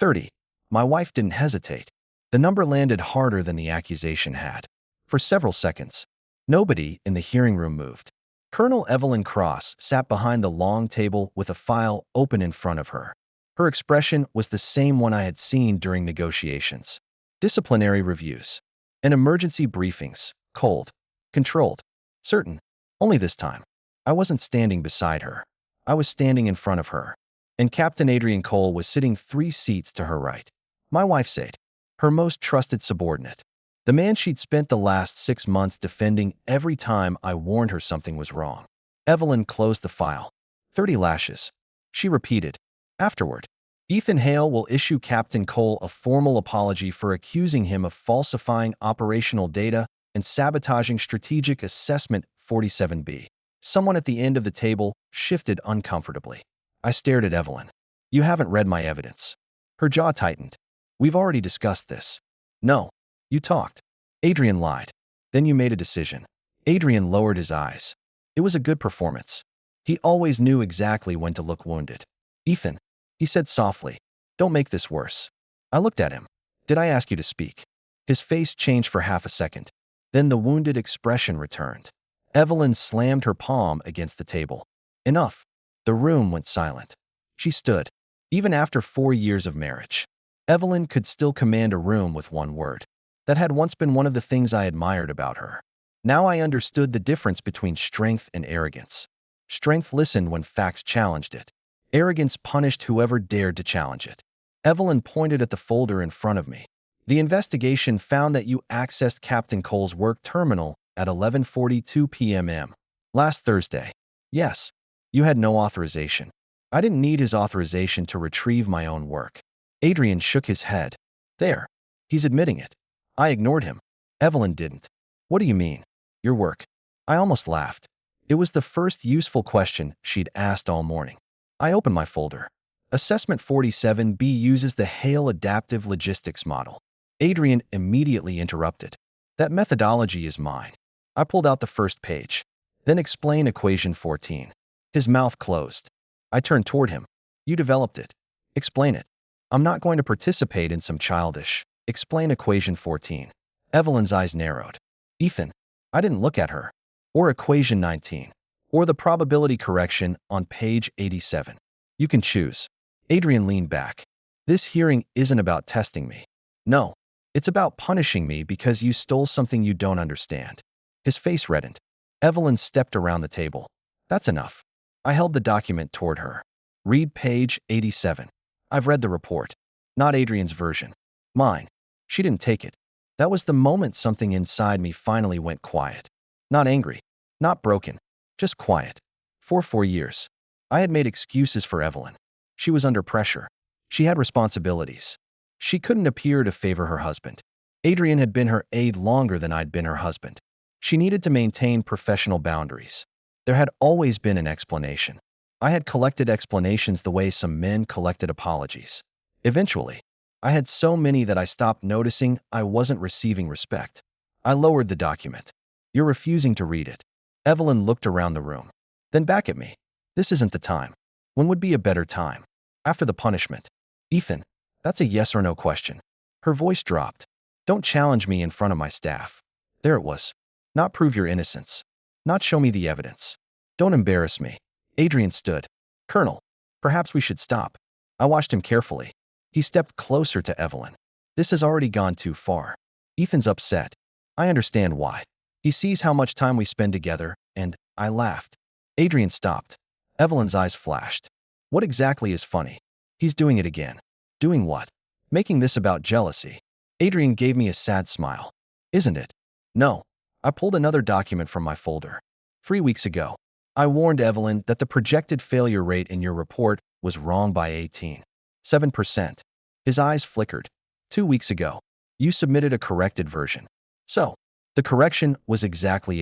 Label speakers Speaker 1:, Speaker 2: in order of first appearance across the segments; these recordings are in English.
Speaker 1: 30. My wife didn't hesitate. The number landed harder than the accusation had. For several seconds, nobody in the hearing room moved. Colonel Evelyn Cross sat behind the long table with a file open in front of her. Her expression was the same one I had seen during negotiations. Disciplinary reviews and emergency briefings, cold, controlled, certain. Only this time, I wasn't standing beside her. I was standing in front of her, and Captain Adrian Cole was sitting 3 seats to her right. My wife's aide, her most trusted subordinate. The man she'd spent the last 6 months defending every time I warned her something was wrong. Evelyn closed the file. 30 lashes. She repeated. Afterward, Ethan Hale will issue Captain Cole a formal apology for accusing him of falsifying operational data and sabotaging strategic assessment 47B. Someone at the end of the table shifted uncomfortably. I stared at Evelyn. You haven't read my evidence. Her jaw tightened. We've already discussed this. No. You talked. Adrian lied. Then you made a decision. Adrian lowered his eyes. It was a good performance. He always knew exactly when to look wounded. Ethan, he said softly, don't make this worse. I looked at him. Did I ask you to speak? His face changed for half a second. Then the wounded expression returned. Evelyn slammed her palm against the table. Enough. The room went silent. She stood. Even after 4 years of marriage, Evelyn could still command a room with one word. That had once been one of the things I admired about her. Now I understood the difference between strength and arrogance. Strength listened when facts challenged it. Arrogance punished whoever dared to challenge it. Evelyn pointed at the folder in front of me. The investigation found that you accessed Captain Cole's work terminal at 11:42 p.m. last Thursday. Yes, you had no authorization. I didn't need his authorization to retrieve my own work. Adrian shook his head. There. He's admitting it. I ignored him. Evelyn didn't. What do you mean? Your work. I almost laughed. It was the first useful question she'd asked all morning. I opened my folder. Assessment 47B uses the Hale Adaptive Logistics Model. Adrian immediately interrupted. That methodology is mine. I pulled out the first page. Then explain equation 14. His mouth closed. I turned toward him. You developed it. Explain it. I'm not going to participate in some childish. Explain equation 14. Evelyn's eyes narrowed. Ethan, I didn't look at her. Or equation 19. Or the probability correction on page 87. You can choose. Adrian leaned back. This hearing isn't about testing me. No, it's about punishing me because you stole something you don't understand. His face reddened. Evelyn stepped around the table. That's enough. I held the document toward her. Read page 87. I've read the report. Not Adrian's version. Mine. She didn't take it. That was the moment something inside me finally went quiet. Not angry. Not broken. Just quiet. For 4 years, I had made excuses for Evelyn. She was under pressure. She had responsibilities. She couldn't appear to favor her husband. Adrian had been her aide longer than I'd been her husband. She needed to maintain professional boundaries. There had always been an explanation. I had collected explanations the way some men collected apologies. Eventually, I had so many that I stopped noticing I wasn't receiving respect. I lowered the document. You're refusing to read it. Evelyn looked around the room. Then back at me. This isn't the time. When would be a better time? After the punishment. Ethan, that's a yes or no question. Her voice dropped. Don't challenge me in front of my staff. There it was. Not prove your innocence. Not show me the evidence. Don't embarrass me. Adrian stood. Colonel, perhaps we should stop. I watched him carefully. He stepped closer to Evelyn. This has already gone too far. Ethan's upset. I understand why. He sees how much time we spend together, and I laughed. Adrian stopped. Evelyn's eyes flashed. What exactly is funny? He's doing it again. Doing what? Making this about jealousy. Adrian gave me a sad smile. Isn't it? No. I pulled another document from my folder. 3 weeks ago, I warned Evelyn that the projected failure rate in your report was wrong by 7%. His eyes flickered. 2 weeks ago, you submitted a corrected version. So, the correction was exactly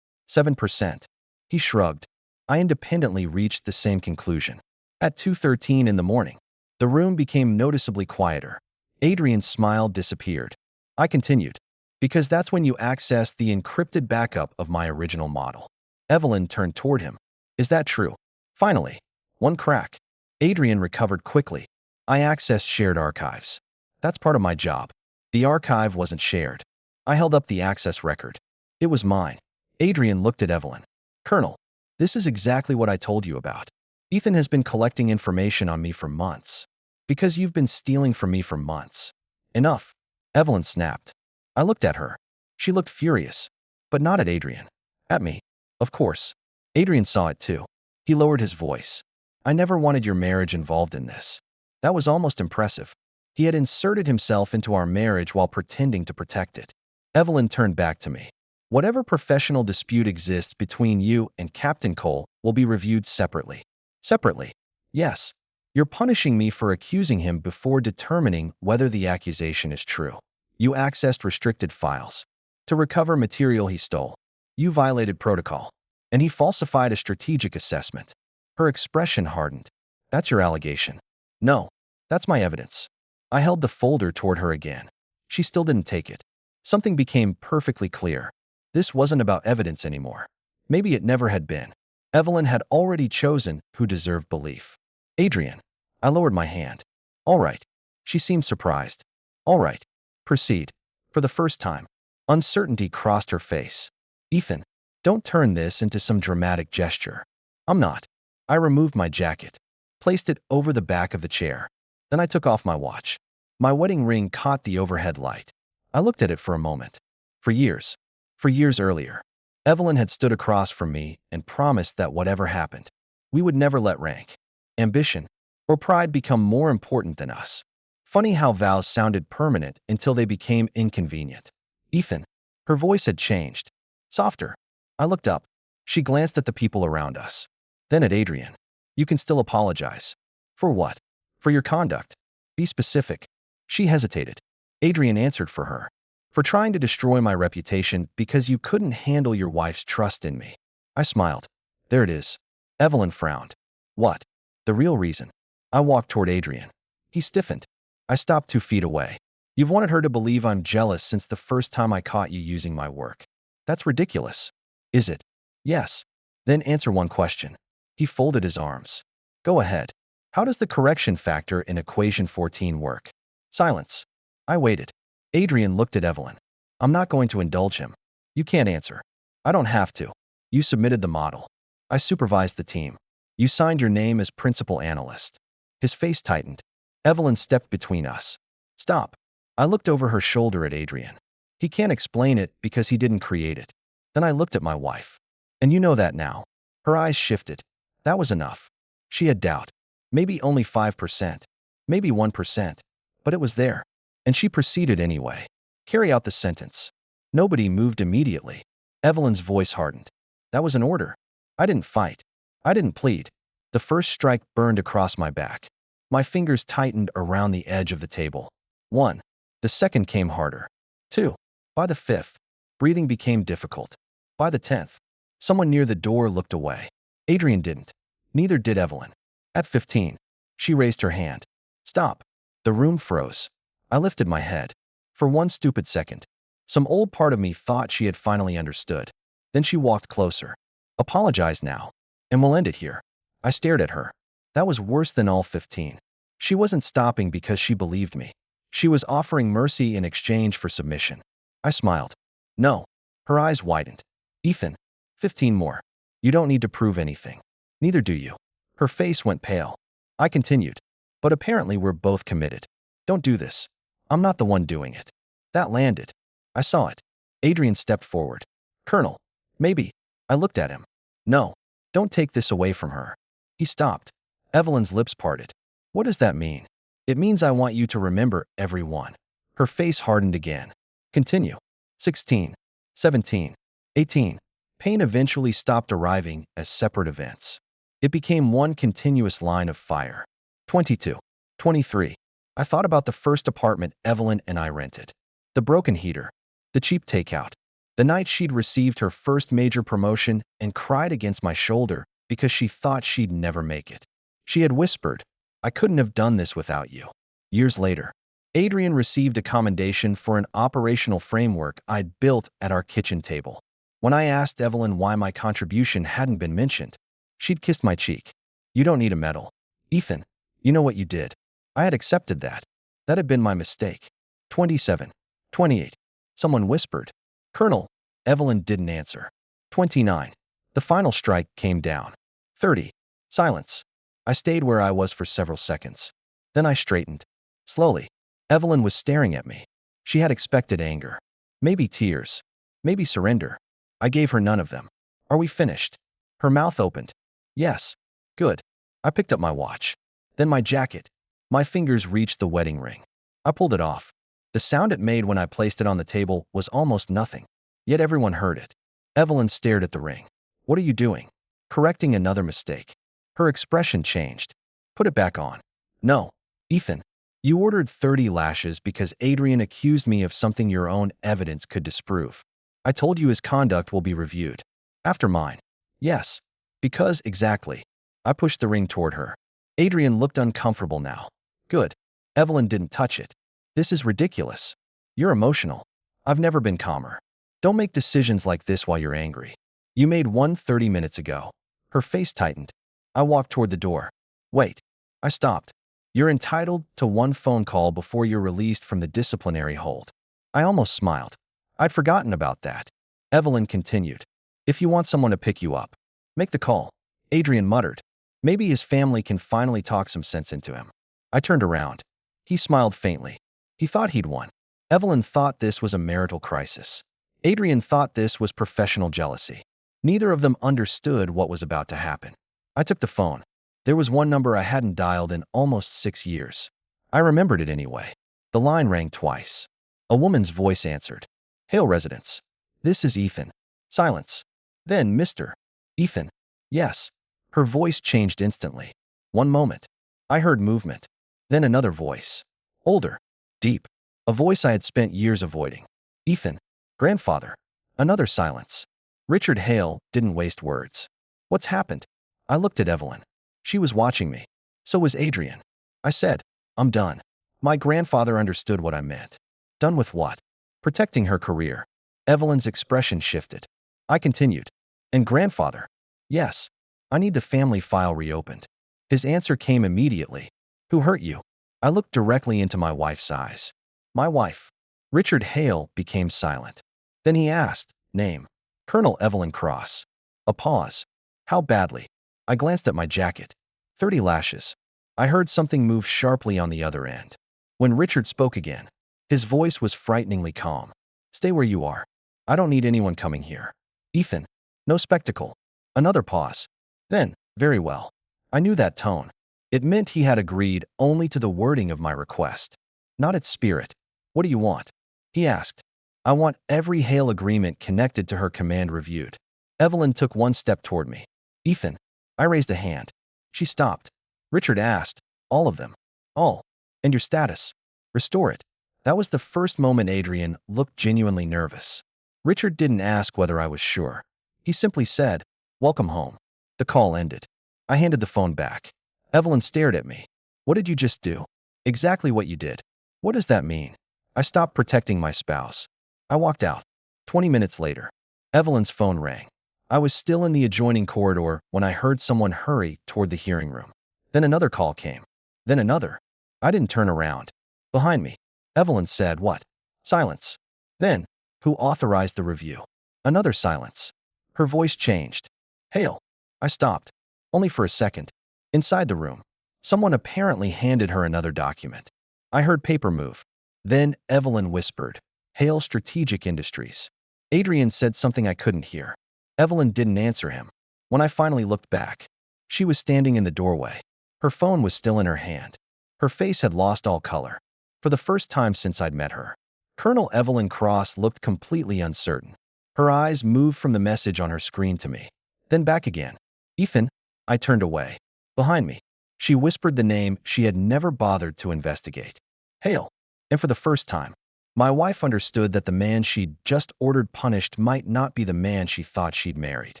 Speaker 1: 7%. He shrugged. I independently reached the same conclusion. At 2:13 in the morning, the room became noticeably quieter. Adrian's smile disappeared. I continued. Because that's when you accessed the encrypted backup of my original model. Evelyn turned toward him. Is that true? Finally, one crack. Adrian recovered quickly. I accessed shared archives. That's part of my job. The archive wasn't shared. I held up the access record. It was mine. Adrian looked at Evelyn. Colonel, this is exactly what I told you about. Ethan has been collecting information on me for months. Because you've been stealing from me for months. Enough. Evelyn snapped. I looked at her. She looked furious. But not at Adrian. At me. Of course. Adrian saw it too. He lowered his voice. I never wanted your marriage involved in this. That was almost impressive. He had inserted himself into our marriage while pretending to protect it. Evelyn turned back to me. Whatever professional dispute exists between you and Captain Cole will be reviewed separately. Separately. Yes. You're punishing me for accusing him before determining whether the accusation is true. You accessed restricted files to recover material he stole. You violated protocol. And he falsified a strategic assessment. Her expression hardened. That's your allegation. No. That's my evidence. I held the folder toward her again. She still didn't take it. Something became perfectly clear. This wasn't about evidence anymore. Maybe it never had been. Evelyn had already chosen who deserved belief. Adrian. I lowered my hand. All right. She seemed surprised. All right. Proceed. For the first time. Uncertainty crossed her face. Ethan, don't turn this into some dramatic gesture. I'm not. I removed my jacket, placed it over the back of the chair. Then I took off my watch. My wedding ring caught the overhead light. I looked at it for a moment. For years earlier, Evelyn had stood across from me and promised that whatever happened, we would never let rank, ambition, or pride become more important than us. Funny how vows sounded permanent until they became inconvenient. Ethan, her voice had changed. Softer. I looked up. She glanced at the people around us. Then at Adrian. You can still apologize. For what? For your conduct. Be specific. She hesitated. Adrian answered for her. For trying to destroy my reputation because you couldn't handle your wife's trust in me. I smiled. There it is. Evelyn frowned. What? The real reason. I walked toward Adrian. He stiffened. I stopped 2 feet away. You've wanted her to believe I'm jealous since the first time I caught you using my work. That's ridiculous. Is it? Yes. Then answer one question. He folded his arms. Go ahead. How does the correction factor in equation 14 work? Silence. I waited. Adrian looked at Evelyn. I'm not going to indulge him. You can't answer. I don't have to. You submitted the model. I supervised the team. You signed your name as principal analyst. His face tightened. Evelyn stepped between us. Stop. I looked over her shoulder at Adrian. He can't explain it because he didn't create it. Then I looked at my wife. And you know that now. Her eyes shifted. That was enough. She had doubt. Maybe only 5%. Maybe 1%. But it was there. And she proceeded anyway. Carry out the sentence. Nobody moved immediately. Evelyn's voice hardened. That was an order. I didn't fight. I didn't plead. The first strike burned across my back. My fingers tightened around the edge of the table. 1. The second came harder. 2. By the 5th, breathing became difficult. By the 10th, someone near the door looked away. Adrian didn't. Neither did Evelyn. At 15, she raised her hand. Stop. The room froze. I lifted my head. For one stupid second, some old part of me thought she had finally understood. Then she walked closer. Apologize now, and we'll end it here. I stared at her. That was worse than all 15. She wasn't stopping because she believed me. She was offering mercy in exchange for submission. I smiled. No. Her eyes widened. Ethan, 15 more. You don't need to prove anything. Neither do you. Her face went pale. I continued. But apparently we're both committed. Don't do this. I'm not the one doing it. That landed. I saw it. Adrian stepped forward. Colonel, maybe. I looked at him. No. Don't take this away from her. He stopped. Evelyn's lips parted. What does that mean? It means I want you to remember everyone. Her face hardened again. Continue. 16, 17, 18. Pain eventually stopped arriving as separate events. It became one continuous line of fire. 22, 23. I thought about the first apartment Evelyn and I rented. The broken heater. The cheap takeout. The night she'd received her first major promotion and cried against my shoulder because she thought she'd never make it. She had whispered, I couldn't have done this without you. Years later, Adrian received a commendation for an operational framework I'd built at our kitchen table. When I asked Evelyn why my contribution hadn't been mentioned, she'd kissed my cheek. You don't need a medal. Ethan, you know what you did. I had accepted that. That had been my mistake. 27. 28. Someone whispered. Colonel. Evelyn didn't answer. 29. The final strike came down. 30. Silence. I stayed where I was for several seconds. Then I straightened. Slowly. Evelyn was staring at me. She had expected anger. Maybe tears. Maybe surrender. I gave her none of them. Are we finished? Her mouth opened. Yes. Good. I picked up my watch. Then my jacket. My fingers reached the wedding ring. I pulled it off. The sound it made when I placed it on the table was almost nothing. Yet everyone heard it. Evelyn stared at the ring. What are you doing? Correcting another mistake. Her expression changed. Put it back on. No. Ethan. You ordered 30 lashes because Adrian accused me of something your own evidence could disprove. I told you his conduct will be reviewed. After mine. Yes. Because exactly. I pushed the ring toward her. Adrian looked uncomfortable now. Good. Evelyn didn't touch it. This is ridiculous. You're emotional. I've never been calmer. Don't make decisions like this while you're angry. You made one 30 minutes ago. Her face tightened. I walked toward the door. Wait. I stopped. You're entitled to one phone call before you're released from the disciplinary hold. I almost smiled. I'd forgotten about that. Evelyn continued. If you want someone to pick you up, make the call. Adrian muttered. Maybe his family can finally talk some sense into him. I turned around. He smiled faintly. He thought he'd won. Evelyn thought this was a marital crisis. Adrian thought this was professional jealousy. Neither of them understood what was about to happen. I took the phone. There was one number I hadn't dialed in almost 6 years. I remembered it anyway. The line rang twice. A woman's voice answered. Hail, residents. This is Ethan. Silence. Then, Mr. Ethan. Yes. Her voice changed instantly. One moment. I heard movement. Then another voice. Older. Deep. A voice I had spent years avoiding. Ethan. Grandfather. Another silence. Richard Hale didn't waste words. What's happened? I looked at Evelyn. She was watching me. So was Adrian. I said, I'm done. My grandfather understood what I meant. Done with what? Protecting her career. Evelyn's expression shifted. I continued. And grandfather? Yes. I need the family file reopened. His answer came immediately. Who hurt you? I looked directly into my wife's eyes. My wife. Richard Hale became silent. Then he asked, name. Colonel Evelyn Cross. A pause. How badly? I glanced at my jacket. 30 lashes. I heard something move sharply on the other end. When Richard spoke again, his voice was frighteningly calm. Stay where you are. I don't need anyone coming here. Ethan. No spectacle. Another pause. Then, very well. I knew that tone. It meant he had agreed only to the wording of my request, not its spirit. What do you want? He asked. I want every Hale agreement connected to her command reviewed. Evelyn took one step toward me. Ethan. I raised a hand. She stopped. Richard asked, all of them. All. And your status? Restore it. That was the first moment Adrian looked genuinely nervous. Richard didn't ask whether I was sure. He simply said, welcome home. The call ended. I handed the phone back. Evelyn stared at me. What did you just do? Exactly what you did. What does that mean? I stopped protecting my spouse. I walked out. 20 minutes later, Evelyn's phone rang. I was still in the adjoining corridor when I heard someone hurry toward the hearing room. Then another call came. Then another. I didn't turn around. Behind me, Evelyn said, what? Silence. Then, who authorized the review? Another silence. Her voice changed. Hale. I stopped. Only for a second. Inside the room, someone apparently handed her another document. I heard paper move. Then Evelyn whispered, Hale Strategic Industries. Adrian said something I couldn't hear. Evelyn didn't answer him. When I finally looked back, she was standing in the doorway. Her phone was still in her hand. Her face had lost all color. For the first time since I'd met her, Colonel Evelyn Cross looked completely uncertain. Her eyes moved from the message on her screen to me, then back again. Ethan. I turned away. Behind me, she whispered the name she had never bothered to investigate. Hale. And for the first time, my wife understood that the man she'd just ordered punished might not be the man she thought she'd married.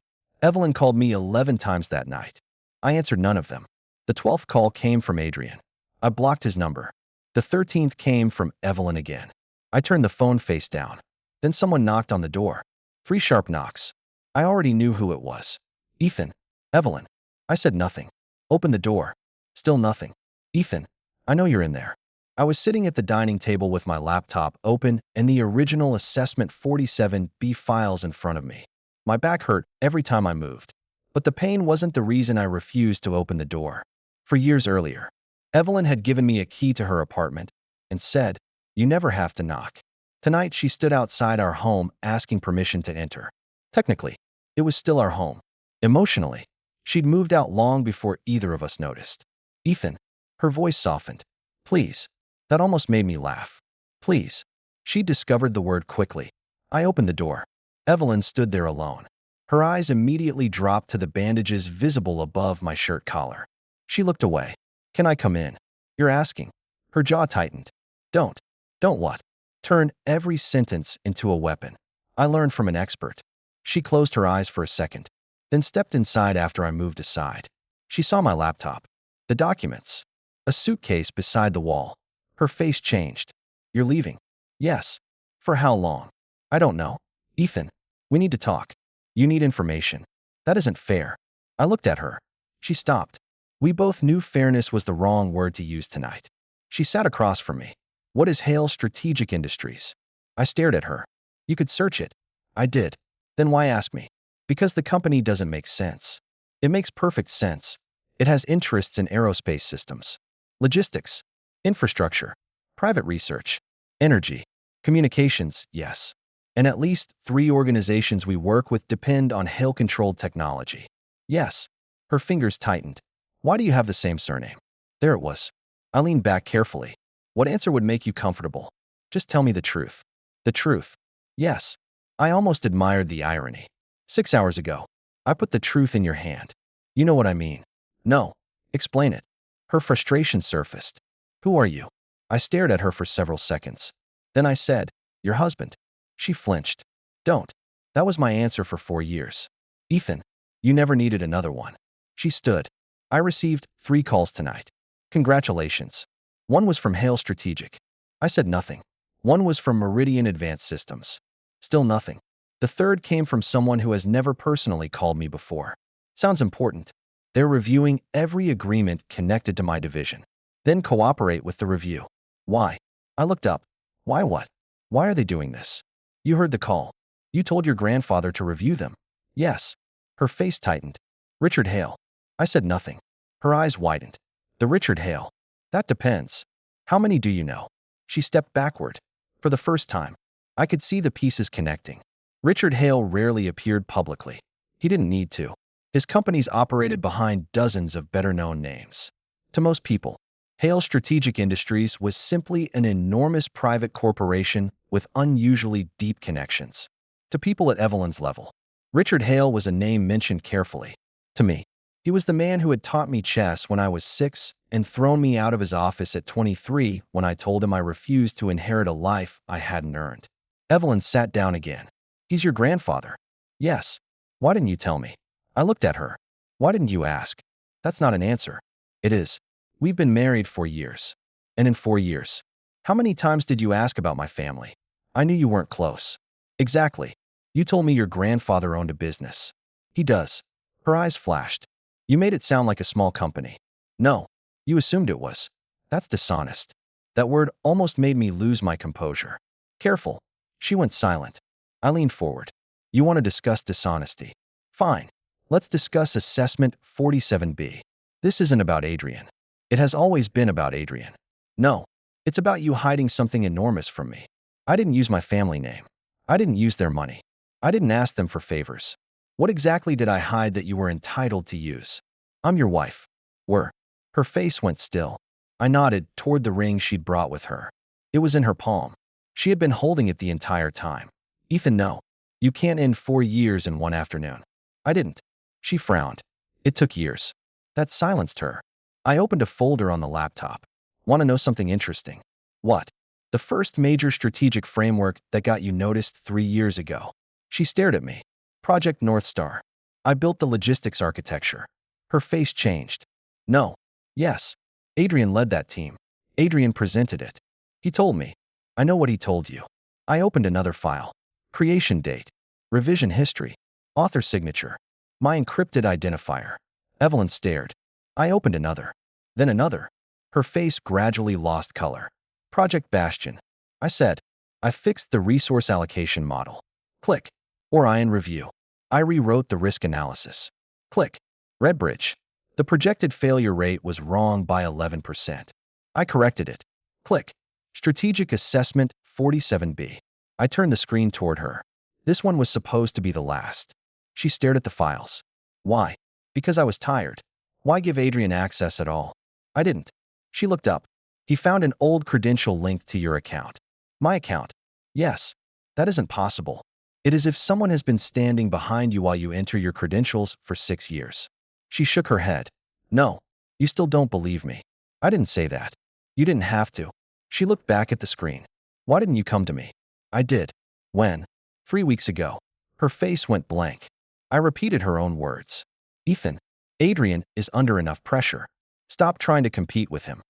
Speaker 1: Evelyn called me 11 times that night. I answered none of them. The 12th call came from Adrian. I blocked his number. The 13th came from Evelyn again. I turned the phone face down. Then someone knocked on the door. 3 sharp knocks. I already knew who it was. Ethan. Evelyn. I said nothing. Opened the door. Still nothing. Ethan. I know you're in there. I was sitting at the dining table with my laptop open and the original Assessment 47B files in front of me. My back hurt every time I moved. But the pain wasn't the reason I refused to open the door. For years earlier, Evelyn had given me a key to her apartment and said, "You never have to knock." Tonight, she stood outside our home asking permission to enter. Technically, it was still our home. Emotionally, she'd moved out long before either of us noticed. "Ethan," her voice softened. "Please." That almost made me laugh. "Please." She discovered the word quickly. I opened the door. Evelyn stood there alone. Her eyes immediately dropped to the bandages visible above my shirt collar. She looked away. "Can I come in?" "You're asking." Her jaw tightened. Don't. Don't what?" Turn every sentence into a weapon. I learned from an expert. She closed her eyes for a second, then stepped inside after I moved aside. She saw my laptop, the documents, a suitcase beside the wall. Her face changed. "You're leaving?" "Yes." "For how long?" "I don't know." "Ethan, we need to talk. You need information." "That isn't fair." I looked at her. She stopped. We both knew fairness was the wrong word to use tonight. She sat across from me. "What is Hale Strategic Industries?" I stared at her. "You could search it." I did. "Then why ask me?" "Because the company doesn't make sense." "It makes perfect sense. It has interests in aerospace systems, logistics, infrastructure, private research, energy, communications, yes. And at least 3 organizations we work with depend on Hale-controlled technology." "Yes." Her fingers tightened. "Why do you have the same surname?" There it was. I leaned back carefully. "What answer would make you comfortable? Just tell me the truth." "The truth." "Yes." I almost admired the irony. 6 hours ago, I put the truth in your hand. You know what I mean. "No." "Explain it." Her frustration surfaced. "Who are you?" I stared at her for several seconds. Then I said, "Your husband." She flinched. "Don't." That was my answer for 4 years. "Ethan, you never needed another one." She stood. "I received 3 calls tonight. Congratulations. One was from Hale Strategic." I said nothing. "One was from Meridian Advanced Systems." Still nothing. "The third came from someone who has never personally called me before." Sounds important. "They're reviewing every agreement connected to my division. Then cooperate with the review." "Why?" I looked up. "Why what? Why are they doing this?" "You heard the call. You told your grandfather to review them." "Yes." Her face tightened. "Richard Hale." I said nothing. Her eyes widened. "The Richard Hale. That depends. How many do you know?" She stepped backward. For the first time, I could see the pieces connecting. Richard Hale rarely appeared publicly. He didn't need to. His companies operated behind dozens of better-known names. To most people, Hale Strategic Industries was simply an enormous private corporation with unusually deep connections. To people at Evelyn's level, Richard Hale was a name mentioned carefully. To me, he was the man who had taught me chess when I was 6 and thrown me out of his office at 23 when I told him I refused to inherit a life I hadn't earned. Evelyn sat down again. "He's your grandfather?" "Yes." "Why didn't you tell me?" I looked at her. "Why didn't you ask?" "That's not an answer." "It is. We've been married 4 years. And in 4 years, how many times did you ask about my family? I knew you weren't close." "Exactly. You told me your grandfather owned a business." "He does." Her eyes flashed. "You made it sound like a small company." "No. You assumed it was." "That's dishonest." That word almost made me lose my composure. "Careful." She went silent. I leaned forward. "You want to discuss dishonesty? Fine. Let's discuss Assessment 47B. This isn't about Adrian. It has always been about Adrian. No. It's about you hiding something enormous from me. I didn't use my family name. I didn't use their money. I didn't ask them for favors. What exactly did I hide that you were entitled to use?" "I'm your wife." "Were." Her face went still. I nodded toward the ring she'd brought with her. It was in her palm. She had been holding it the entire time. "Ethan, no. You can't end 4 years in one afternoon." I didn't. She frowned. "It took years." That silenced her. I opened a folder on the laptop. "Want to know something interesting?" "What?" "The first major strategic framework that got you noticed 3 years ago." She stared at me. "Project North Star. I built the logistics architecture." Her face changed. "No." "Yes." "Adrian led that team. Adrian presented it. He told me." "I know what he told you." I opened another file. Creation date. Revision history. Author signature. My encrypted identifier. Evelyn stared. I opened another. Then another. Her face gradually lost color. Project Bastion. I said. I fixed the resource allocation model. Click. Orion Review. I rewrote the risk analysis. Click. Redbridge. The projected failure rate was wrong by 11%. I corrected it. Click. Strategic Assessment 47B. I turned the screen toward her. This one was supposed to be the last. She stared at the files. Why? Because I was tired. Why give Adrian access at all? I didn't. She looked up. He found an old credential linked to your account. My account? Yes. That isn't possible. It is if someone has been standing behind you while you enter your credentials for 6 years. She shook her head. No. You still don't believe me. I didn't say that. You didn't have to. She looked back at the screen. Why didn't you come to me? I did. When? 3 weeks ago. Her face went blank. I repeated her own words. Ethan, Adrian is under enough pressure. Stop trying to compete with him.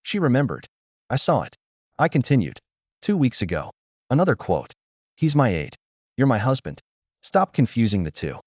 Speaker 1: She remembered. I saw it. I continued. 2 weeks ago. Another quote. He's my aide. You're my husband. Stop confusing the two.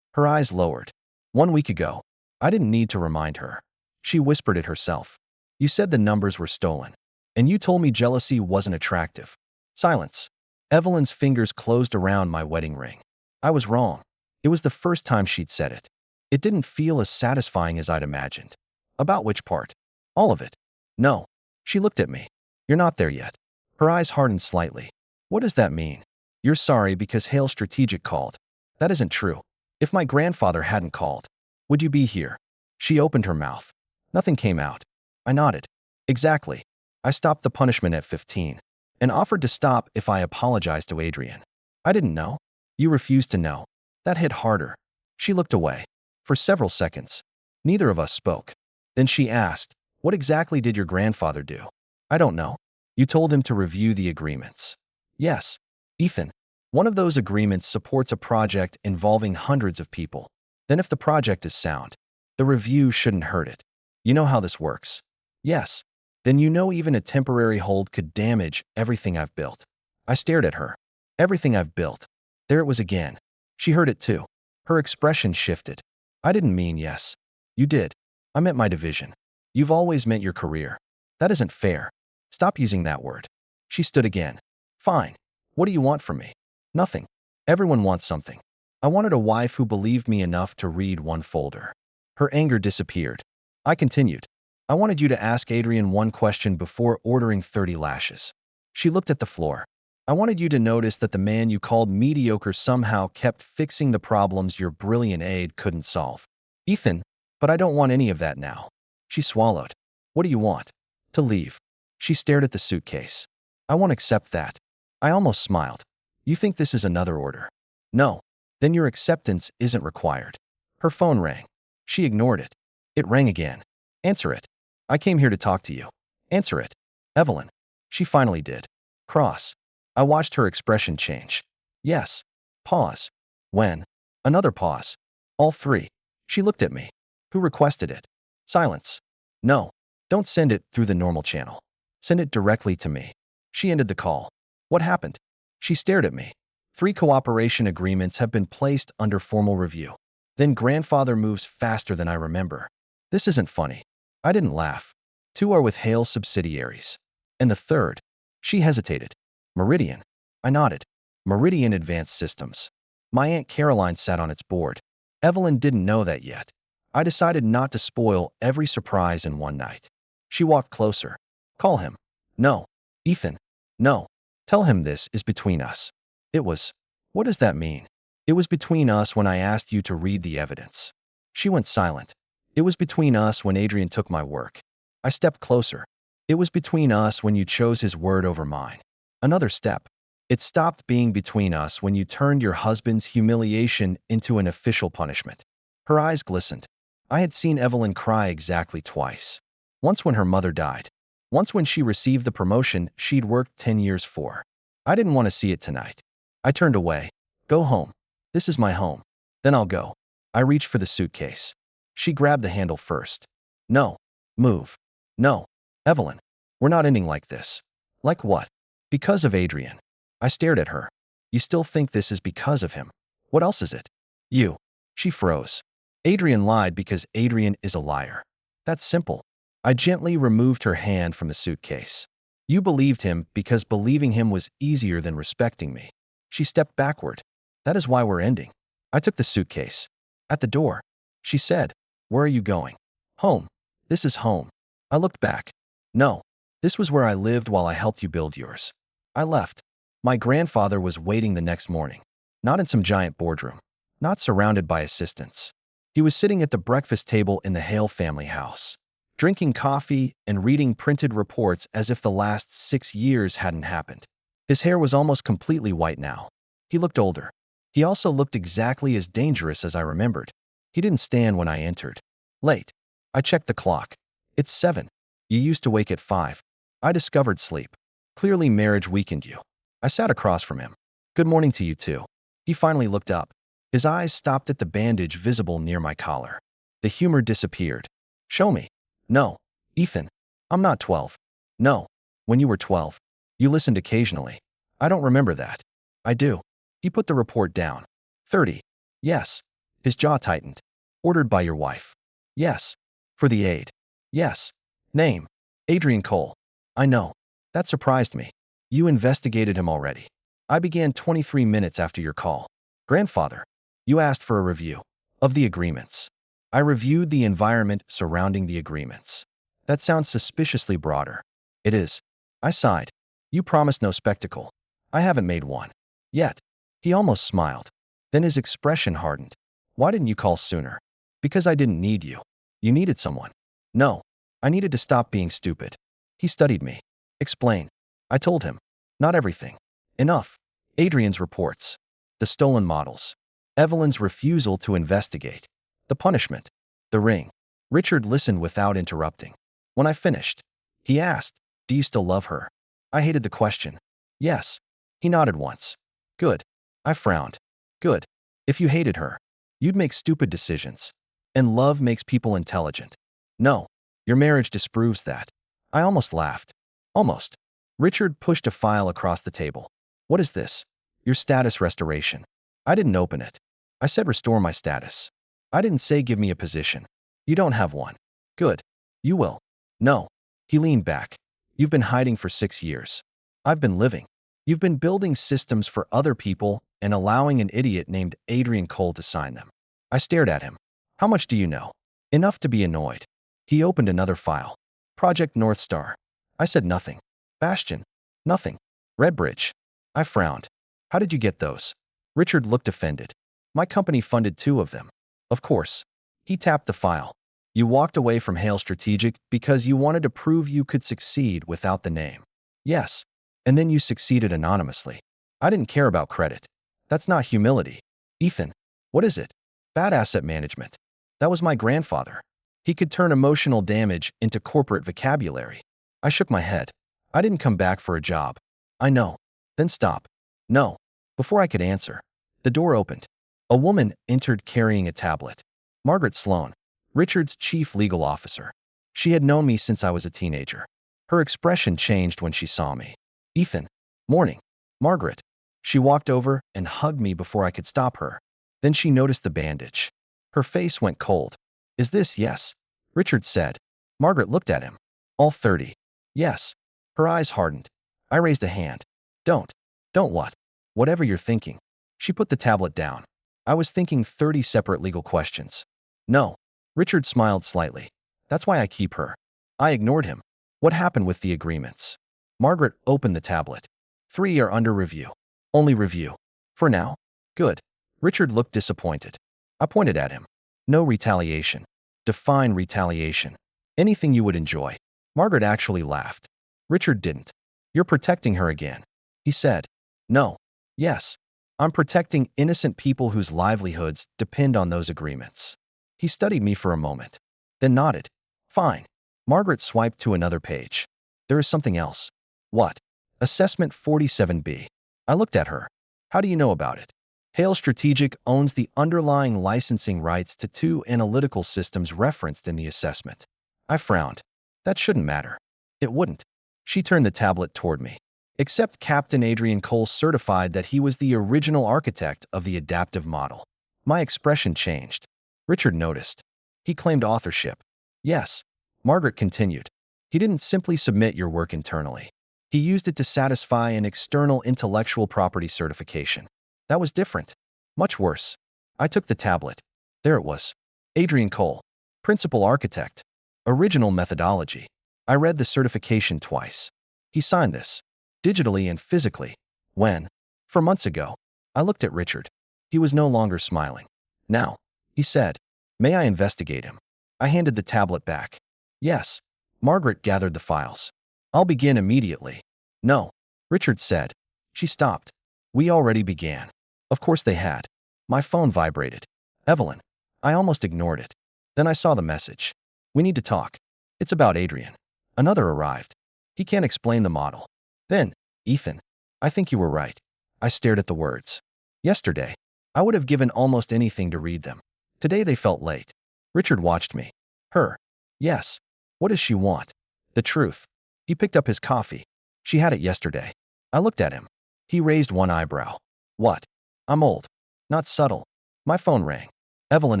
Speaker 1: Her eyes lowered. 1 week ago. I didn't need to remind her. She whispered it herself. You said the numbers were stolen. And you told me jealousy wasn't attractive. Silence. Evelyn's fingers closed around my wedding ring. I was wrong. It was the first time she'd said it. It didn't feel as satisfying as I'd imagined. About which part? All of it. No. She looked at me. You're not there yet. Her eyes hardened slightly. What does that mean? You're sorry because Hale Strategic called. That isn't true. If my grandfather hadn't called, would you be here? She opened her mouth. Nothing came out. I nodded. Exactly. I stopped the punishment at 15 and offered to stop if I apologized to Adrian. I didn't know. You refused to know. That hit harder. She looked away. For several seconds. Neither of us spoke. Then she asked, what exactly did your grandfather do? I don't know. You told him to review the agreements. Yes. Ethan, one of those agreements supports a project involving hundreds of people. Then if the project is sound, the review shouldn't hurt it. You know how this works. Yes. Then you know even a temporary hold could damage everything I've built. I stared at her. Everything I've built. There it was again. She heard it too. Her expression shifted. I didn't mean yes. You did. I meant my division. You've always meant your career. That isn't fair. Stop using that word. She stood again. Fine. What do you want from me? Nothing. Everyone wants something. I wanted a wife who believed me enough to read one folder. Her anger disappeared. I continued. I wanted you to ask Adrian one question before ordering 30 lashes. She looked at the floor. I wanted you to notice that the man you called mediocre somehow kept fixing the problems your brilliant aide couldn't solve. Ethan, but I don't want any of that now. She swallowed. What do you want? To leave. She stared at the suitcase. I won't accept that. I almost smiled. You think this is another order? No. Then your acceptance isn't required. Her phone rang. She ignored it. It rang again. Answer it. I came here to talk to you. Answer it. Evelyn. She finally did. Cross. I watched her expression change. Yes. Pause. When? Another pause. All three. She looked at me. Who requested it? Silence. No. Don't send it through the normal channel. Send it directly to me. She ended the call. What happened? She stared at me. 3 cooperation agreements have been placed under formal review. Then grandfather moves faster than I remember. This isn't funny. I didn't laugh. 2 are with Hale subsidiaries. And the third? She hesitated. Meridian. I nodded. Meridian Advanced Systems. My Aunt Caroline sat on its board. Evelyn didn't know that yet. I decided not to spoil every surprise in one night. She walked closer. Call him. No. Ethan. No. Tell him this is between us. It was. What does that mean? It was between us when I asked you to read the evidence. She went silent. It was between us when Adrian took my work. I stepped closer. It was between us when you chose his word over mine. Another step. It stopped being between us when you turned your husband's humiliation into an official punishment. Her eyes glistened. I had seen Evelyn cry exactly twice. Once when her mother died. Once when she received the promotion she'd worked 10 years for. I didn't want to see it tonight. I turned away. Go home. This is my home. Then I'll go. I reached for the suitcase. She grabbed the handle first. No. Move. No. Evelyn. We're not ending like this. Like what? Because of Adrian. I stared at her. You still think this is because of him? What else is it? You. She froze. Adrian lied because Adrian is a liar. That's simple. I gently removed her hand from the suitcase. You believed him because believing him was easier than respecting me. She stepped backward. That is why we're ending. I took the suitcase. At the door, she said, "Where are you going?" "Home. This is home." I looked back. No, this was where I lived while I helped you build yours. I left. My grandfather was waiting the next morning. Not in some giant boardroom. Not surrounded by assistants. He was sitting at the breakfast table in the Hale family house, drinking coffee and reading printed reports as if the last 6 years hadn't happened. His hair was almost completely white now. He looked older. He also looked exactly as dangerous as I remembered. He didn't stand when I entered. Late. I checked the clock. It's 7. You used to wake at 5. I discovered sleep. Clearly marriage weakened you. I sat across from him. Good morning to you too. He finally looked up. His eyes stopped at the bandage visible near my collar. The humor disappeared. Show me. No. Ethan. I'm not 12. No. When you were 12. You listened occasionally. I don't remember that. I do. He put the report down. 30. Yes. His jaw tightened. Ordered by your wife. Yes. For the aide. Yes. Name. Adrian Cole. I know. That surprised me. You investigated him already. I began 23 minutes after your call. Grandfather. You asked for a review of the agreements. I reviewed the environment surrounding the agreements. That sounds suspiciously broader. It is. I sighed. You promised no spectacle. I haven't made one. Yet. He almost smiled. Then his expression hardened. Why didn't you call sooner? Because I didn't need you. You needed someone. No. I needed to stop being stupid. He studied me. Explain. I told him. Not everything. Enough. Adrian's reports. The stolen models. Evelyn's refusal to investigate. The punishment. The ring. Richard listened without interrupting. When I finished, he asked, "Do you still love her?" I hated the question. Yes. He nodded once. Good. I frowned. Good. If you hated her, you'd make stupid decisions. And love makes people intelligent. No. Your marriage disproves that. I almost laughed. Almost. Richard pushed a file across the table. What is this? Your status restoration. I didn't open it. I said restore my status. I didn't say give me a position. You don't have one. Good. You will. No. He leaned back. You've been hiding for 6 years. I've been living. You've been building systems for other people and allowing an idiot named Adrian Cole to sign them. I stared at him. How much do you know? Enough to be annoyed. He opened another file. Project North Star. I said nothing. Bastion. Nothing. Redbridge. I frowned. How did you get those? Richard looked offended. My company funded 2 of them. Of course. He tapped the file. You walked away from Hale Strategic because you wanted to prove you could succeed without the name. Yes. And then you succeeded anonymously. I didn't care about credit. That's not humility. Ethan. What is it? Bad asset management. That was my grandfather. He could turn emotional damage into corporate vocabulary. I shook my head. I didn't come back for a job. I know. Then stop. No. Before I could answer, the door opened. A woman entered carrying a tablet. Margaret Sloan, Richard's chief legal officer. She had known me since I was a teenager. Her expression changed when she saw me. Ethan. Morning. Margaret. She walked over and hugged me before I could stop her. Then she noticed the bandage. Her face went cold. Is this yes? Richard said. Margaret looked at him. All 30. Yes. Her eyes hardened. I raised a hand. Don't. Don't what? Whatever you're thinking. She put the tablet down. I was thinking 30 separate legal questions. No. Richard smiled slightly. That's why I keep her. I ignored him. What happened with the agreements? Margaret opened the tablet. 3 are under review. Only review. For now? Good. Richard looked disappointed. I pointed at him. No retaliation. Define retaliation. Anything you would enjoy. Margaret actually laughed. Richard didn't. You're protecting her again. He said. No. Yes. I'm protecting innocent people whose livelihoods depend on those agreements. He studied me for a moment, then nodded. Fine. Margaret swiped to another page. There is something else. What? Assessment 47B. I looked at her. How do you know about it? Hale Strategic owns the underlying licensing rights to 2 analytical systems referenced in the assessment. I frowned. That shouldn't matter. It wouldn't. She turned the tablet toward me. Except Captain Adrian Cole certified that he was the original architect of the adaptive model. My expression changed. Richard noticed. He claimed authorship. Yes. Margaret continued. He didn't simply submit your work internally. He used it to satisfy an external intellectual property certification. That was different. Much worse. I took the tablet. There it was. Adrian Cole, principal architect. Original methodology. I read the certification twice. He signed this, digitally and physically. When? 4 months ago. I looked at Richard. He was no longer smiling. Now, he said, may I investigate him? I handed the tablet back. Yes. Margaret gathered the files. I'll begin immediately. No, Richard said. She stopped. We already began. Of course they had. My phone vibrated. Evelyn. I almost ignored it. Then I saw the message. We need to talk. It's about Adrian. Another arrived. He can't explain the model. Then, Ethan, I think you were right. I stared at the words. Yesterday, I would have given almost anything to read them. Today they felt late. Richard watched me. Her. Yes. What does she want? The truth. He picked up his coffee. She had it yesterday. I looked at him. He raised one eyebrow. What? I'm old. Not subtle. My phone rang. Evelyn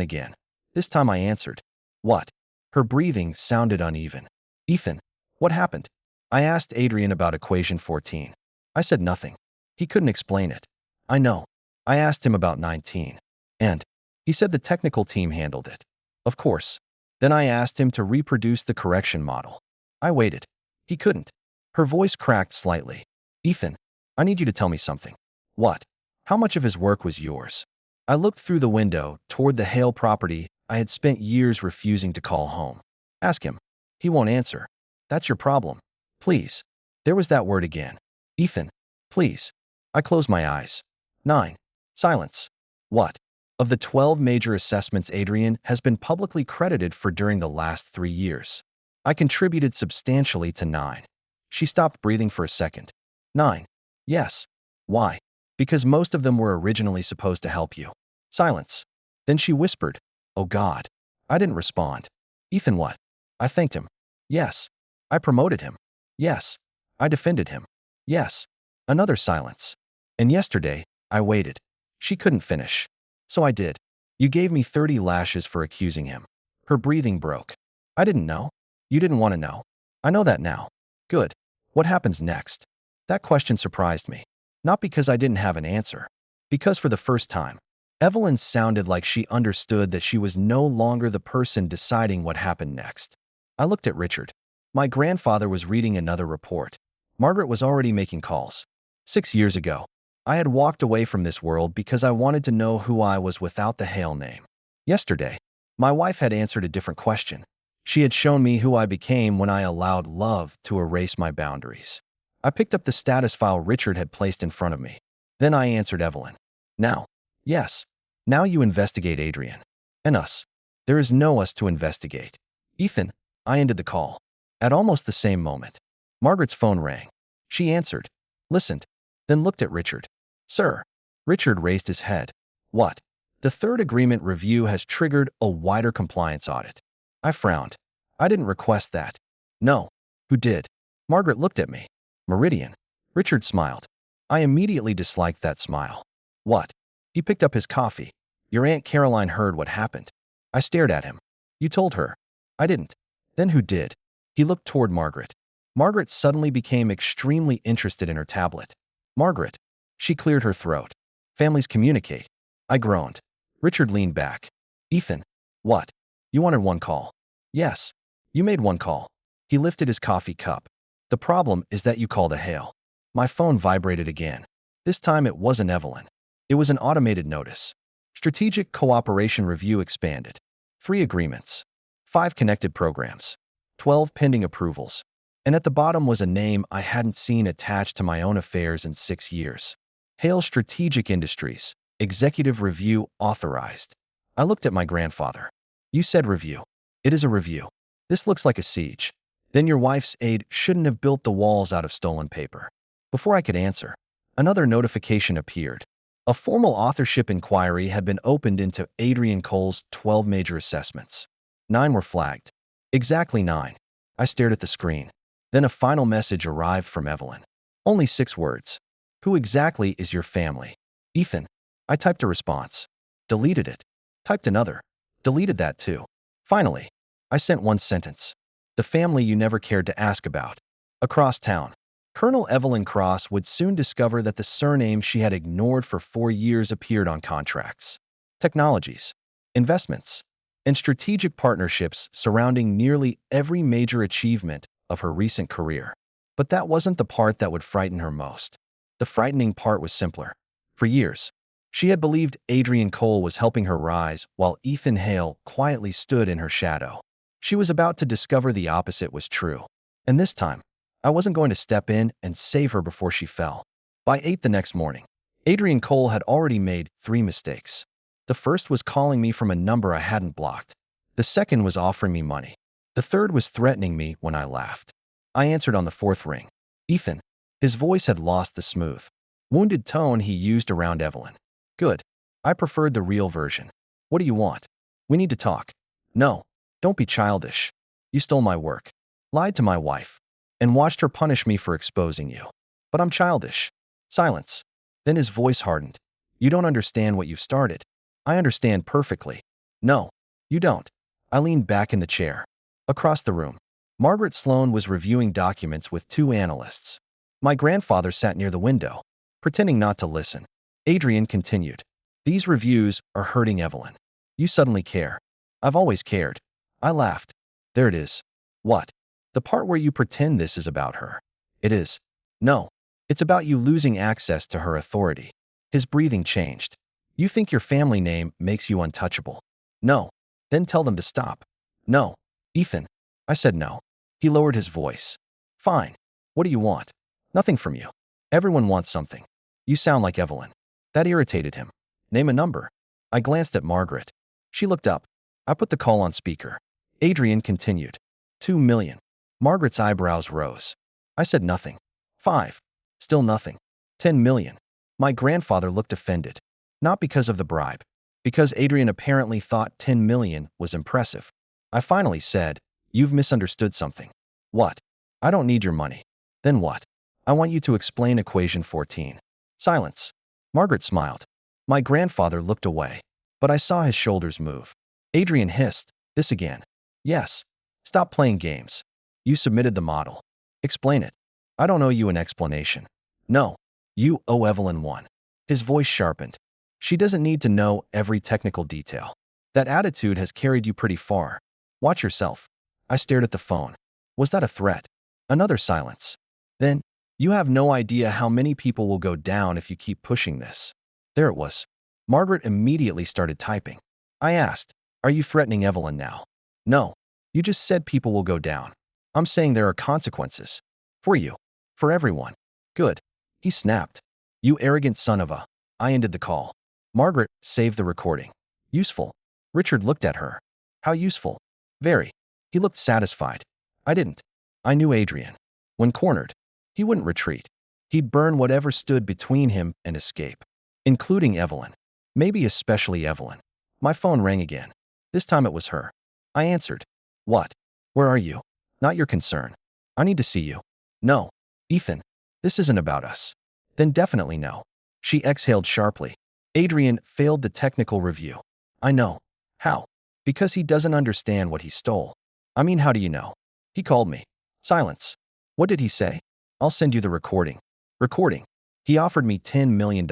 Speaker 1: again. This time I answered. What? Her breathing sounded uneven. Ethan, what happened? I asked Adrian about equation 14. I said nothing. He couldn't explain it. I know. I asked him about 19. And he said the technical team handled it. Of course. Then I asked him to reproduce the correction model. I waited. He couldn't. Her voice cracked slightly. Ethan, I need you to tell me something. What? How much of his work was yours? I looked through the window toward the Hale property I had spent years refusing to call home. Ask him. He won't answer. That's your problem. Please. There was that word again. Ethan, please. I closed my eyes. 9. Silence. What? Of the 12 major assessments Adrian has been publicly credited for during the last 3 years, I contributed substantially to 9. She stopped breathing for a second. 9. Yes. Why? Because most of them were originally supposed to help you. Silence. Then she whispered, oh God. I didn't respond. Ethan, what? I thanked him. Yes. I promoted him. Yes. I defended him. Yes. Another silence. And yesterday, I waited. She couldn't finish. So I did. You gave me 30 lashes for accusing him. Her breathing broke. I didn't know. You didn't want to know. I know that now. Good. What happens next? That question surprised me. Not because I didn't have an answer. Because for the first time, Evelyn sounded like she understood that she was no longer the person deciding what happened next. I looked at Richard. My grandfather was reading another report. Margaret was already making calls. 6 years ago, I had walked away from this world because I wanted to know who I was without the Hale name. Yesterday, my wife had answered a different question. She had shown me who I became when I allowed love to erase my boundaries. I picked up the status file Richard had placed in front of me. Then I answered Evelyn. Now. Yes. Now you investigate Adrian. And us. There is no us to investigate. Ethan. I ended the call. At almost the same moment, Margaret's phone rang. She answered, listened, then looked at Richard. Sir. Richard raised his head. What? The third agreement review has triggered a wider compliance audit. I frowned. I didn't request that. No. Who did? Margaret looked at me. Meridian. Richard smiled. I immediately disliked that smile. What? He picked up his coffee. Your Aunt Caroline heard what happened. I stared at him. You told her. I didn't. Then who did? He looked toward Margaret. Margaret suddenly became extremely interested in her tablet. Margaret. She cleared her throat. Families communicate. I groaned. Richard leaned back. Ethan. What? You wanted one call. Yes. You made one call. He lifted his coffee cup. The problem is that you called a Hale. My phone vibrated again. This time it wasn't Evelyn. It was an automated notice. Strategic Cooperation Review expanded. 3 agreements. 5 connected programs. 12 pending approvals. And at the bottom was a name I hadn't seen attached to my own affairs in 6 years. Hale Strategic Industries. Executive Review authorized. I looked at my grandfather. You said review. It is a review. This looks like a siege. Then your wife's aide shouldn't have built the walls out of stolen paper. Before I could answer, another notification appeared. A formal authorship inquiry had been opened into Adrian Cole's 12 major assessments. 9 were flagged. Exactly 9. I stared at the screen. Then a final message arrived from Evelyn. Only 6 words. Who exactly is your family? Ethan. I typed a response. Deleted it. Typed another. Deleted that too. Finally, I sent one sentence. the family you never cared to ask about. Across town, Colonel Evelyn Cross would soon discover that the surname she had ignored for 4 years appeared on contracts, technologies, investments, and strategic partnerships surrounding nearly every major achievement of her recent career. But that wasn't the part that would frighten her most. The frightening part was simpler. For years, she had believed Adrian Cole was helping her rise while Ethan Hale quietly stood in her shadow. She was about to discover the opposite was true. And this time, I wasn't going to step in and save her before she fell. By 8 the next morning, Adrian Cole had already made 3 mistakes. The first was calling me from a number I hadn't blocked. The second was offering me money. The third was threatening me when I laughed. I answered on the fourth ring. Ethan. His voice had lost the smooth, wounded tone he used around Evelyn. Good. I preferred the real version. What do you want? We need to talk. No. Don't be childish. You stole my work, lied to my wife, and watched her punish me for exposing you. But I'm childish. Silence. Then his voice hardened. You don't understand what you've started. I understand perfectly. No, you don't. I leaned back in the chair. Across the room, Margaret Sloan was reviewing documents with 2 analysts. My grandfather sat near the window, pretending not to listen. Adrian continued. These reviews are hurting Evelyn. You suddenly care. I've always cared. I laughed. There it is. What? The part where you pretend this is about her. It is. No. It's about you losing access to her authority. His breathing changed. You think your family name makes you untouchable. No. Then tell them to stop. No. Ethan. I said no. He lowered his voice. Fine. What do you want? Nothing from you. Everyone wants something. You sound like Evelyn. That irritated him. Name a number. I glanced at Margaret. She looked up. I put the call on speaker. Adrian continued. 2 million. Margaret's eyebrows rose. I said nothing. 5. Still nothing. 10 million. My grandfather looked offended. Not because of the bribe. Because Adrian apparently thought 10 million was impressive. I finally said, you've misunderstood something. What? I don't need your money. Then what? I want you to explain equation 14. Silence. Margaret smiled. My grandfather looked away. But I saw his shoulders move. Adrian hissed. This again. Yes. Stop playing games. You submitted the model. Explain it. I don't owe you an explanation. No. You owe Evelyn one. His voice sharpened. She doesn't need to know every technical detail. That attitude has carried you pretty far. Watch yourself. I stared at the phone. Was that a threat? Another silence. Then, you have no idea how many people will go down if you keep pushing this. There it was. Margaret immediately started typing. I asked, are you threatening Evelyn now? No. You just said people will go down. I'm saying there are consequences. For you. For everyone. Good. He snapped. You arrogant son of a. I ended the call. Margaret saved the recording. Useful. Richard looked at her. How useful? Very. He looked satisfied. I didn't. I knew Adrian. When cornered, he wouldn't retreat. He'd burn whatever stood between him and escape. Including Evelyn. Maybe especially Evelyn. My phone rang again. This time it was her. I answered. What? Where are you? Not your concern. I need to see you. No. Ethan. This isn't about us. Then definitely no. She exhaled sharply. Adrian failed the technical review. I know. How? Because he doesn't understand what he stole. I mean, how do you know? He called me. Silence. What did he say? I'll send you the recording. Recording. He offered me $10 million.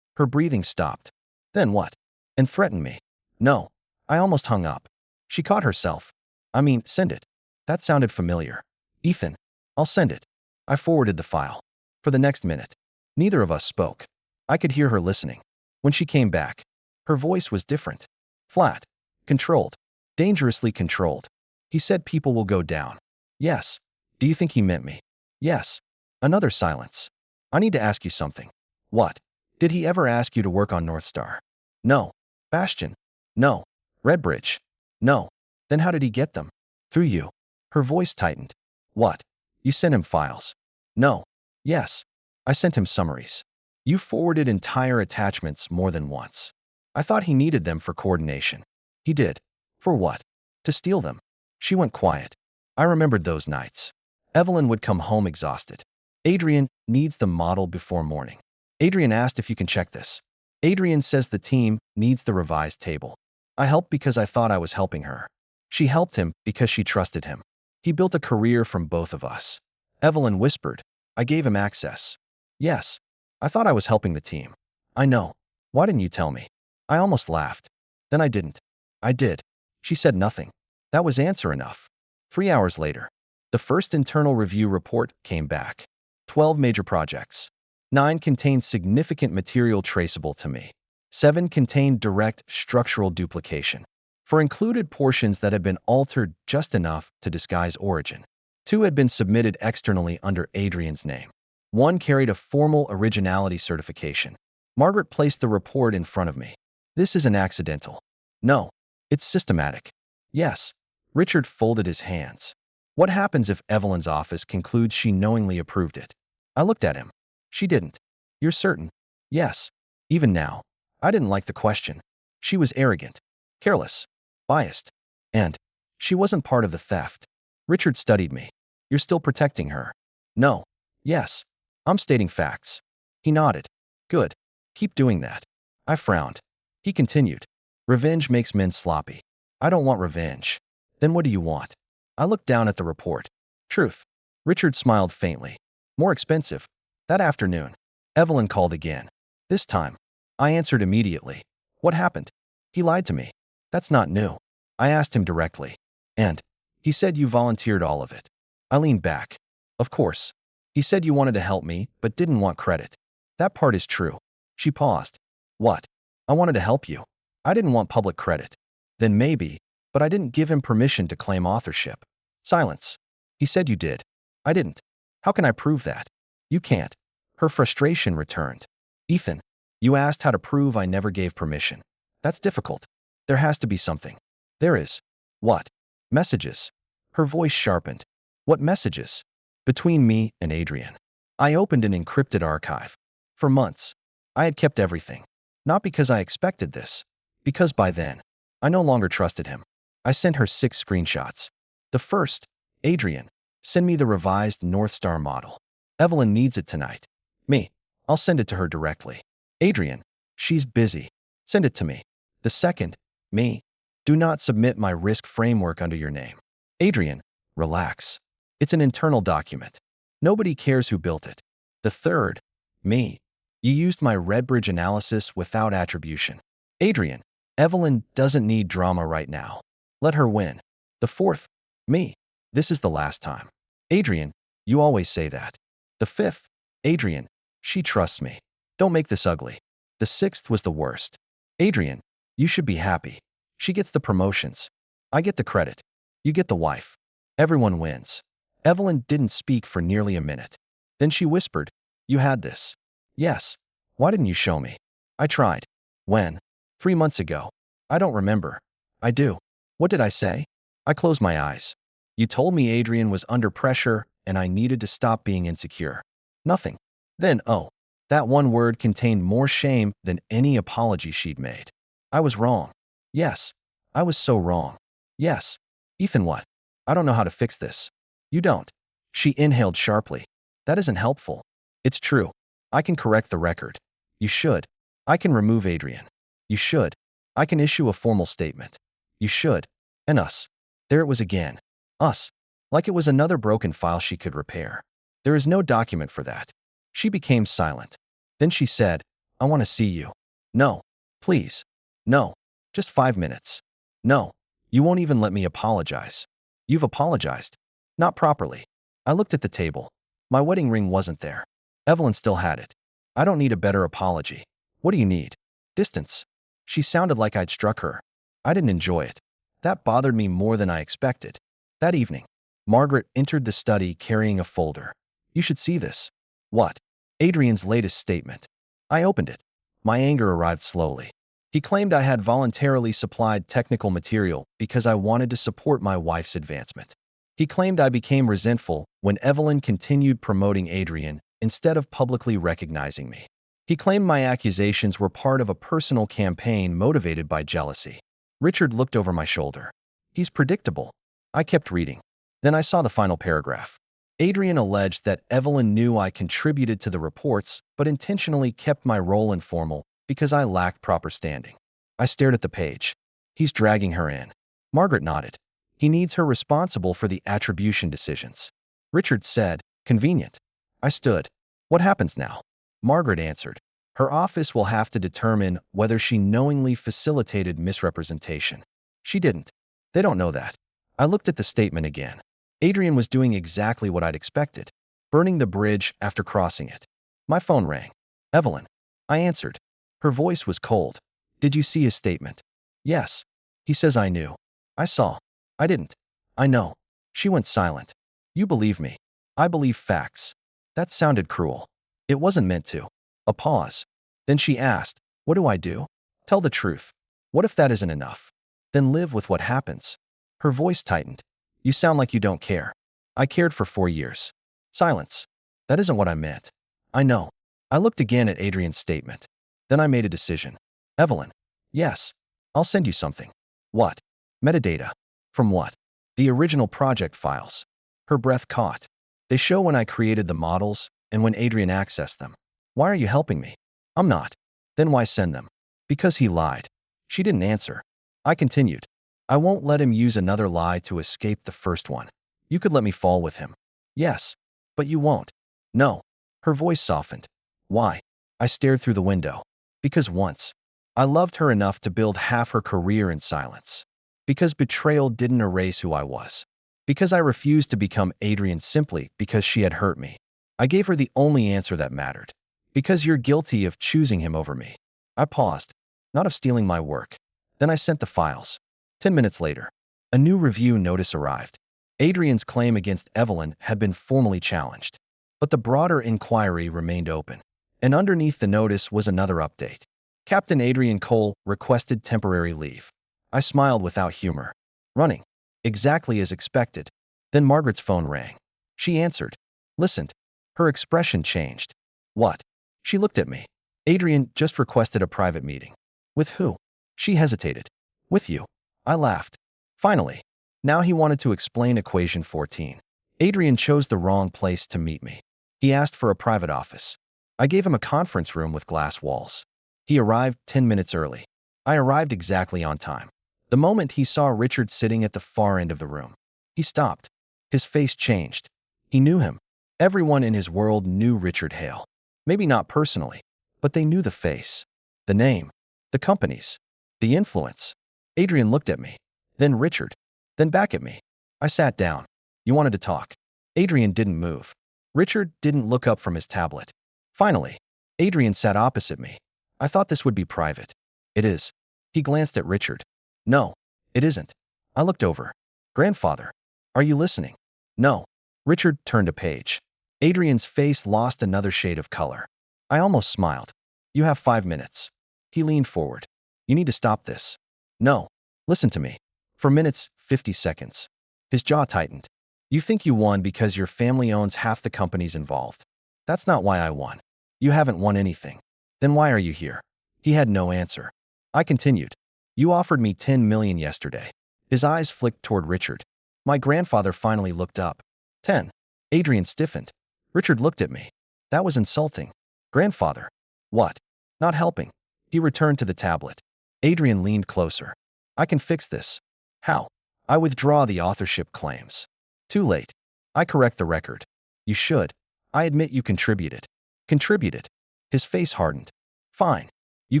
Speaker 1: Her breathing stopped. Then what? And threatened me. No. I almost hung up. She caught herself. I mean, send it. That sounded familiar. Ethan. I'll send it. I forwarded the file. For the next minute, neither of us spoke. I could hear her listening. When she came back, her voice was different. Flat. Controlled. Dangerously controlled. He said people will go down. Yes. Do you think he meant me? Yes. Another silence. I need to ask you something. What? Did he ever ask you to work on North Star? No. Bastion? No. Redbridge? No. Then how did he get them? Through you. Her voice tightened. What? You sent him files? No. Yes. I sent him summaries. You forwarded entire attachments more than once. I thought he needed them for coordination. He did. For what? To steal them. She went quiet. I remembered those nights. Evelyn would come home exhausted. Adrian needs the model before morning. Adrian asked if you can check this. Adrian says the team needs the revised table. I helped because I thought I was helping her. She helped him because she trusted him. He built a career from both of us. Evelyn whispered. I gave him access. Yes. I thought I was helping the team. I know. Why didn't you tell me? I almost laughed. Then I didn't. I did. She said nothing. That was answer enough. 3 hours later, the first internal review report came back. 12 major projects. 9 contained significant material traceable to me. 7 contained direct structural duplication. For included portions that had been altered just enough to disguise origin. 2 had been submitted externally under Adrian's name. 1 carried a formal originality certification. Margaret placed the report in front of me. This isn't accidental. No, it's systematic. Yes. Richard folded his hands. What happens if Evelyn's office concludes she knowingly approved it? I looked at him. She didn't. You're certain? Yes. Even now. I didn't like the question. She was arrogant, careless, biased, and she wasn't part of the theft. Richard studied me. You're still protecting her? No. Yes. I'm stating facts. He nodded. Good. Keep doing that. I frowned. He continued. Revenge makes men sloppy. I don't want revenge. Then what do you want? I looked down at the report. Truth. Richard smiled faintly. More expensive. That afternoon, Evelyn called again. This time, I answered immediately. What happened? He lied to me. That's not new. I asked him directly. And he said you volunteered all of it. I leaned back. Of course. He said you wanted to help me, but didn't want credit. That part is true. She paused. What? I wanted to help you. I didn't want public credit. Then maybe, but I didn't give him permission to claim authorship. Silence. He said you did. I didn't. How can I prove that? You can't. Her frustration returned. Ethan, you asked how to prove I never gave permission. That's difficult. There has to be something. There is. What? Messages. Her voice sharpened. What messages? Between me and Adrian. I opened an encrypted archive. For months, I had kept everything. Not because I expected this. Because by then, I no longer trusted him. I sent her 6 screenshots. The first, Adrian, send me the revised North Star model. Evelyn needs it tonight. Me, I'll send it to her directly. Adrian, she's busy. Send it to me. The second, me, do not submit my risk framework under your name. Adrian, relax. It's an internal document. Nobody cares who built it. The third, me, you used my Redbridge analysis without attribution. Adrian, Evelyn doesn't need drama right now. Let her win. The fourth, me, this is the last time. Adrian, you always say that. The fifth, Adrian, she trusts me. Don't make this ugly. The sixth was the worst. Adrian, you should be happy. She gets the promotions. I get the credit. You get the wife. Everyone wins. Evelyn didn't speak for nearly a minute. Then she whispered, you had this. Yes. Why didn't you show me? I tried. When? 3 months ago. I don't remember. I do. What did I say? I closed my eyes. You told me Adrian was under pressure and I needed to stop being insecure. Nothing. Then, oh, that one word contained more shame than any apology she'd made. I was wrong. Yes. I was so wrong. Yes. Ethan, what? I don't know how to fix this. You don't. She inhaled sharply. That isn't helpful. It's true. I can correct the record. You should. I can remove Adrian. You should. I can issue a formal statement. You should. And us. There it was again. Us. Like it was another broken file she could repair. There is no document for that. She became silent. Then she said, I want to see you. No. Please. No. Just 5 minutes. No. You won't even let me apologize. You've apologized. Not properly. I looked at the table. My wedding ring wasn't there. Evelyn still had it. I don't need a better apology. What do you need? Distance. She sounded like I'd struck her. I didn't enjoy it. That bothered me more than I expected. That evening, Margaret entered the study carrying a folder. You should see this. What? Adrian's latest statement. I opened it. My anger arrived slowly. He claimed I had voluntarily supplied technical material because I wanted to support my wife's advancement. He claimed I became resentful when Evelyn continued promoting Adrian instead of publicly recognizing me. He claimed my accusations were part of a personal campaign motivated by jealousy. Richard looked over my shoulder. He's predictable. I kept reading. Then I saw the final paragraph. Adrian alleged that Evelyn knew I contributed to the reports, but intentionally kept my role informal because I lacked proper standing. I stared at the page. He's dragging her in. Margaret nodded. He needs her responsible for the attribution decisions. Richard said, convenient. I stood. What happens now? Margaret answered. Her office will have to determine whether she knowingly facilitated misrepresentation. She didn't. They don't know that. I looked at the statement again. Adrian was doing exactly what I'd expected, burning the bridge after crossing it. My phone rang. Evelyn. I answered. Her voice was cold. Did you see his statement? Yes. He says I knew. I saw. I didn't. I know. She went silent. You believe me. I believe facts. That sounded cruel. It wasn't meant to. A pause. Then she asked, what do I do? Tell the truth. What if that isn't enough? Then live with what happens. Her voice tightened. You sound like you don't care. I cared for 4 years. Silence. That isn't what I meant. I know. I looked again at Adrian's statement. Then I made a decision. Evelyn. Yes. I'll send you something. What? Metadata. From what? The original project files. Her breath caught. They show when I created the models and when Adrian accessed them. Why are you helping me? I'm not. Then why send them? Because he lied. She didn't answer. I continued. I won't let him use another lie to escape the first one. You could let me fall with him. Yes. But you won't. No. Her voice softened. Why? I stared through the window. Because once, I loved her enough to build half her career in silence. Because betrayal didn't erase who I was. Because I refused to become Adrian simply because she had hurt me. I gave her the only answer that mattered. Because you're guilty of choosing him over me. I paused. Not of stealing my work. Then I sent the files. 10 minutes later, a new review notice arrived. Adrian's claim against Evelyn had been formally challenged. But the broader inquiry remained open. And underneath the notice was another update. Captain Adrian Cole requested temporary leave. I smiled without humor. Running. Exactly as expected. Then Margaret's phone rang. She answered. Listened. Her expression changed. What? She looked at me. Adrian just requested a private meeting. With who? She hesitated. With you. I laughed. Finally. Now he wanted to explain equation 14. Adrian chose the wrong place to meet me. He asked for a private office. I gave him a conference room with glass walls. He arrived 10 minutes early. I arrived exactly on time. The moment he saw Richard sitting at the far end of the room, he stopped. His face changed. He knew him. Everyone in his world knew Richard Hale. Maybe not personally, but they knew the face, the name, the companies, the influence. Adrian looked at me, then Richard, then back at me. I sat down. You wanted to talk. Adrian didn't move. Richard didn't look up from his tablet. Finally, Adrian sat opposite me. I thought this would be private. It is. He glanced at Richard. No, it isn't. I looked over. Grandfather, are you listening? No. Richard turned a page. Adrian's face lost another shade of color. I almost smiled. You have 5 minutes. He leaned forward. You need to stop this. No. Listen to me. For minutes, 50 seconds. His jaw tightened. You think you won because your family owns half the companies involved. That's not why I won. You haven't won anything. Then why are you here? He had no answer. I continued. You offered me 10 million yesterday. His eyes flicked toward Richard. My grandfather finally looked up. 10. Adrian stiffened. Richard looked at me. That was insulting. Grandfather. What? Not helping. He returned to the tablet. Adrian leaned closer. I can fix this. How? I withdraw the authorship claims. Too late. I correct the record. You should. I admit you contributed. Contributed. His face hardened. Fine. You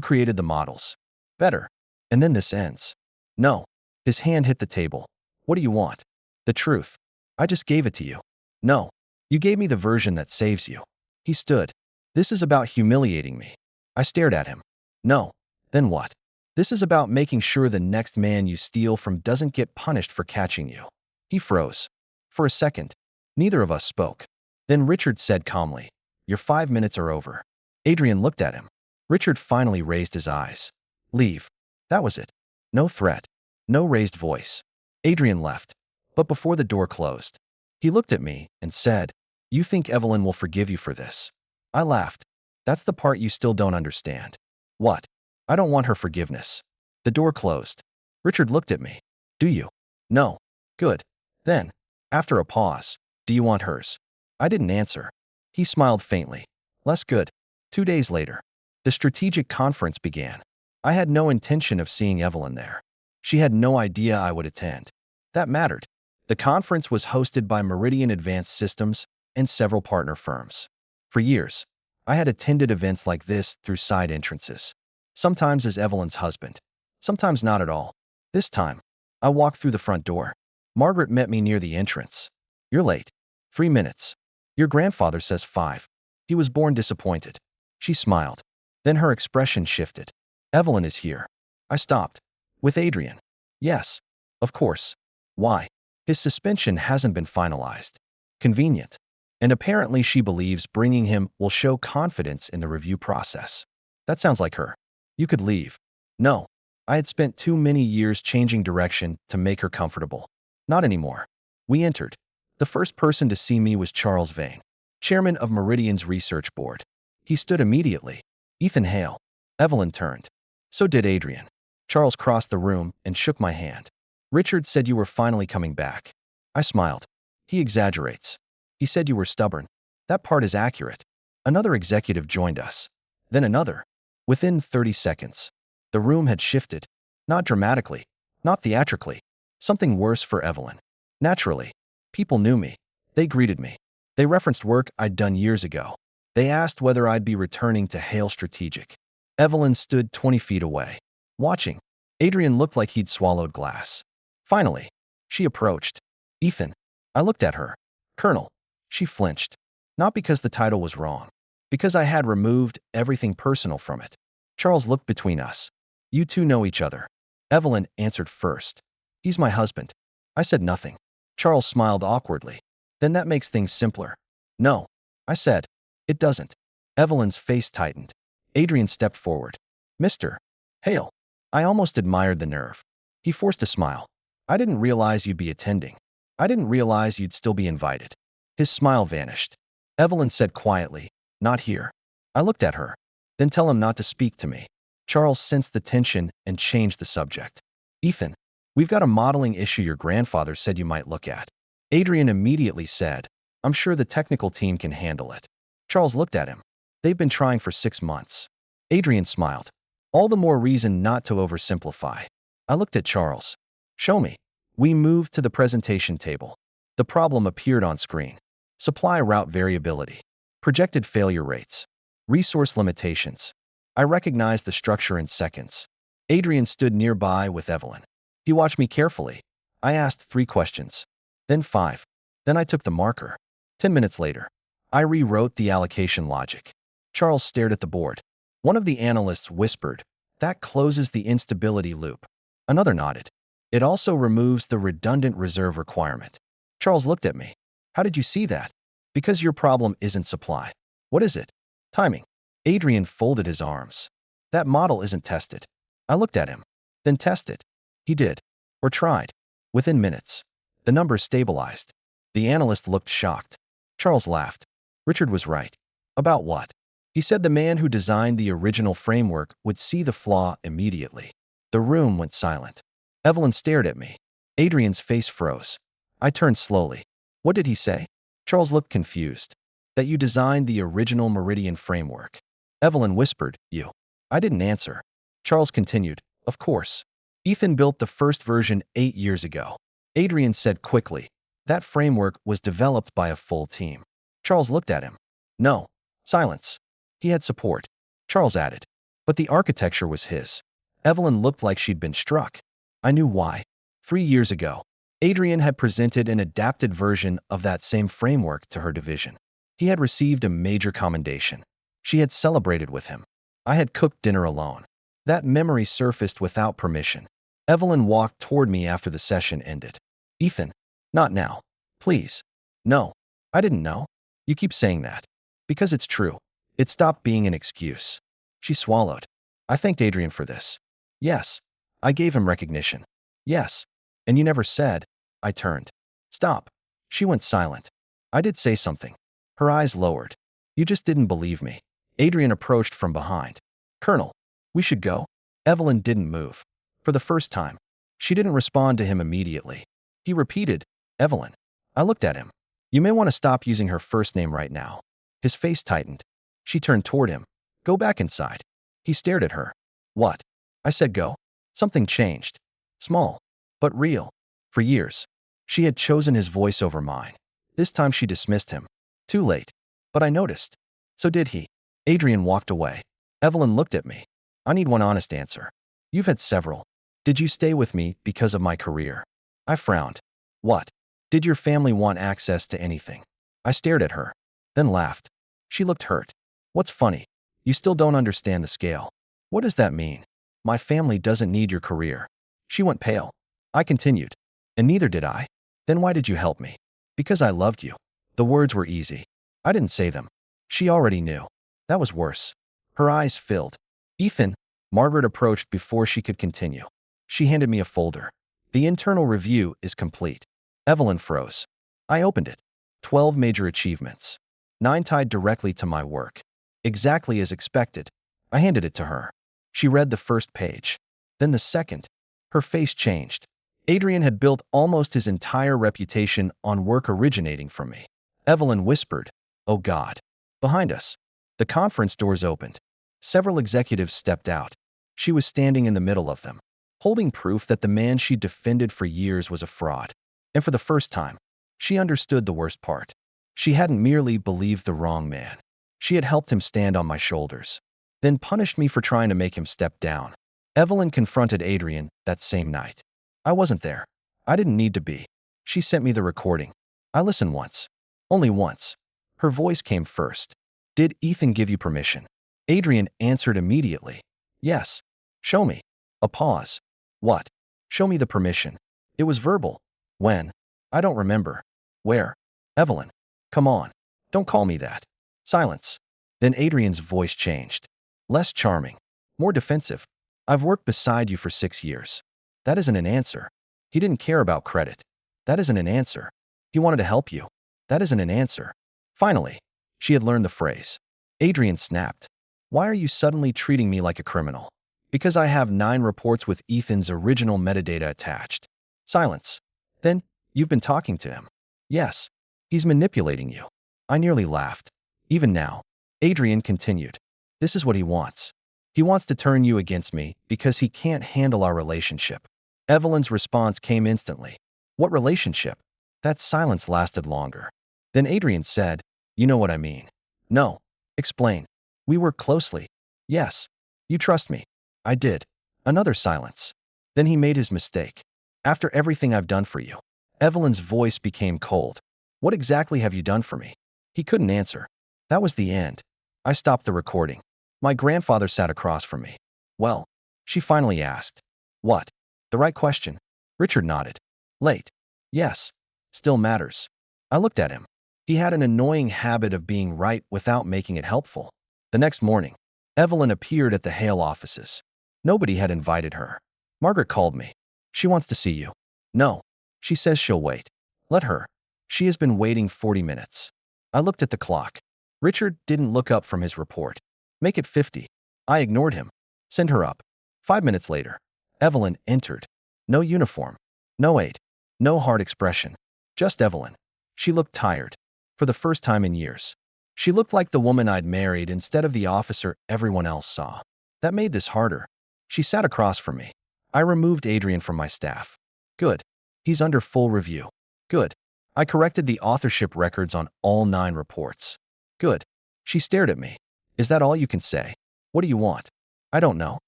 Speaker 1: created the models. Better. And then this ends. No. His hand hit the table. What do you want? The truth. I just gave it to you. No. You gave me the version that saves you. He stood. This is about humiliating me. I stared at him. No. Then what? This is about making sure the next man you steal from doesn't get punished for catching you. He froze. For a second, neither of us spoke. Then Richard said calmly, Your 5 minutes are over. Adrian looked at him. Richard finally raised his eyes. Leave. That was it. No threat. No raised voice. Adrian left. But before the door closed, he looked at me and said, You think Evelyn will forgive you for this? I laughed. That's the part you still don't understand. What? I don't want her forgiveness. The door closed. Richard looked at me. Do you? No. Good. Then, after a pause, do you want hers? I didn't answer. He smiled faintly. Less good. 2 days later, the strategic conference began. I had no intention of seeing Evelyn there. She had no idea I would attend. That mattered. The conference was hosted by Meridian Advanced Systems and several partner firms. For years, I had attended events like this through side entrances, sometimes as Evelyn's husband, sometimes not at all. This time, I walked through the front door. Margaret met me near the entrance. "You're late. 3 minutes. Your grandfather says 5. He was born disappointed." She smiled. Then her expression shifted. "Evelyn is here." I stopped. "With Adrian?" "Yes. Of course." "Why?" "His suspension hasn't been finalized." "Convenient." "And apparently she believes bringing him will show confidence in the review process." "That sounds like her." "You could leave." "No. I had spent too many years changing direction to make her comfortable." "Not anymore." We entered. The first person to see me was Charles Vane, chairman of Meridian's research board. He stood immediately. "Ethan Hale." Evelyn turned. So did Adrian. Charles crossed the room and shook my hand. "Richard said you were finally coming back." I smiled. "He exaggerates. He said you were stubborn." "That part is accurate." Another executive joined us. Then another. Within 30 seconds, the room had shifted. Not dramatically, not theatrically. Something worse for Evelyn. Naturally, people knew me. They greeted me. They referenced work I'd done years ago. They asked whether I'd be returning to Hale Strategic. Evelyn stood 20 feet away, watching. Adrian looked like he'd swallowed glass. Finally, she approached. "Ethan." I looked at her. "Colonel." She flinched. Not because the title was wrong, because I had removed everything personal from it. Charles looked between us. "You two know each other." Evelyn answered first. "He's my husband." I said nothing. Charles smiled awkwardly. "Then that makes things simpler." "No," I said. "It doesn't." Evelyn's face tightened. Adrian stepped forward. "Mr. Hale." I almost admired the nerve. He forced a smile. "I didn't realize you'd be attending. I didn't realize you'd still be invited." His smile vanished. Evelyn said quietly, "Not here." I looked at her. "Then tell him not to speak to me." Charles sensed the tension and changed the subject. "Ethan, we've got a modeling issue your grandfather said you might look at." Adrian immediately said, "I'm sure the technical team can handle it." Charles looked at him. "They've been trying for 6 months." Adrian smiled. "All the more reason not to oversimplify." I looked at Charles. "Show me." We moved to the presentation table. The problem appeared on screen. Supply route variability. Projected failure rates. Resource limitations. I recognized the structure in seconds. Adrian stood nearby with Evelyn. He watched me carefully. I asked 3 questions. Then 5. Then I took the marker. 10 minutes later, I rewrote the allocation logic. Charles stared at the board. One of the analysts whispered, "That closes the instability loop." Another nodded. "It also removes the redundant reserve requirement." Charles looked at me. "How did you see that?" "Because your problem isn't supply." "What is it?" "Timing." Adrian folded his arms. "That model isn't tested." I looked at him. "Then test it." He did. Or tried. Within minutes, the numbers stabilized. The analyst looked shocked. Charles laughed. "Richard was right." "About what?" "He said the man who designed the original framework would see the flaw immediately." The room went silent. Evelyn stared at me. Adrian's face froze. I turned slowly. "What did he say?" Charles looked confused. "That you designed the original Meridian framework." Evelyn whispered, "You." I didn't answer. Charles continued, "Of course. Ethan built the first version 8 years ago." Adrian said quickly, "That framework was developed by a full team." Charles looked at him. "No." Silence. "He had support." Charles added, "But the architecture was his." Evelyn looked like she'd been struck. I knew why. 3 years ago, Adrian had presented an adapted version of that same framework to her division. He had received a major commendation. She had celebrated with him. I had cooked dinner alone. That memory surfaced without permission. Evelyn walked toward me after the session ended. "Ethan, not now. Please." "No." "I didn't know." "You keep saying that." "Because it's true." It stopped being an excuse. She swallowed. "I thanked Adrian for this." "Yes." "I gave him recognition." "Yes." "And you never said." I turned. "Stop." She went silent. I did say something. Her eyes lowered. "You just didn't believe me." Adrian approached from behind. "Colonel, we should go." Evelyn didn't move. For the first time, she didn't respond to him immediately. He repeated, "Evelyn." I looked at him. "You may want to stop using her first name right now." His face tightened. She turned toward him. "Go back inside." He stared at her. "What?" I said go. Something changed. Small, but real. For years, she had chosen his voice over mine. This time she dismissed him. Too late. But I noticed. So did he. Adrian walked away. Evelyn looked at me. I need one honest answer. You've had several. Did you stay with me because of my career? I frowned. What? Did your family want access to anything? I stared at her, then laughed. She looked hurt. What's funny? You still don't understand the scale. What does that mean? My family doesn't need your career. She went pale. I continued. And neither did I. Then why did you help me? Because I loved you. The words were easy. I didn't say them. She already knew. That was worse. Her eyes filled. Ethan, Margaret approached before she could continue. She handed me a folder. The internal review is complete. Evelyn froze. I opened it. 12 major achievements. 9 tied directly to my work. Exactly as expected. I handed it to her. She read the first page. Then the second. Her face changed. Adrian had built almost his entire reputation on work originating from me. Evelyn whispered, "Oh God." Behind us, the conference doors opened. Several executives stepped out. She was standing in the middle of them, holding proof that the man she defended for years was a fraud. And for the first time, she understood the worst part. She hadn't merely believed the wrong man. She had helped him stand on my shoulders, then punished me for trying to make him step down. Evelyn confronted Adrian that same night. I wasn't there. I didn't need to be. She sent me the recording. I listened once. Only once. Her voice came first. Did Ethan give you permission? Adrian answered immediately. Yes. Show me. A pause. What? Show me the permission. It was verbal. When? I don't remember. Where? Evelyn. Come on. Don't call me that. Silence. Then Adrian's voice changed. Less charming. More defensive. I've worked beside you for 6 years. That isn't an answer. He didn't care about credit. That isn't an answer. He wanted to help you. That isn't an answer. Finally, she had learned the phrase. Adrian snapped. Why are you suddenly treating me like a criminal? Because I have 9 reports with Ethan's original metadata attached. Silence. Then, you've been talking to him. Yes. He's manipulating you. I nearly laughed. Even now, Adrian continued. This is what he wants. He wants to turn you against me because he can't handle our relationship. Evelyn's response came instantly. What relationship? That silence lasted longer. Then Adrian said, you know what I mean. No. Explain. We work closely. Yes. You trust me. I did. Another silence. Then he made his mistake. After everything I've done for you. Evelyn's voice became cold. What exactly have you done for me? He couldn't answer. That was the end. I stopped the recording. My grandfather sat across from me. Well, she finally asked. What? The right question. Richard nodded. Late. Yes. Still matters. I looked at him. He had an annoying habit of being right without making it helpful. The next morning, Evelyn appeared at the Hale offices. Nobody had invited her. Margaret called me. She wants to see you. No. She says she'll wait. Let her. She has been waiting 40 minutes. I looked at the clock. Richard didn't look up from his report. Make it 50. I ignored him. Send her up. 5 minutes later, Evelyn entered. No uniform. No aide. No hard expression. Just Evelyn. She looked tired. For the first time in years. She looked like the woman I'd married instead of the officer everyone else saw. That made this harder. She sat across from me. I removed Adrian from my staff. Good. He's under full review. Good. I corrected the authorship records on all 9 reports. Good. She stared at me. Is that all you can say? What do you want? I don't know.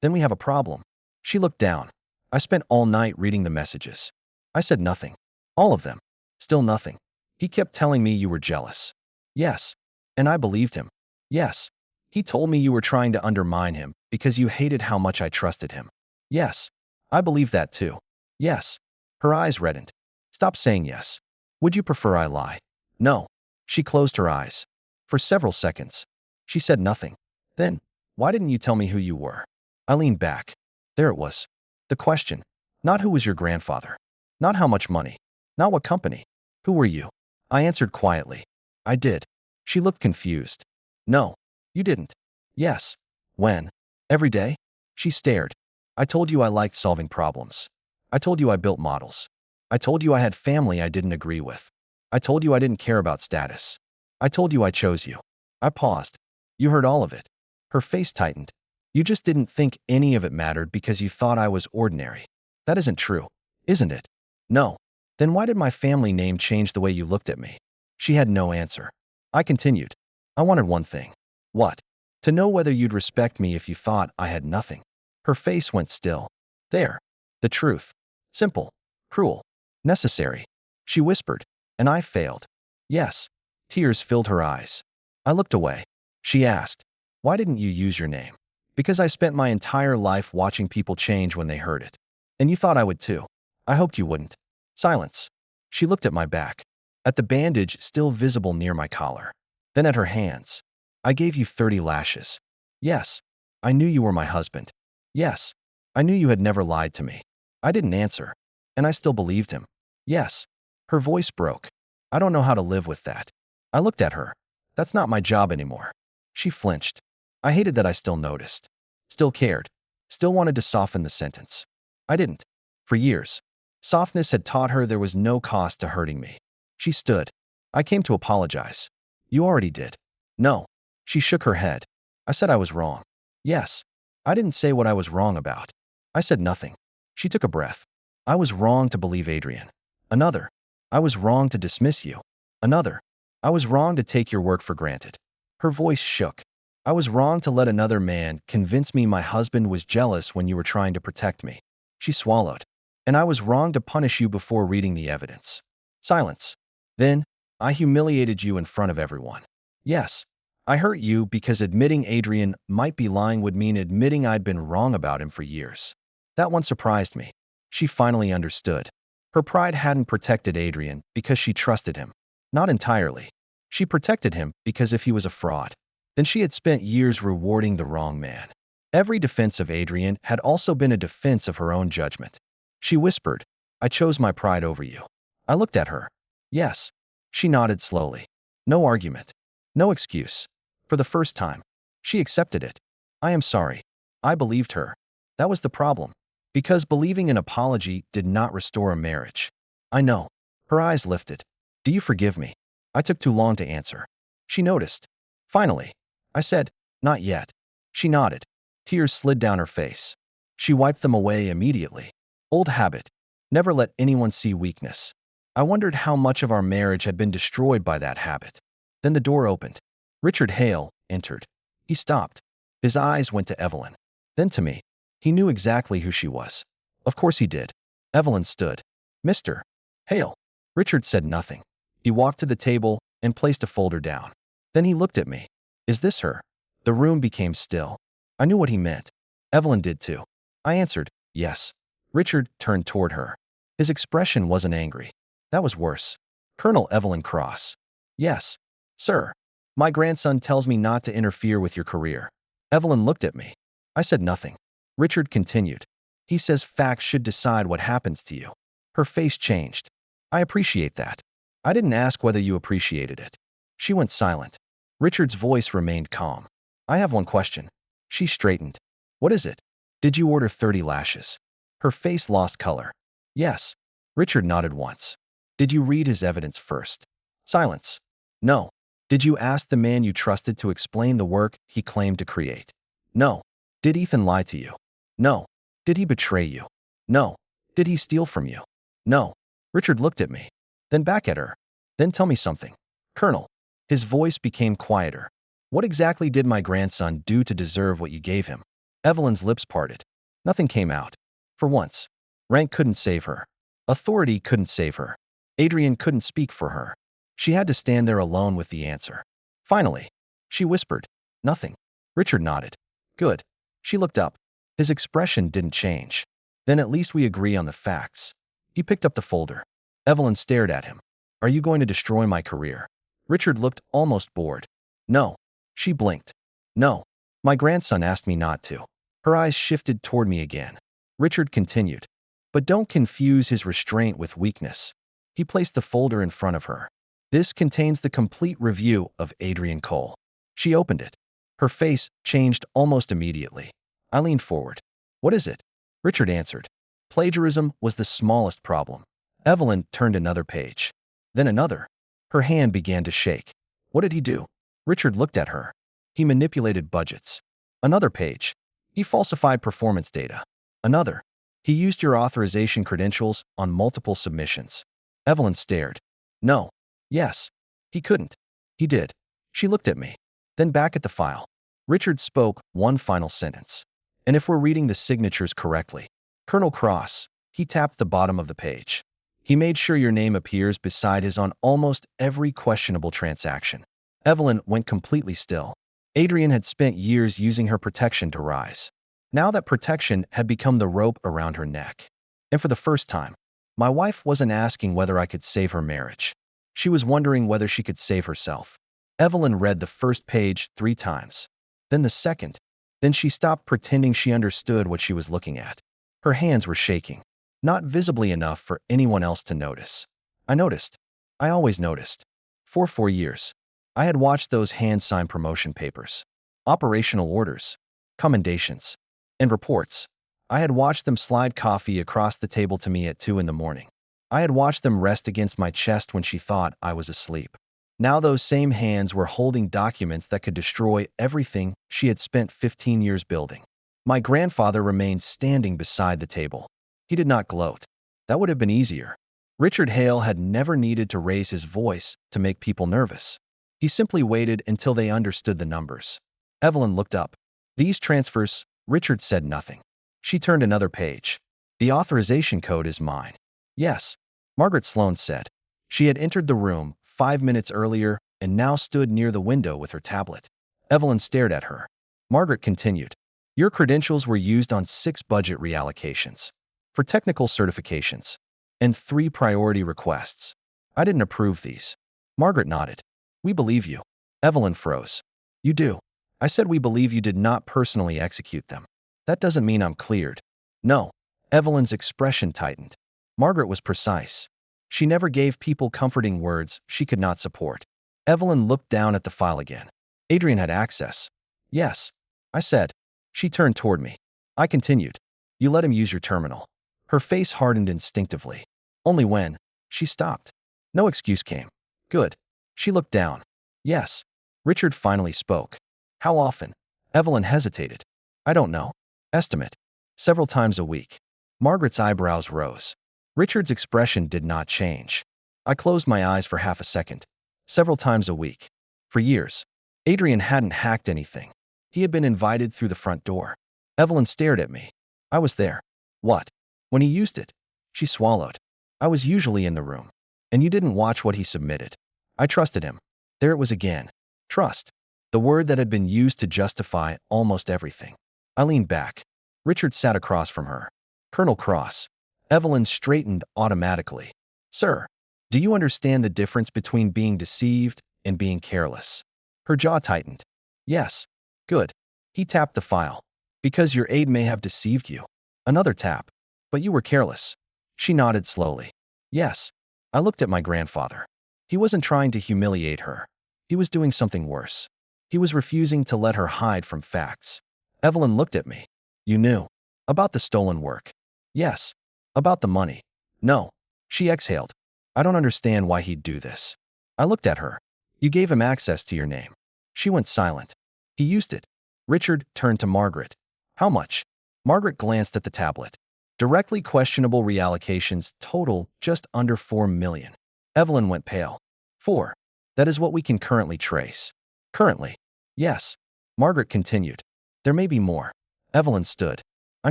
Speaker 1: Then we have a problem. She looked down. I spent all night reading the messages. I said nothing. All of them. Still nothing. He kept telling me you were jealous. Yes. And I believed him. Yes. He told me you were trying to undermine him because you hated how much I trusted him. Yes. I believe that too. Yes. Her eyes reddened. Stop saying yes. Would you prefer I lie? No. She closed her eyes. For several seconds. She said nothing. Then, why didn't you tell me who you were? I leaned back. There it was. The question. Not who was your grandfather. Not how much money. Not what company. Who were you? I answered quietly. I did. She looked confused. No. You didn't. Yes. When? Every day? She stared. I told you I liked solving problems. I told you I built models. I told you I had family I didn't agree with. I told you I didn't care about status. I told you I chose you. I paused. You heard all of it. Her face tightened. You just didn't think any of it mattered because you thought I was ordinary. That isn't true, isn't it? No. Then why did my family name change the way you looked at me? She had no answer. I continued. I wanted one thing. What? To know whether you'd respect me if you thought I had nothing. Her face went still. There. The truth. Simple. Cruel. Necessary. She whispered. And I failed. Yes. Tears filled her eyes. I looked away. She asked, why didn't you use your name? Because I spent my entire life watching people change when they heard it. And you thought I would too. I hoped you wouldn't. Silence. She looked at my back, at the bandage still visible near my collar, then at her hands. I gave you 30 lashes. Yes. I knew you were my husband. Yes. I knew you had never lied to me. I didn't answer. And I still believed him. Yes. Her voice broke. I don't know how to live with that. I looked at her. That's not my job anymore. She flinched. I hated that I still noticed. Still cared. Still wanted to soften the sentence. I didn't. For years. Softness had taught her there was no cost to hurting me. She stood. I came to apologize. You already did. No. She shook her head. I said I was wrong. Yes. I didn't say what I was wrong about. I said nothing. She took a breath. I was wrong to believe Adrian. Another. I was wrong to dismiss you. Another. I was wrong to take your work for granted. Her voice shook. I was wrong to let another man convince me my husband was jealous when you were trying to protect me. She swallowed. And I was wrong to punish you before reading the evidence. Silence. Then, I humiliated you in front of everyone. Yes. I hurt you because admitting Adrian might be lying would mean admitting I'd been wrong about him for years. That one surprised me. She finally understood. Her pride hadn't protected Adrian because she trusted him. Not entirely. She protected him because if he was a fraud, then she had spent years rewarding the wrong man. Every defense of Adrian had also been a defense of her own judgment. She whispered, I chose my pride over you. I looked at her. Yes. She nodded slowly. No argument. No excuse. For the first time, she accepted it. I am sorry. I believed her. That was the problem. Because believing an apology did not restore a marriage. I know. Her eyes lifted. Do you forgive me? I took too long to answer. She noticed. Finally, I said, not yet. She nodded. Tears slid down her face. She wiped them away immediately. Old habit. Never let anyone see weakness. I wondered how much of our marriage had been destroyed by that habit. Then the door opened. Richard Hale entered. He stopped. His eyes went to Evelyn. Then to me. He knew exactly who she was. Of course he did. Evelyn stood. Mr. Hale. Richard said nothing. He walked to the table and placed a folder down. Then he looked at me. Is this her? The room became still. I knew what he meant. Evelyn did too. I answered, yes. Richard turned toward her. His expression wasn't angry. That was worse. Colonel Evelyn Cross. Yes, sir. My grandson tells me not to interfere with your career. Evelyn looked at me. I said nothing. Richard continued. He says facts should decide what happens to you. Her face changed. I appreciate that. I didn't ask whether you appreciated it. She went silent. Richard's voice remained calm. I have one question. She straightened. What is it? Did you order 30 lashes? Her face lost color. Yes. Richard nodded once. Did you read his evidence first? Silence. No. Did you ask the man you trusted to explain the work he claimed to create? No. Did Ethan lie to you? No. Did he betray you? No. Did he steal from you? No. Richard looked at me, then back at her. Then tell me something. Colonel. His voice became quieter. What exactly did my grandson do to deserve what you gave him? Evelyn's lips parted. Nothing came out. For once. Rank couldn't save her. Authority couldn't save her. Adrian couldn't speak for her. She had to stand there alone with the answer. Finally, she whispered, nothing. Richard nodded. Good. She looked up. His expression didn't change. Then at least we agree on the facts. He picked up the folder. Evelyn stared at him. Are you going to destroy my career? Richard looked almost bored. No. She blinked. No. My grandson asked me not to. Her eyes shifted toward me again. Richard continued. But don't confuse his restraint with weakness. He placed the folder in front of her. This contains the complete review of Adrian Cole. She opened it. Her face changed almost immediately. I leaned forward. What is it? Richard answered. Plagiarism was the smallest problem. Evelyn turned another page. Then another. Her hand began to shake. What did he do? Richard looked at her. He manipulated budgets. Another page. He falsified performance data. Another. He used your authorization credentials on multiple submissions. Evelyn stared. No. Yes. He couldn't. He did. She looked at me, then back at the file. Richard spoke one final sentence. And if we're reading the signatures correctly, Colonel Cross, he tapped the bottom of the page. He made sure your name appears beside his on almost every questionable transaction. Evelyn went completely still. Adrian had spent years using her protection to rise. Now that protection had become the rope around her neck. And for the first time, my wife wasn't asking whether I could save her marriage. She was wondering whether she could save herself. Evelyn read the first page 3 times, then the second. Then she stopped pretending she understood what she was looking at. Her hands were shaking, not visibly enough for anyone else to notice. I noticed. I always noticed. For 4 years, I had watched those hand-signed promotion papers, operational orders, commendations, and reports. I had watched them slide coffee across the table to me at 2 in the morning. I had watched them rest against my chest when she thought I was asleep. Now those same hands were holding documents that could destroy everything she had spent 15 years building. My grandfather remained standing beside the table. He did not gloat. That would have been easier. Richard Hale had never needed to raise his voice to make people nervous. He simply waited until they understood the numbers. Evelyn looked up. These transfers, Richard said nothing. She turned another page. The authorization code is mine. Yes, Margaret Sloan said. She had entered the room 5 minutes earlier and now stood near the window with her tablet. Evelyn stared at her. Margaret continued. Your credentials were used on 6 budget reallocations, for technical certifications, and 3 priority requests. I didn't approve these. Margaret nodded. We believe you. Evelyn froze. You do. I said we believe you did not personally execute them. That doesn't mean I'm cleared. No. Evelyn's expression tightened. Margaret was precise. She never gave people comforting words she could not support. Evelyn looked down at the file again. Adrian had access. Yes, I said. She turned toward me. I continued. You let him use your terminal. Her face hardened instinctively. Only when. She stopped. No excuse came. Good. She looked down. Yes. Richard finally spoke. How often? Evelyn hesitated. I don't know. Estimate. Several times a week. Margaret's eyebrows rose. Richard's expression did not change. I closed my eyes for half a second. Several times a week. For years. Adrian hadn't hacked anything. He had been invited through the front door. Evelyn stared at me. I was there. What? When he used it? She swallowed. I was usually in the room. And you didn't watch what he submitted. I trusted him. There it was again. Trust. The word that had been used to justify almost everything. I leaned back. Richard sat across from her. Colonel Cross. Evelyn straightened automatically. Sir, do you understand the difference between being deceived and being careless? Her jaw tightened. Yes. Good. He tapped the file. Because your aide may have deceived you. Another tap. But you were careless. She nodded slowly. Yes. I looked at my grandfather. He wasn't trying to humiliate her. He was doing something worse. He was refusing to let her hide from facts. Evelyn looked at me. You knew. About the stolen work. Yes. About the money. No. She exhaled. I don't understand why he'd do this. I looked at her. You gave him access to your name. She went silent. He used it. Richard turned to Margaret. How much? Margaret glanced at the tablet. Directly questionable reallocations total just under 4 million. Evelyn went pale. 4. That is what we can currently trace. Currently. Yes. Margaret continued. There may be more. Evelyn stood. I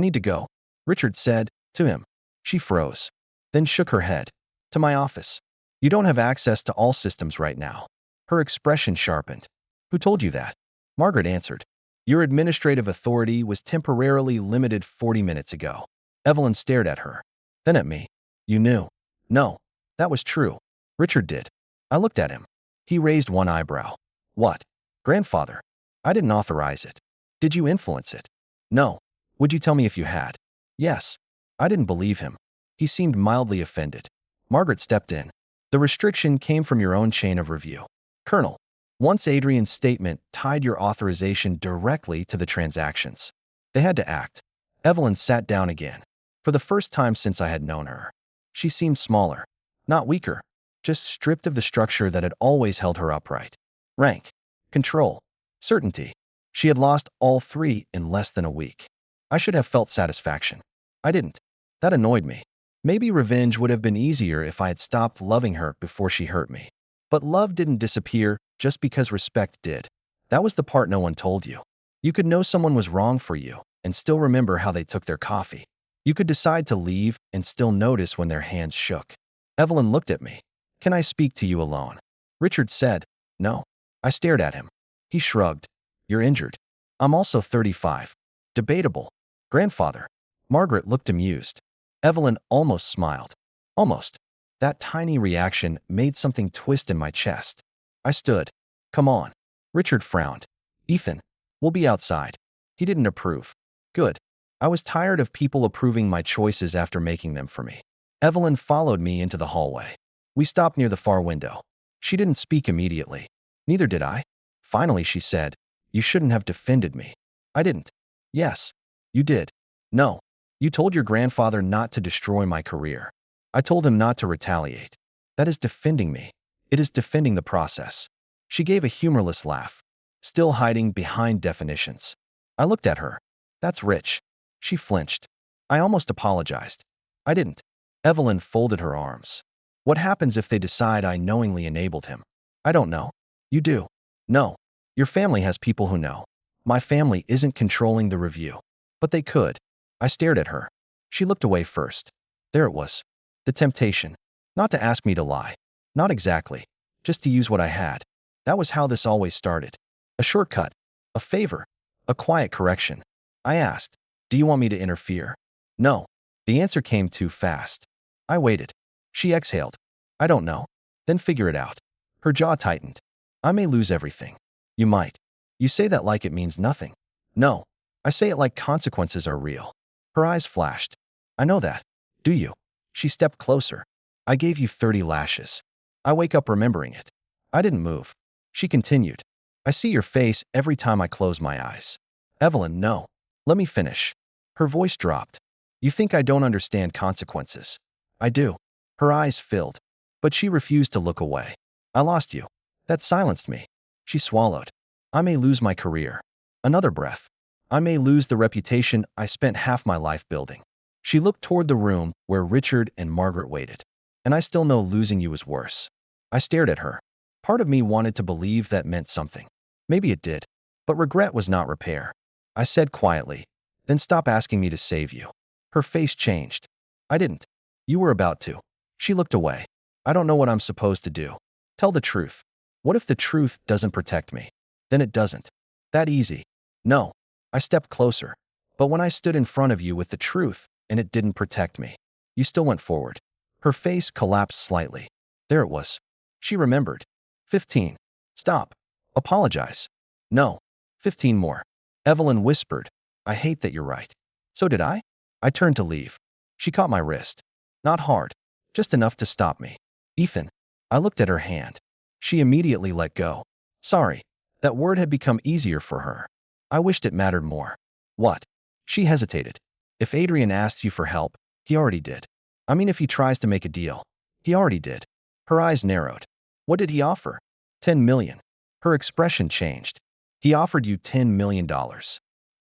Speaker 1: need to go. Richard said, to him. She froze. Then shook her head. To my office. You don't have access to all systems right now. Her expression sharpened. Who told you that? Margaret answered. Your administrative authority was temporarily limited 40 minutes ago. Evelyn stared at her. Then at me. You knew. No. That was true. Richard did. I looked at him. He raised one eyebrow. What? Grandfather. I didn't authorize it. Did you influence it? No. Would you tell me if you had? Yes. I didn't believe him. He seemed mildly offended. Margaret stepped in. The restriction came from your own chain of review. Colonel, once Adrian's statement tied your authorization directly to the transactions. They had to act. Evelyn sat down again. For the first time since I had known her. She seemed smaller. Not weaker. Just stripped of the structure that had always held her upright. Rank. Control. Certainty. She had lost all 3 in less than a week. I should have felt satisfaction. I didn't. That annoyed me. Maybe revenge would have been easier if I had stopped loving her before she hurt me. But love didn't disappear just because respect did. That was the part no one told you. You could know someone was wrong for you and still remember how they took their coffee. You could decide to leave and still notice when their hands shook. Evelyn looked at me. Can I speak to you alone? Richard said, no. I stared at him. He shrugged. You're injured. I'm also 35. Debatable. Grandfather. Margaret looked amused. Evelyn almost smiled. Almost. That tiny reaction made something twist in my chest. I stood. Come on. Richard frowned. Ethan, we'll be outside. He didn't approve. Good. I was tired of people approving my choices after making them for me. Evelyn followed me into the hallway. We stopped near the far window. She didn't speak immediately. Neither did I. Finally, she said, you shouldn't have defended me. I didn't. Yes. You did. No. You told your grandfather not to destroy my career. I told him not to retaliate. That is defending me. It is defending the process. She gave a humorless laugh, still hiding behind definitions. I looked at her. That's rich. She flinched. I almost apologized. I didn't. Evelyn folded her arms. What happens if they decide I knowingly enabled him? I don't know. You do. No. Your family has people who know. My family isn't controlling the review. But they could. I stared at her. She looked away first. There it was. The temptation. Not to ask me to lie. Not exactly. Just to use what I had. That was how this always started. A shortcut. A favor. A quiet correction. I asked, do you want me to interfere? No. The answer came too fast. I waited. She exhaled. I don't know. Then figure it out. Her jaw tightened. I may lose everything. You might. You say that like it means nothing. No. I say it like consequences are real. Her eyes flashed. I know that. Do you? She stepped closer. I gave you 30 lashes. I wake up remembering it. I didn't move. She continued. I see your face every time I close my eyes. Evelyn, no. Let me finish. Her voice dropped. You think I don't understand consequences. I do. Her eyes filled. But she refused to look away. I lost you. That silenced me. She swallowed. I may lose my career. Another breath. I may lose the reputation I spent half my life building. She looked toward the room where Richard and Margaret waited. And I still know losing you is worse. I stared at her. Part of me wanted to believe that meant something. Maybe it did. But regret was not repair. I said quietly, then stop asking me to save you. Her face changed. I didn't. You were about to. She looked away. I don't know what I'm supposed to do. Tell the truth. What if the truth doesn't protect me? Then it doesn't. That easy. No. I stepped closer. But when I stood in front of you with the truth and it didn't protect me, you still went forward. Her face collapsed slightly. There it was. She remembered. 15. Stop. Apologize. No. 15 more. Evelyn whispered. I hate that you're right. So did I? I turned to leave. She caught my wrist. Not hard. Just enough to stop me. Ethan. I looked at her hand. She immediately let go. Sorry. That word had become easier for her. I wished it mattered more. What? She hesitated. If Adrian asks you for help, he already did. I mean, if he tries to make a deal, he already did. Her eyes narrowed. What did he offer? 10 million. Her expression changed. He offered you $10 million.